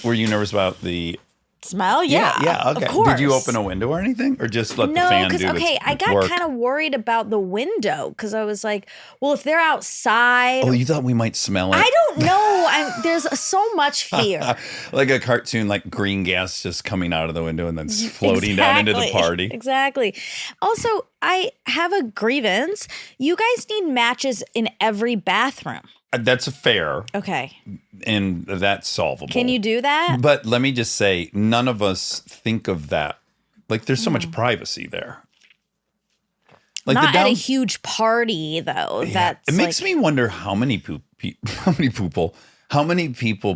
were you nervous about the. Smell? Yeah. Yeah. Okay. Of course. Did you open a window or anything? Or just let the No, fan do because its I got work? kind of worried about the window because I was like, well, if they're outside, Oh, you thought we might smell it? I don't know. There's so much fear. Like a cartoon, like green gas just coming out of the window and then floating down into the party. Exactly. Also, I have a grievance. You guys need matches in every bathroom. That's fair, Okay. and that's solvable. Can you do that? But let me just say, none of us think of that. Like, there's so much privacy there. Like Not at a huge party, though. That's it makes me wonder how many people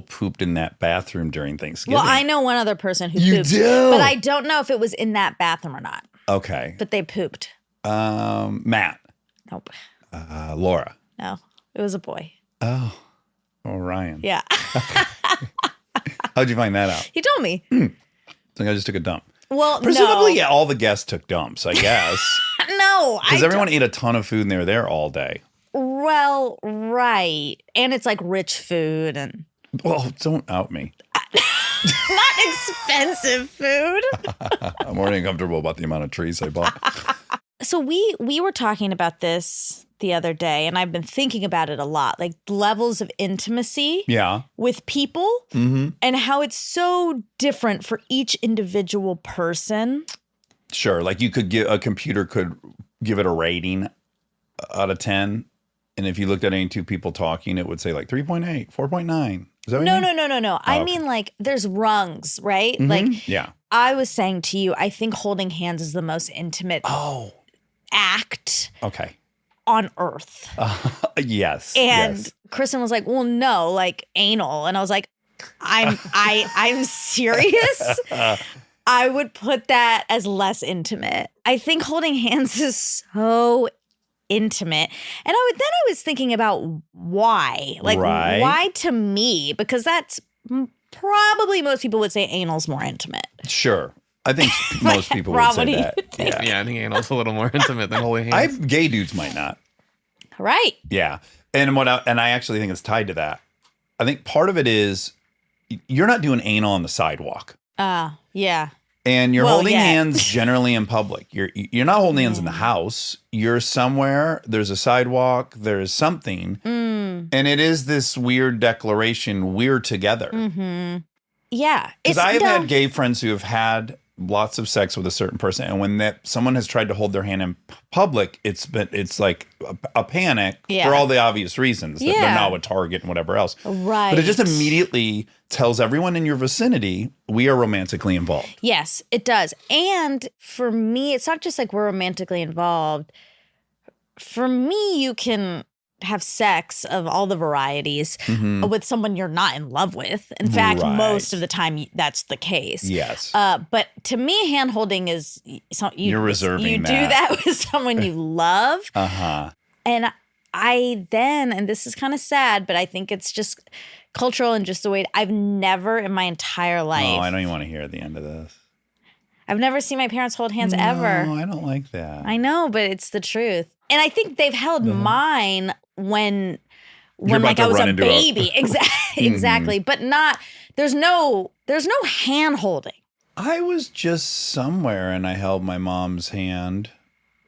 pooped in that bathroom during Thanksgiving. Well, I know one other person who You pooped. do? But I don't know if it was in that bathroom or not. Okay. But they pooped. Matt, Nope. Laura. No. It was a boy. Oh, Ryan. Yeah. How'd you find that out? He told me. I think I just took a dump. Well, Presumably, no. yeah, all the guests took dumps, I guess. No. Because everyone ate a ton of food and they were there all day. Well, right. And it's like rich food and Well, don't out me. Not expensive food. I'm already uncomfortable about the amount of trees I bought. So we were talking about this the other day, and I've been thinking about it a lot, like levels of intimacy Yeah. with people and how it's so different for each individual person. Sure. Like you could a computer could give it a rating out of 10. And if you looked at any two people talking, it would say like 3.8, 4.9. Is that what No, you mean? no. I okay. mean, like, there's rungs, right? Like, Yeah. I was saying to you, I think holding hands is the most intimate Oh. act Okay. on earth. Yes. And yes. Kristen was like, well, no, like anal. And I was like, I'm serious. I would put that as less intimate. I think holding hands is so intimate. And I was thinking about why. Like, Right. why to me? Because that's probably most people would say anal's more intimate. Sure. I think most people would Rob, say what do you that. think? Yeah. Yeah, I think anal's a little more intimate than holding hands. Gay dudes might not. Right. Yeah. And I actually think it's tied to that. I think part of it is you're not doing anal on the sidewalk. Yeah. And you're Well, holding yeah. hands generally in public. You're not holding hands in the house. You're somewhere. There's a sidewalk. There's something, and it is this weird declaration. We're together. Yeah. Because I have had gay friends who have had lots of sex with a certain person, and when someone has tried to hold their hand in public, it's like a panic Yeah. for all the obvious reasons that Yeah. they're now a target and whatever else. Right. But it just immediately tells everyone in your vicinity we are romantically involved. Yes, it does. And for me, it's not just like we're romantically involved. For me, you can have sex of all the varieties with someone you're not in love with. In fact, Right. most of the time that's the case. Yes. But to me, hand holding is You're reserving You do that. that with someone you love. Uh-huh. And and this is kind of sad, but I think it's just cultural and just the way I've never in my entire life. Oh, I don't even want to hear the end of this. I've never seen my parents hold hands ever. No, I don't like that. I know, but it's the truth. And I think they've held mine when You're about like to I was run a into baby. Exactly. But not there's no hand holding. I was just somewhere and I held my mom's hand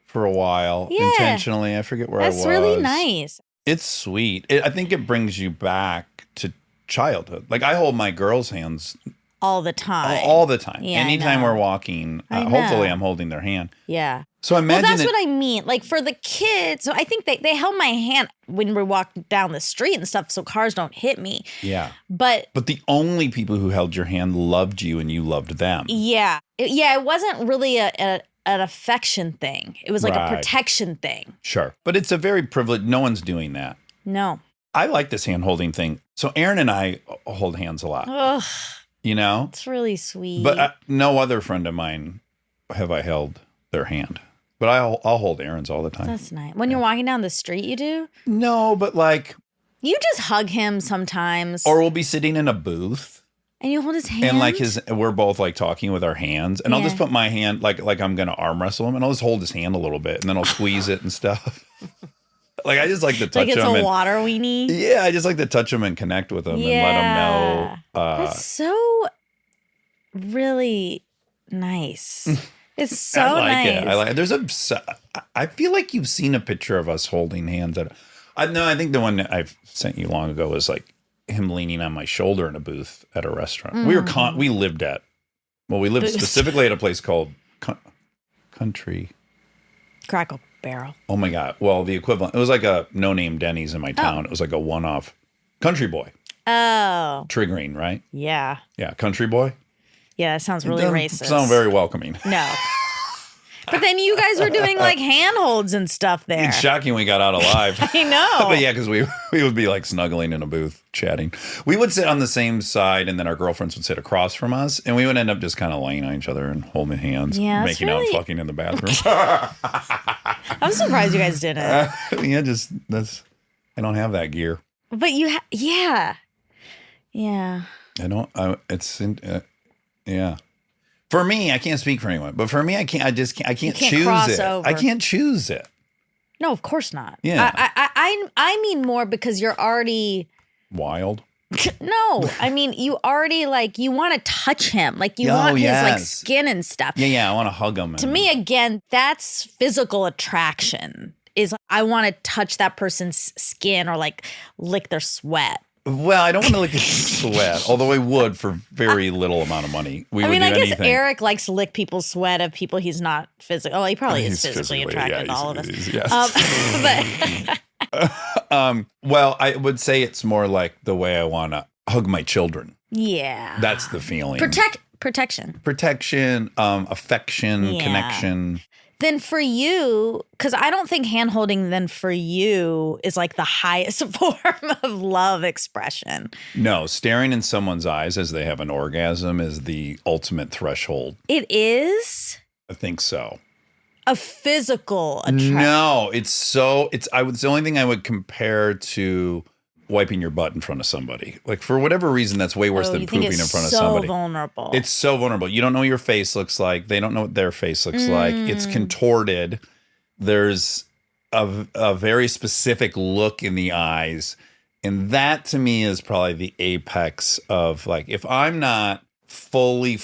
for a while Yeah. intentionally. I forget where I was. That's really nice. It's sweet. I think it brings you back to childhood. Like I hold my girls' hands All the time. all the time. Yeah, I Anytime know. we're walking, I hopefully know. I'm holding their hand. Yeah. So Well, imagine that's what I mean. Like for the kids, so I think they held my hand when we walked down the street and stuff so cars don't hit me. Yeah. But But the only people who held your hand loved you and you loved them. yeah. It wasn't really an affection thing. It was like Right. a protection thing. Sure. But it's a very privileged, no one's doing that. No. I like this hand holding thing. So Aaron and I hold hands a lot, Ugh, you know? it's really sweet. But no other friend of mine have I held their hand. But I'll hold Aaron's all the time. That's nice. When you're walking down the street, you do? No, but like, You just hug him sometimes. or we'll be sitting in a booth and you hold his hand. and like we're both like talking with our hands, and I'll just Yeah. put my hand like I'm gonna arm wrestle him, and I'll just hold his hand a little bit, and then I'll squeeze it and stuff. Like I just like to touch like it's him. a and, water weenie. yeah, I just like to touch him and connect with him and let him know. That's so really nice. It's so I like nice. it. I like. I feel like you've seen a picture of us holding hands. I think the one that I've sent you long ago was like him leaning on my shoulder in a booth at a restaurant. We lived Booths. specifically at a place called Country. Crackle Barrel. Oh my God. Well, the equivalent. It was like a no-name Denny's in my town. It was like a one-off. Country Boy. Oh, Triggering, right? yeah. Yeah, Country Boy. Yeah, that sounds really Doesn't racist. sound very welcoming. No. But then you guys were doing like handholds and stuff there. It's shocking we got out alive. I know. But yeah, because we would be like snuggling in a booth, chatting. We would sit on the same side, and then our girlfriends would sit across from us, and we would end up just kind of laying on each other and holding hands, Yeah, that's making out and really- fucking in the bathroom. I'm surprised you guys didn't. I don't have that gear. But you, yeah. Yeah. I don't. Yeah. For me, I can't speak for anyone, but for me, I can't can't choose cross it. over. I can't choose it. No, of course not. Yeah. I mean more because you're already Wild. No, I mean, you already like, you want to touch him. Like you Oh, want his like yes. skin and stuff. Yeah, I want to hug him. To me, again, that's physical attraction. Is I want to touch that person's skin or like lick their sweat. Well, I don't want to lick his sweat, although I would for very little amount of money. We I would mean, do I guess anything. Eric likes to lick people's sweat of people he's not physical. Oh, he probably is He's physically attracted to all of us. Yes. But Well, I would say it's more like the way I want to hug my children. yeah, That's the feeling. protection. Protection, affection, Yeah. connection. Then for you, because I don't think hand-holding then for you is like the highest form of love expression. No, staring in someone's eyes as they have an orgasm is the ultimate threshold. It is I think so. a physical attraction. No, it's the only thing I would compare to wiping your butt in front of somebody. Like for whatever reason, that's way worse than you think pooping it's in front of so somebody. vulnerable. It's so vulnerable. You don't know what your face looks like. They don't know what their face looks like. It's contorted. There's a very specific look in the eyes. And that to me is probably the apex of like, if I'm not fully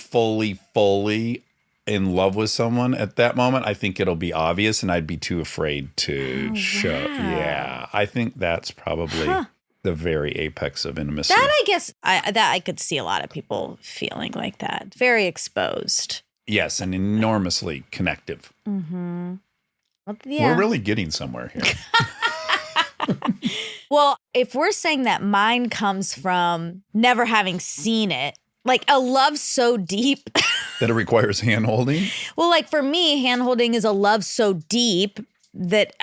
in love with someone at that moment, I think it'll be obvious and I'd be too afraid to show. wow. Yeah. I think that's probably the very apex of intimacy. That I guess I could see a lot of people feeling like that. Very exposed. Yes, and enormously connective. Mm-hmm. Well, yeah. We're really getting somewhere here. Well, if we're saying that mine comes from never having seen it, like a love so deep. That it requires hand holding. Well, like for me, hand holding is a love so deep that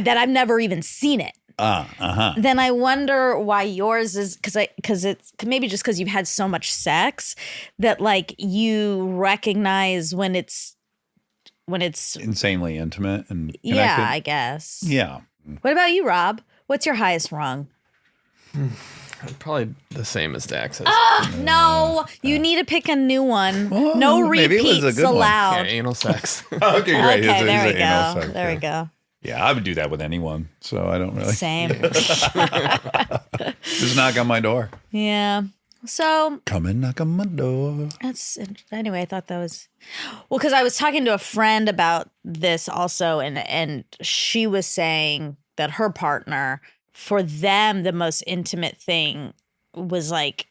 that I've never even seen it. Then I wonder why yours is because it's maybe just because you've had so much sex that like you recognize when it's Insanely intimate and connected. yeah, I guess. Yeah. What about you, Rob? What's your highest rung? Probably the same as Dax's. No, you need to pick a new one. Well, No maybe it was a repeats good one. Yeah, allowed. anal sex. Okay, great. Okay, It's there we an anal go. sex, There yeah. we go. Yeah, I would do that with anyone. So I don't really. Same. Just knock on my door. Yeah. So Come and knock on my door. that's anyway. I thought that was well because I was talking to a friend about this also, and she was saying that her partner, for them, the most intimate thing was like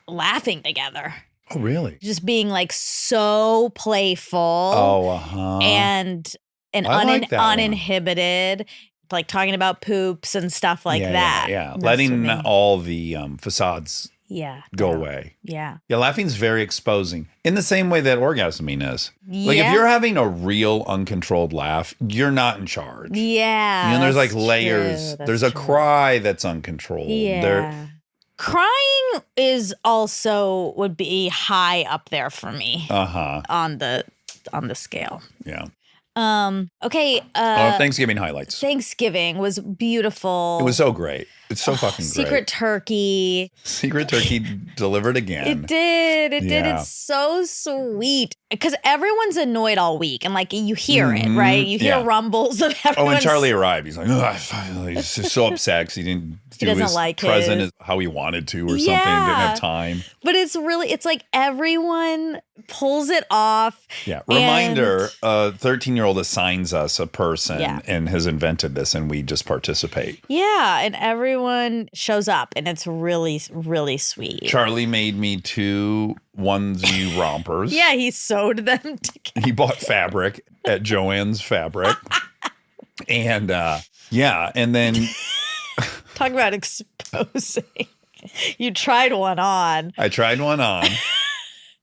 laughing together, Oh, really? just being like so playful. Oh, and I like that one. uninhibited, like talking about poops and stuff like that. Yeah. That's Letting what made- all the facades yeah go yeah, away. Yeah. Yeah, laughing's very exposing in the same way that orgasming is. Like if Yeah. you're having a real uncontrolled laugh, you're not in charge. Yeah. You know, there's like that's layers. true, that's There's a true. cry that's uncontrolled. Yeah. There, Crying is also would be high up there for me on the scale. Yeah. Okay. Thanksgiving highlights. Thanksgiving was beautiful. It was so great. It's so fucking Secret great. turkey. Secret turkey delivered again. It did. It did. Yeah. It's so sweet. Because everyone's annoyed all week. And like you hear it, Mhm. right? You hear Yeah. rumbles of Oh, everyone. when Charlie arrived, he's like, "Ugh," he's just so upset because he didn't do doesn't his like present his- how he wanted to or something. Didn't Yeah. have time. But it's like everyone pulls it off. Yeah. And- Reminder, a 13-year-old assigns us a person Yeah. and has invented this and we just participate. Yeah. And everyone shows up and it's really, really sweet. Charlie made me 2 onesie rompers. Yeah. He sewed them together. He bought fabric at Joann's Fabric. And yeah, and then Talk about exposing. You tried one on. I tried one on.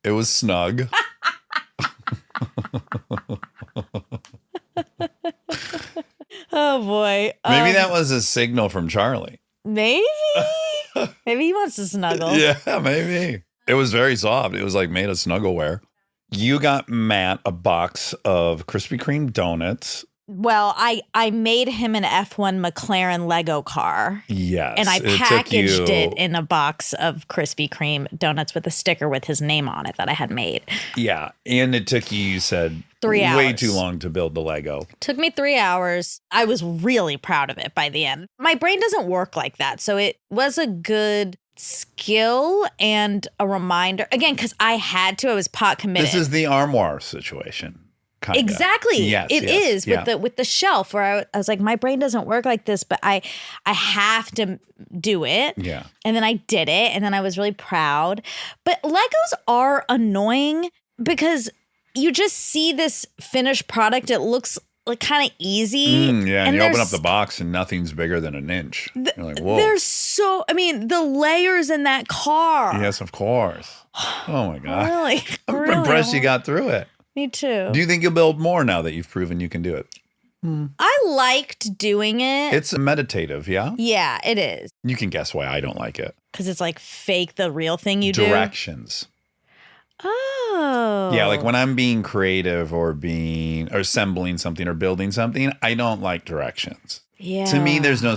It was snug. Oh boy. Maybe that was a signal from Charlie. Maybe. Maybe he wants to snuggle. Yeah, maybe. It was very soft. It was like made of snuggleware. You got Matt a box of Krispy Kreme donuts. Well, I made him an F1 McLaren Lego car. Yes. And I it took packaged you- it in a box of Krispy Kreme donuts with a sticker with his name on it that I had made. Yeah. And it took you said, 3 hours. Way too long to build the Lego. Took me 3 hours. I was really proud of it by the end. My brain doesn't work like that. So it was a good skill and a reminder. Again, because I had to. I was pot committed. This is the armoire situation. Kinda. Exactly. Yes, it yes, is with the shelf where I was like, my brain doesn't work like this, but I have to do it. Yeah. And then I did it, and then I was really proud. But Legos are annoying because you just see this finished product. It looks like kind of easy. Yeah, and you open up there's- the box and nothing's bigger than an inch. You're like, whoa. There's the layers in that car. Yes, of course. Oh my God. Really? I'm really. impressed you got through it. Me too. Do you think you'll build more now that you've proven you can do it? I liked doing it. It's meditative, yeah? Yeah, it is. You can guess why I don't like it. Because it's like fake the real thing you do. Directions. Oh. Yeah, like when I'm being creative or assembling something or building something, I don't like directions. Yeah. To me, there's no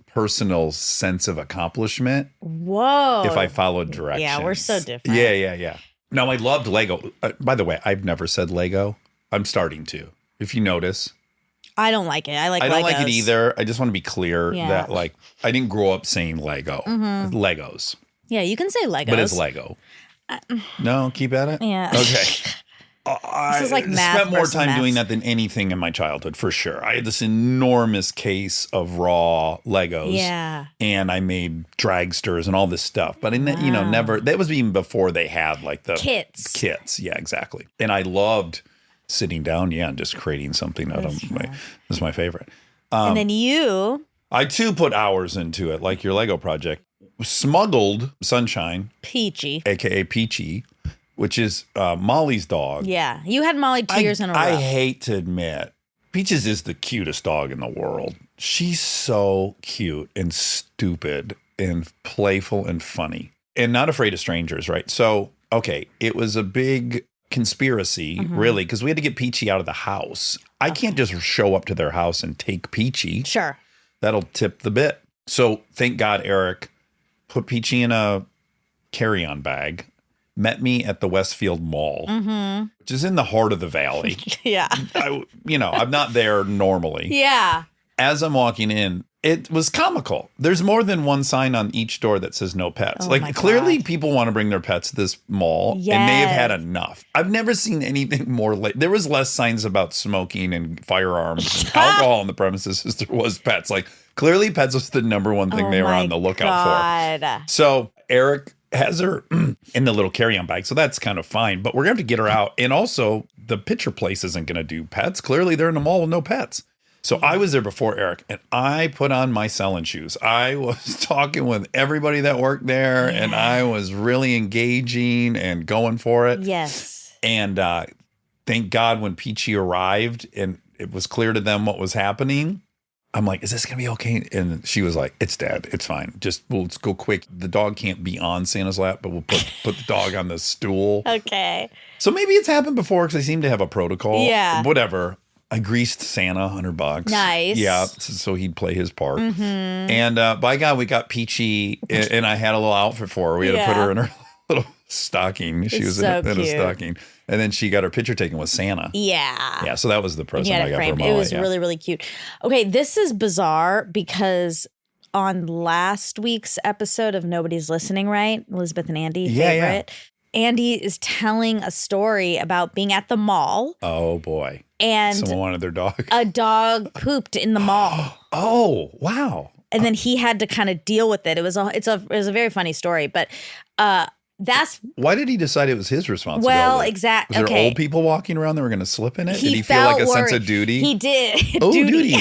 personal sense of accomplishment Whoa. if I followed directions. Yeah, we're so different. Yeah. No, I loved Lego. By the way, I've never said Lego. I'm starting to. If you notice, I don't like it. I like I don't Legos. like it either. I just want to be clear Yeah. that like I didn't grow up saying Lego. Legos, Yeah, you can say Legos. but it's Lego. No, keep at it. Yeah. Okay. This is like math spent more versus time doing maths. that than anything in my childhood, for sure. I had this enormous case of raw Legos. Yeah. And I made dragsters and all this stuff. But never, that was even before they had like the kits. Yeah, exactly. And I loved sitting down, and just creating something out of this is my favorite. And then you. I too put hours into it, like your Lego project. Smuggled Sunshine, Peachy. aka Peachy, which is Molly's dog. Yeah. You had Molly 2 years in a row. I hate to admit, Peaches is the cutest dog in the world. She's so cute and stupid and playful and funny and not afraid of strangers, right? So, okay, it was a big conspiracy, really, because we had to get Peachy out of the house. I can't just show up to their house and take Peachy. Sure. That'll tip the bit. So, thank God, Eric put Peachy in a carry-on bag, met me at the Westfield Mall, which is in the heart of the valley. Yeah. I'm not there normally. Yeah. As I'm walking in, it was comical. There's more than one sign on each door that says no pets. Oh my Like clearly God. people want to bring their pets to this mall and they have had Yes. enough. I've never seen anything more there was less signs about smoking and firearms and alcohol on the premises as there was pets. Like clearly pets was the number one thing they were on the lookout for. God. So Eric has her in the little carry-on bag, so that's kind of fine. But we're going to have to get her out. And also, the picture place isn't going to do pets. Clearly, they're in the mall with no pets. So I was there before Eric, and I put on my selling shoes. I was talking with everybody that worked there, and I was really engaging and going for it. Yes. And thank God when Peachy arrived and it was clear to them what was happening, I'm like, is this going to be okay? And she was like, it's dead. It's fine. Let's go quick. The dog can't be on Santa's lap, but we'll put the dog on the stool. Okay. So maybe it's happened before because they seem to have a protocol. Yeah. Whatever. I greased Santa $100. Nice. Yeah. So he'd play his part. And by God, we got Peachy and I had a little outfit for her. We had to put her in her little stocking. She It's was so in a cute. stocking. And then she got her picture taken with Santa. Yeah. Yeah, so that was the He present had I it got framed. for Molly. It was really, really cute. Okay, this is bizarre because on last week's episode of Nobody's Listening, right? Elizabeth and Andy, Yeah, yeah. favorite. Andy is telling a story about being at the mall Oh boy. and Someone wanted their dog. a dog pooped in the mall. Oh, wow. And then he had to kind of deal with it. It was a very funny story, but that's Why did he decide it was his responsibility? well, exactly. Was there Okay. old people walking around that were going to slip in it? Did he feel felt like a sense of worried. duty? He did. Oh, duty.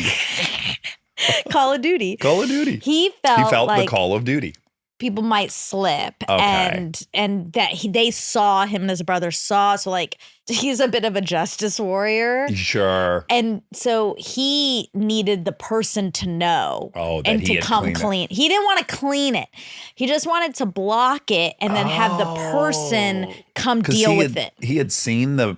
Call of Duty. Call of Duty. He felt the like call of duty. people might slip, Okay. and that they saw him and his brother saw. So like he's a bit of a justice warrior. Sure. And so he needed the person to know Oh, that and he to had come cleaned it. clean. He didn't want to clean it. He just wanted to block it and then have the person come 'Cause deal he with had, it. He had seen the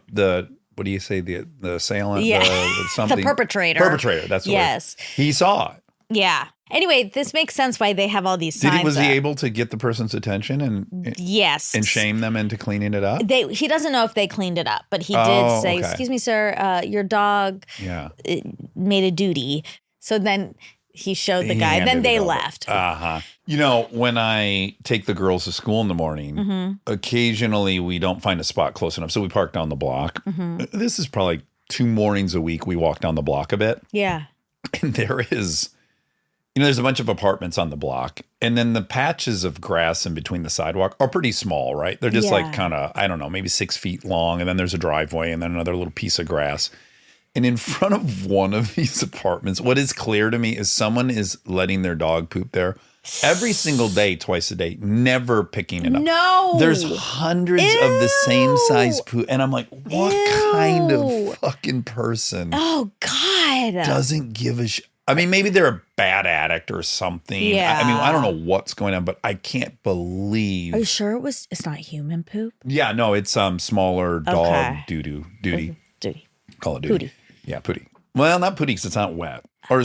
what do you say, the assailant? Yeah. The something. The perpetrator. Perpetrator, that's the Yes. word. He saw it. Yeah. Anyway, this makes sense why they have all these signs. Was he up. able to get the person's attention and Yes. and shame them into cleaning it up? He doesn't know if they cleaned it up, but he did say, okay. "Excuse me, sir, your dog made a duty." So then he showed the guy. Then they left. You know, when I take the girls to school in the morning, occasionally we don't find a spot close enough, so we park down the block. This is probably 2 mornings a week we walk down the block a bit. Yeah. And there is, there's a bunch of apartments on the block. And then the patches of grass in between the sidewalk are pretty small, right? They're just like kind of, I don't know, maybe 6 feet long. And then there's a driveway and then another little piece of grass. And in front of one of these apartments, what is clear to me is someone is letting their dog poop there every single day, twice a day, never picking it up. No. There's hundreds of the same size poop. And I'm like, what kind of fucking person doesn't give a shit? I mean, maybe they're a bad addict or something. Yeah. I mean, I don't know what's going on, but I can't believe. Are you sure it's not human poop? Yeah, no, it's smaller dog doo-doo. Duty. Duty. Call it duty. Pootie. Yeah, pootie. Well, not pootie because it's not wet. Or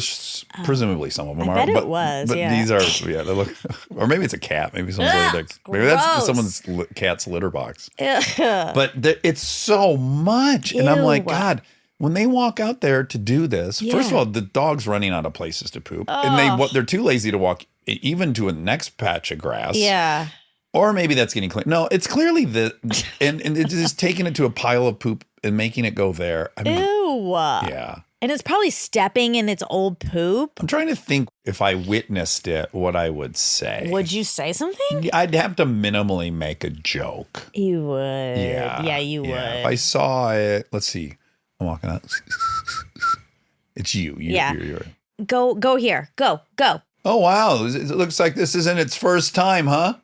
presumably some of them I are. bet but, it was, But yeah. these are, they look, or maybe it's a cat. Maybe someone's maybe that's someone's cat's litter box. But it's so much. And I'm like, God, when they walk out there to do this, first of all, the dog's running out of places to poop. And they're too lazy to walk even to a next patch of grass. Yeah. Or maybe that's getting clean. No, it's clearly and it's just taking it to a pile of poop and making it go there. I mean, Ew. Yeah. And it's probably stepping in its old poop. I'm trying to think if I witnessed it, what I would say. Would you say something? I'd have to minimally make a joke. You would. Yeah. Yeah, you would. If I saw it, let's see. I'm walking out. It's you. You're. Go here. Go. Oh, wow. It looks like this isn't its first time, huh?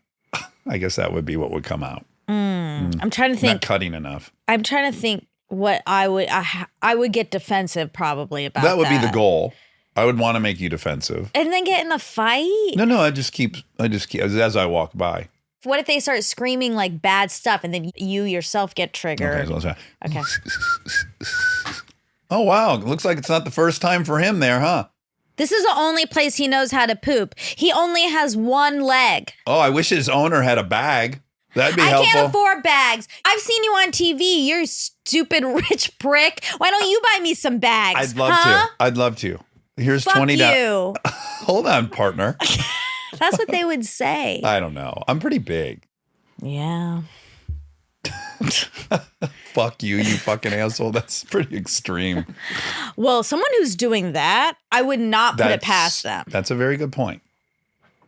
I guess that would be what would come out. I'm trying to think. Not cutting enough. I'm trying to think what I would get defensive probably about That would be the goal. I would want to make you defensive. And then get in a fight? No, I just keep as I walk by. What if they start screaming like bad stuff and then you yourself get triggered? Okay. Oh, wow. It looks like it's not the first time for him there, huh? This is the only place he knows how to poop. He only has one leg. Oh, I wish his owner had a bag. That'd be helpful. I can't afford bags. I've seen you on TV. You're a stupid rich prick. Why don't you buy me some bags? I'd love to. Here's Fuck $20. you. Hold on, partner. That's what they would say. I don't know. I'm pretty big. Yeah. Fuck you, you fucking asshole. That's pretty extreme. Well, someone who's doing that, I would not put it past them. That's a very good point.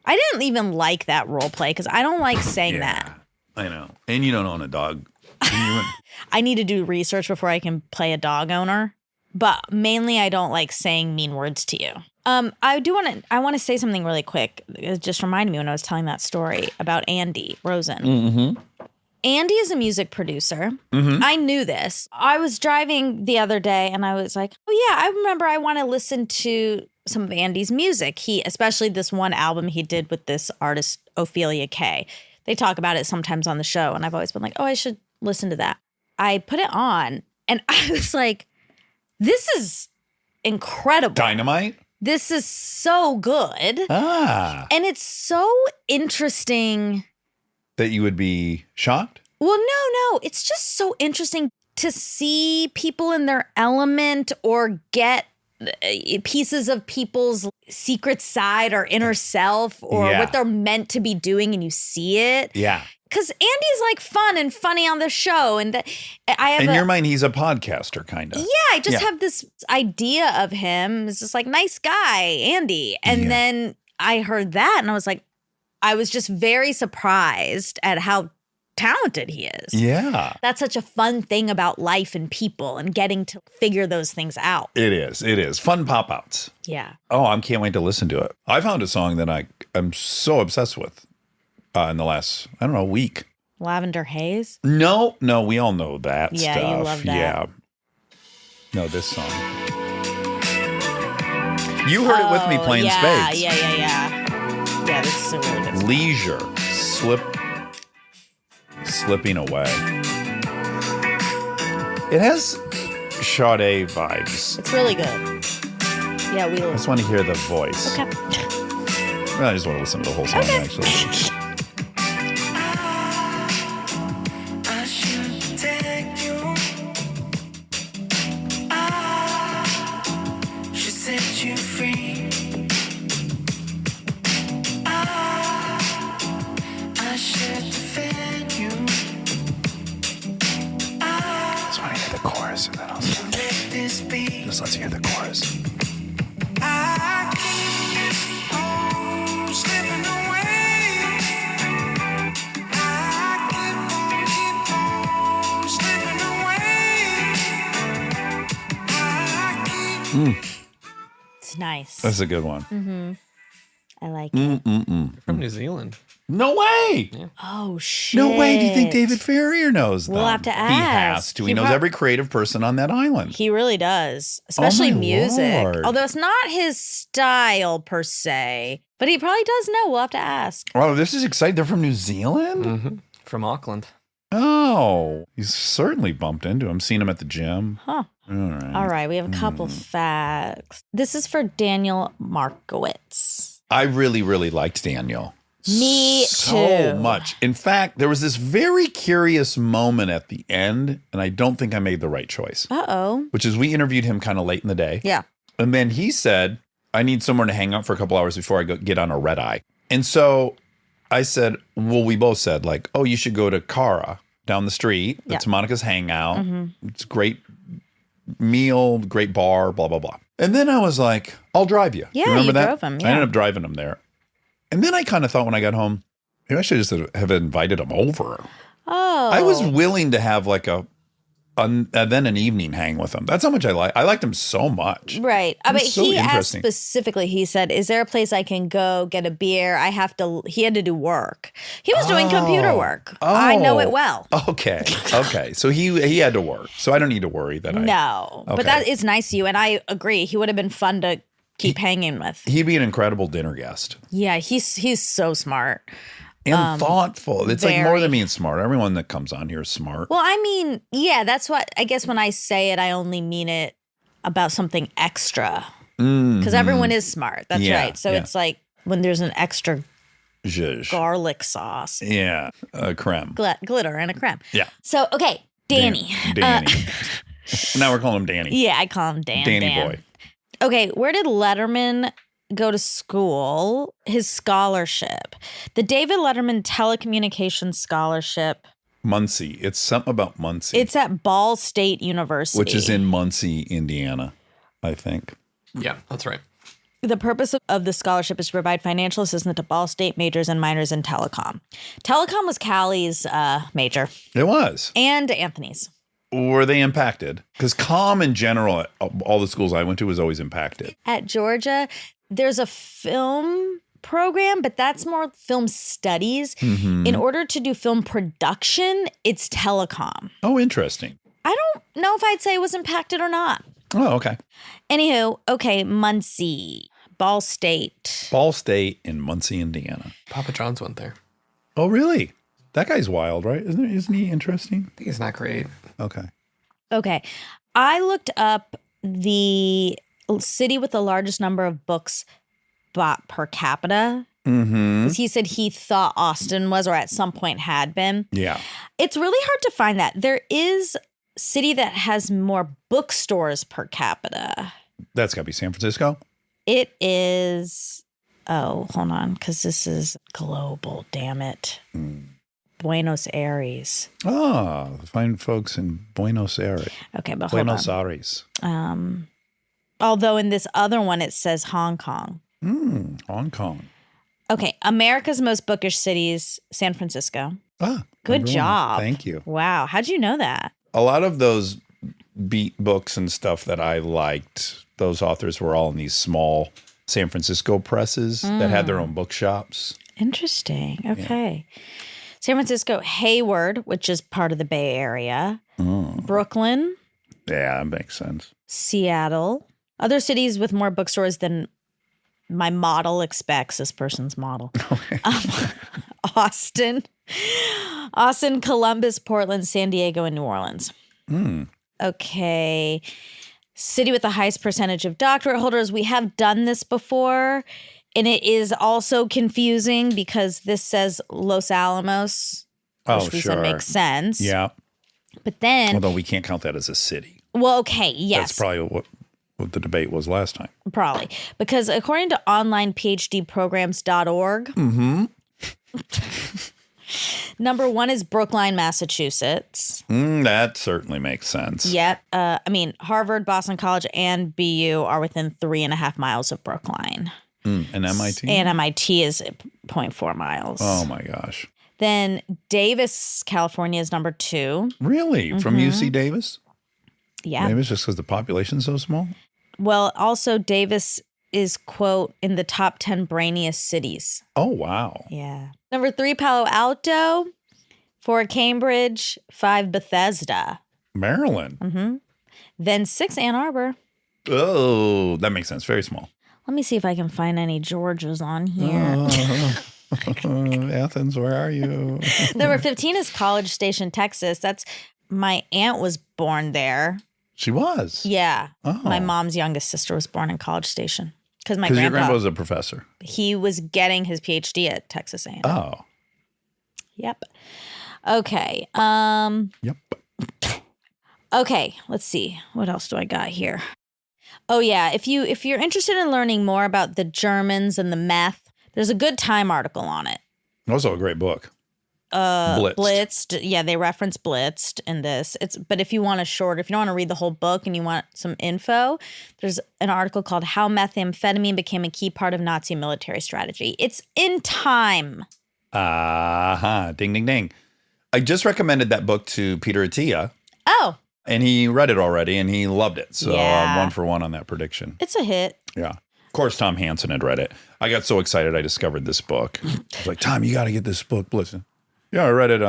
I didn't even like that role play because I don't like saying that. I know. And you don't own a dog. I need to do research before I can play a dog owner. But mainly I don't like saying mean words to you. I want to say something really quick. It just reminded me when I was telling that story about Andy Rosen. Mm-hmm. Andy is a music producer. Mm-hmm. I knew this. I was driving the other day and I was like, oh yeah, I remember I want to listen to some of Andy's music. Especially this one album he did with this artist, Ophelia Kay. They talk about it sometimes on the show. And I've always been like, oh, I should listen to that. I put it on and I was like, this is incredible. Dynamite? This is so good. Ah. And it's so interesting. That you would be shocked? Well, no. It's just so interesting to see people in their element or get pieces of people's secret side or inner self or what they're meant to be doing and you see it. Yeah. Because Andy's like fun and funny on the show. And in your mind, he's a podcaster, kind of. Yeah, I just have this idea of him as just like, nice guy, Andy. And then I heard that and I was like, I was just very surprised at how talented he is. Yeah. That's such a fun thing about life and people and getting to figure those things out. It is. Fun pop-outs. Yeah. Oh, I can't wait to listen to it. I found a song that I'm so obsessed with in the last, I don't know, week. Lavender Haze? No, we all know that stuff. Yeah, you love that. Yeah. No, this song. You heard it with me playing spades. Yeah. Yeah, this is a really good song. Leisure. Slipping away. It has Sade vibes. It's really good. Yeah, we I just want to hear the voice. Okay. I just want to listen to the whole song, actually. I should protect you. I should set you free. I should defend you. Just want to hear the chorus, and then I'll Let this be. just let's hear the chorus. I keep on slipping away. I keep on slipping away. I keep It's nice. That's a good one. I like it. From New Zealand. No way. Oh, shit. No way. Do you think David Ferrier knows them? We'll have to He has ask. to. He He knows prob- every creative person on that island. He really does, especially my music. Lord. Although it's not his style per se, but he probably does know. We'll have to ask. Oh, this is exciting. They're from New Zealand? From Auckland. Oh, he's certainly bumped into him. Seen him at the gym. Huh. All right. All right, we have a couple facts. This is for Daniel Markovits. I really, really liked Daniel. Me So too. much. In fact, there was this very curious moment at the end, and I don't think I made the right choice, Uh-oh. which is we interviewed him kind of late in the day. Yeah. And then he said, I need somewhere to hang out for a couple hours before I get on a red eye. And so I said, well, we both said, like, oh, you should go to Cara down the street. That's Monica's hangout. It's a great meal, great bar, blah, blah, blah. And then I was like, I'll drive you. Yeah, remember you that? drove him, I yeah. ended up driving him there. And then I kind of thought when I got home, maybe I should just have invited him over. Oh. I was willing to have like then an evening hang with him. That's how much I liked him so much. Right. But so he asked interesting. specifically, he said, is there a place I can go get a beer? He had to do work. He was doing computer work. I know it well. Okay. Okay. So he had to work. So I don't need to worry that No, Okay. but that is nice of you. And I agree. He would have been fun to keep hanging with. he'd be an incredible dinner guest. Yeah, he's so smart. And thoughtful. It's like more very. than being smart. Everyone that comes on here is smart. Well, I mean, yeah, that's what I guess when I say it, I only mean it about something extra. Because everyone is smart. That's Yeah, right. So yeah. it's like when there's an extra Zhuzh. garlic sauce, Yeah. Creme. glitter, and a creme. Yeah. So, okay, Danny. Danny. Now we're calling him Danny. Yeah, I call him Dan. Danny Dan. boy. Okay, where did Letterman go to school? His scholarship. The David Letterman Telecommunications Scholarship. Muncie. It's something about Muncie. It's at Ball State University. which is in Muncie, Indiana, I think. Yeah, that's right. The purpose of the scholarship is to provide financial assistance to Ball State majors and minors in telecom. Telecom was Callie's major It was. and Anthony's. Were they impacted? Because comm in general, at all the schools I went to, was always impacted. At Georgia, there's a film program, but that's more film studies. Mm-hmm. In order to do film production, it's telecom. Oh, interesting. I don't know if I'd say it was impacted or not. Oh, okay. Anywho, okay, Muncie, Ball State. Ball State in Muncie, Indiana. Papa John's went there. Oh, really? That guy's wild, right? Isn't he interesting? I think he's not great. Okay. Okay, I looked up the city with the largest number of books bought per capita. Mm-hmm. 'Cause he said he thought Austin was, or at some point had been. Yeah. It's really hard to find that. There is city that has more bookstores per capita. That's got to be San Francisco. It is, oh, hold on, because this is global, damn it. Buenos Aires. Ah, the fine folks in Buenos Aires. Okay, but hold Buenos on. Aires. Although in this other one, it says Hong Kong. Hong Kong. Okay, America's most bookish cities, San Francisco. Ah, Good number one. job. Thank you. Wow, how'd you know that? A lot of those beat books and stuff that I liked, those authors were all in these small San Francisco presses that had their own bookshops. Interesting. Okay. San Francisco, Hayward, which is part of the Bay Area. Brooklyn, Yeah, that makes sense. Seattle. Other cities with more bookstores than my model expects, this person's model. Austin, Columbus, Portland, San Diego, and New Orleans. Okay. city with the highest percentage of doctorate holders. We have done this before, and it is also confusing because this says Los Alamos, which we said makes sense. Yeah. But then, Although we can't count that as a city. well, okay, yes. That's probably what the debate was last time. Probably. Because according to onlinePhDprograms.org, number 1 is Brookline, Massachusetts. That certainly makes sense. Yep. I mean, Harvard, Boston College, and BU are within 3.5 miles of Brookline. And MIT? And MIT is 0.4 miles. Oh, my gosh. Then Davis, California is number 2. Really? From UC Davis? Yeah. Davis just because the population's so small? Well, also Davis is, quote, in the top 10 brainiest cities. Oh, wow. Yeah. Number 3, Palo Alto. 4, Cambridge. 5, Bethesda. Maryland. Then 6, Ann Arbor. Oh, that makes sense. Very small. Let me see if I can find any Georges on here. Athens, where are you? Number 15 is College Station, Texas. That's my aunt was born there. She was. Yeah. Oh. My mom's youngest sister was born in College Station. Because my Because your grandpa, grandpa was a professor. he was getting his PhD at Texas A&M. Oh. Yep. Okay. Yep. Okay, let's see. What else do I got here? Oh yeah, if you're interested in learning more about the Germans and the meth, there's a good Time article on it. Also a great book. Blitzed. Yeah, they reference Blitzed in this. But if you want if you don't want to read the whole book and you want some info, there's an article called How Methamphetamine Became a Key Part of Nazi Military Strategy. It's in Time. Ding, ding, ding. I just recommended that book to Peter Attia. Oh. And he read it already and he loved it. So Yeah. I'm 1 for 1 on that prediction. It's a hit. Yeah. Of course, Tom Hansen had read it. I got so excited I discovered this book. I was like, Tom, you got to get this book. Listen. Yeah, I read it.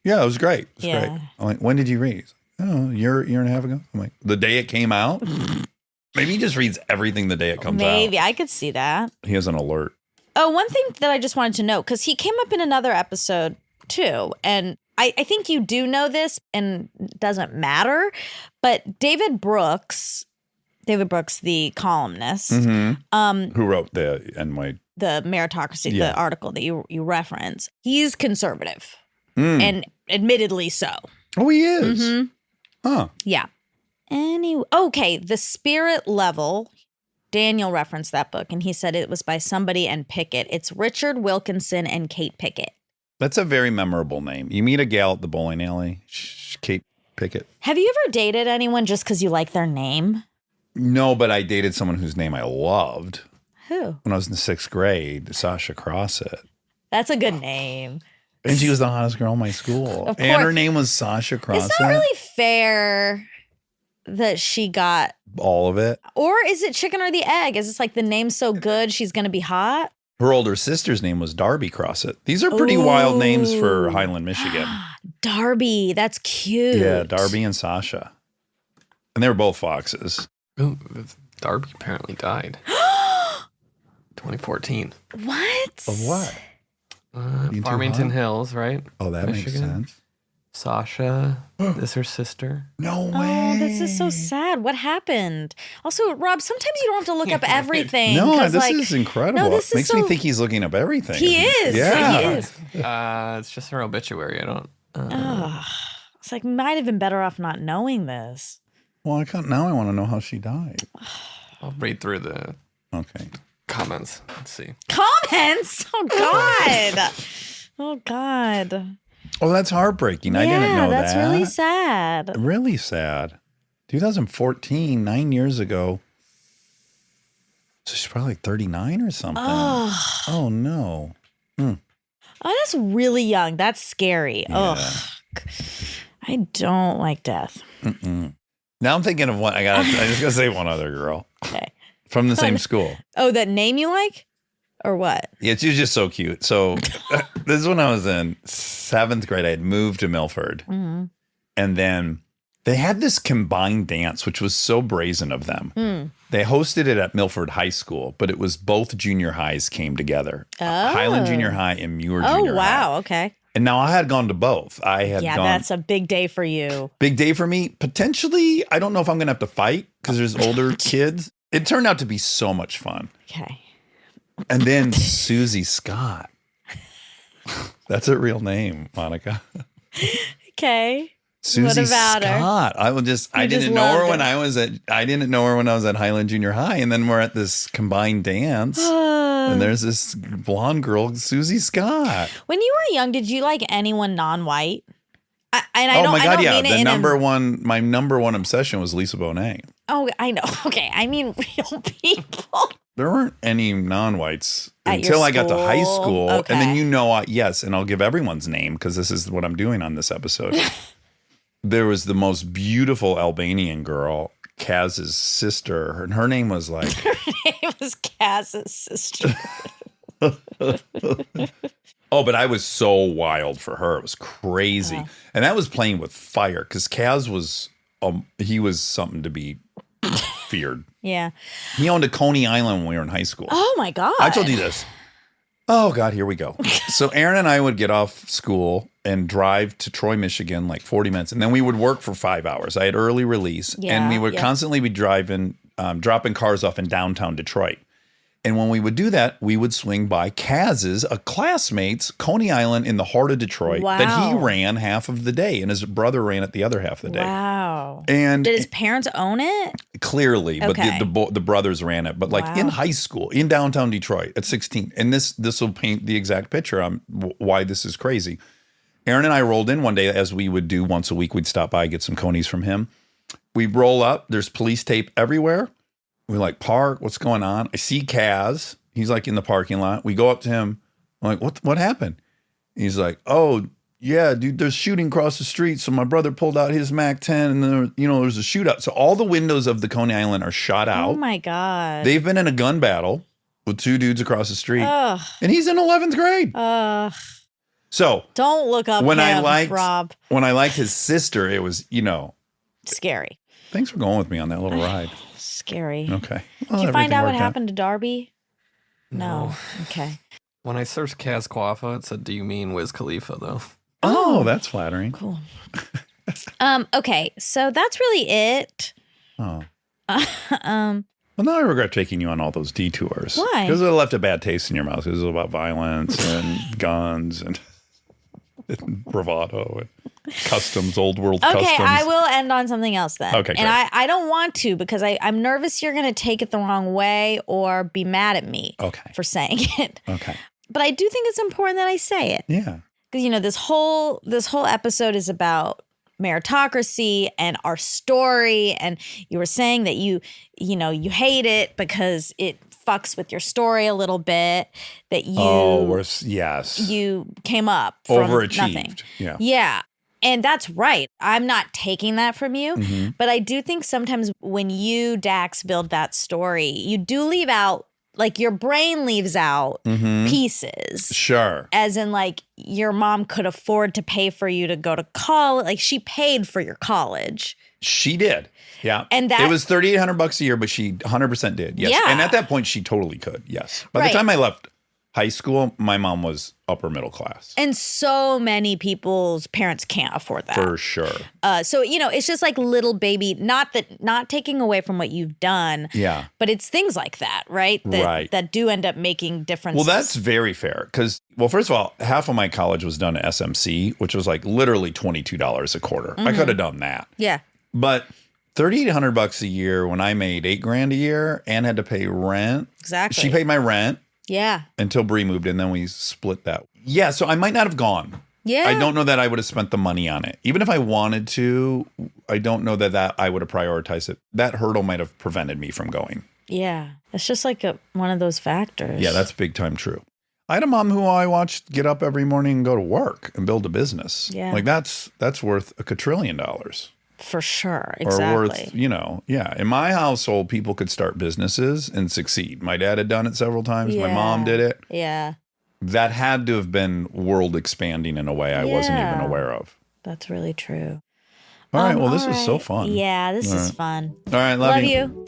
Yeah, it was great. It was great. I'm like, when did you read? Oh, a year and a half ago. I'm like, the day it came out? Maybe he just reads everything the day it comes out. Maybe. I could see that. He has an alert. Oh, one thing that I just wanted to note, because he came up in another episode too, and I think you do know this and it doesn't matter, but David Brooks, the columnist, Who wrote the NY? the Meritocracy, the article that you reference, he's conservative and admittedly so. Oh, he is? Huh. Yeah. Okay, The Spirit Level. Daniel referenced that book, and he said it was by somebody and Pickett. It's Richard Wilkinson and Kate Pickett. That's a very memorable name. You meet a gal at the bowling alley, Kate Pickett. Have you ever dated anyone just because you like their name? No, but I dated someone whose name I loved. Who? When I was in the 6th grade, Sasha Crossett. That's a good name. And she was the hottest girl in my school. Of And course. her name was Sasha Crossett. It's not really fair that she got, all of it. or is it chicken or the egg? Is it like the name's so good she's going to be hot? Her older sister's name was Darby Crossett. These are pretty wild names for Highland, Michigan. Darby, that's cute. Yeah, Darby and Sasha. And they were both foxes. Ooh, Darby apparently died. 2014. What? Of what? Being too Farmington hot? Hills, right? Oh, that makes Michigan. sense. Sasha is her sister. No way. Oh, this is so sad. What happened? Also, Rob, sometimes you don't have to look up everything. No, 'cause, this is incredible. No, this is Makes me so- think he's looking up everything. He is. Yeah. He is. It's just her obituary. I don't. It's like, might have been better off not knowing this. Well, now I want to know how she died. I'll read through the Okay. comments. Let's see. Comments? Oh, God. Oh, God. Oh, that's heartbreaking. I didn't know that's that. really sad. Really sad. 2014, 9 years ago. So she's probably like 39 or something. Oh no. Oh, that's really young. That's scary. Yeah. Ugh. I don't like death. Now I'm thinking of one. I just gotta say one other girl Okay. from the same school. Oh, that name you like? Or what? Yeah, she was just so cute. So this is when I was in 7th grade. I had moved to Milford. Mm-hmm. And then they had this combined dance, which was so brazen of them. They hosted it at Milford High School, but it was both junior highs came together. Highland Junior High and Muir Junior High. Oh, wow. Okay. And now I had gone to both. I had Yeah, gone. that's a big day for you. Big day for me. Potentially, I don't know if I'm going to have to fight because there's older kids. It turned out to be so much fun. Okay. And then Susie Scott. That's her real name, Monica. Okay. Susie What about her? Scott. I just didn't know her loved when her. I didn't know her when I was at Highland Junior High, and then we're at this combined dance, and there's this blonde girl, Susie Scott. When you were young, did you like anyone non-white? I Oh don't, my I God, don't yeah. mean it The in my number one obsession was Lisa Bonet. Oh, I know. Okay, I mean real people. There weren't any non-whites At your until I got to high school? school, and Okay. then yes, and I'll give everyone's name because this is what I'm doing on this episode. There was the most beautiful Albanian girl, Kaz's sister, and her name was like It was Kaz's sister. oh, but I was so wild for her. It was crazy. And that was playing with fire because Kaz was, he was something to be feared. Yeah. He owned a Coney Island when we were in high school. Oh my God. I told you this. Oh, God, here we go. So Aaron and I would get off school and drive to Troy, Michigan, like 40 minutes. And then we would work for 5 hours. I had early release. And we would constantly be driving, dropping cars off in downtown Detroit. And when we would do that, we would swing by Kaz's, a classmate's Coney Island in the heart of Detroit that he ran half of the day, and his brother ran it the other half of the day. Wow. And did his parents own it? clearly, Okay. but the brothers ran it. But like in high school, in downtown Detroit at 16, and this will paint the exact picture on why this is crazy. Aaron and I rolled in one day, as we would do once a week. We'd stop by, get some Conies from him. We roll up. There's police tape everywhere. We like park. What's going on? I see Kaz. He's like in the parking lot. We go up to him. I'm like, what happened? He's like, oh yeah, dude, there's shooting across the street. So my brother pulled out his Mac 10, and then there's a shootout. So all the windows of the Coney Island are shot out. Oh my God. They've been in a gun battle with two dudes across the street, Ugh. and he's in 11th grade. So Don't look up when him, I Rob. liked his sister, it was Scary. Thanks for going with me on that little ride. Scary. Okay. Did you find out what happened to Darby? No. Okay. When I searched Kaz Quafa, it said, "Do you mean Wiz Khalifa?" Though. Oh, that's flattering. Cool. Okay, so that's really it. Oh. Well, now I regret taking you on all those detours. Why? Because it left a bad taste in your mouth. It was about violence and guns and bravado and customs, old world customs. Okay, I will end on something else then. Okay, and great. I don't want to because I'm nervous you're going to take it the wrong way or be mad at me for saying it. Okay. But I do think it's important that I say it. Yeah. Because this whole episode is about meritocracy and our story, and you were saying that you hate it because it fucks with your story a little bit, that you came up from overachieved. nothing. Yeah. And that's right. I'm not taking that from you, but I do think sometimes when you, Dax, build that story, you do leave out, like your brain leaves out pieces. Sure. As in, like, your mom could afford to pay for you to go to college. Like, she paid for your college. She did. Yeah. And it was $3,800 a year, but she 100% did. Yes. Yeah. And at that point, she totally could. Yes. By Right. the time I left high school, my mom was upper middle class. And so many people's parents can't afford that. For sure. So, it's just like little baby, not taking away from what you've done. Yeah. But it's things like that, right? That do end up making differences. Well, that's very fair because, first of all, half of my college was done at SMC, which was like literally $22 a quarter. I could have done that. Yeah. But $3,800 a year when I made $8,000 a year and had to pay rent. Exactly. She paid my rent. Yeah. Until Bree moved in, then we split that. Yeah, so I might not have gone. Yeah. I don't know that I would have spent the money on it. Even if I wanted to, I don't know that I would have prioritized it. That hurdle might have prevented me from going. Yeah. It's just like one of those factors. Yeah, that's big time true. I had a mom who I watched get up every morning and go to work and build a business. Yeah. Like that's worth $1 quadrillion. For sure. Exactly. Or worth, in my household, people could start businesses and succeed. My dad had done it several times. My mom did it. Yeah. That had to have been world expanding in a way I wasn't even aware of. That's really true. All right. Well, this was so fun. Yeah, this is fun. All right. Love you. you.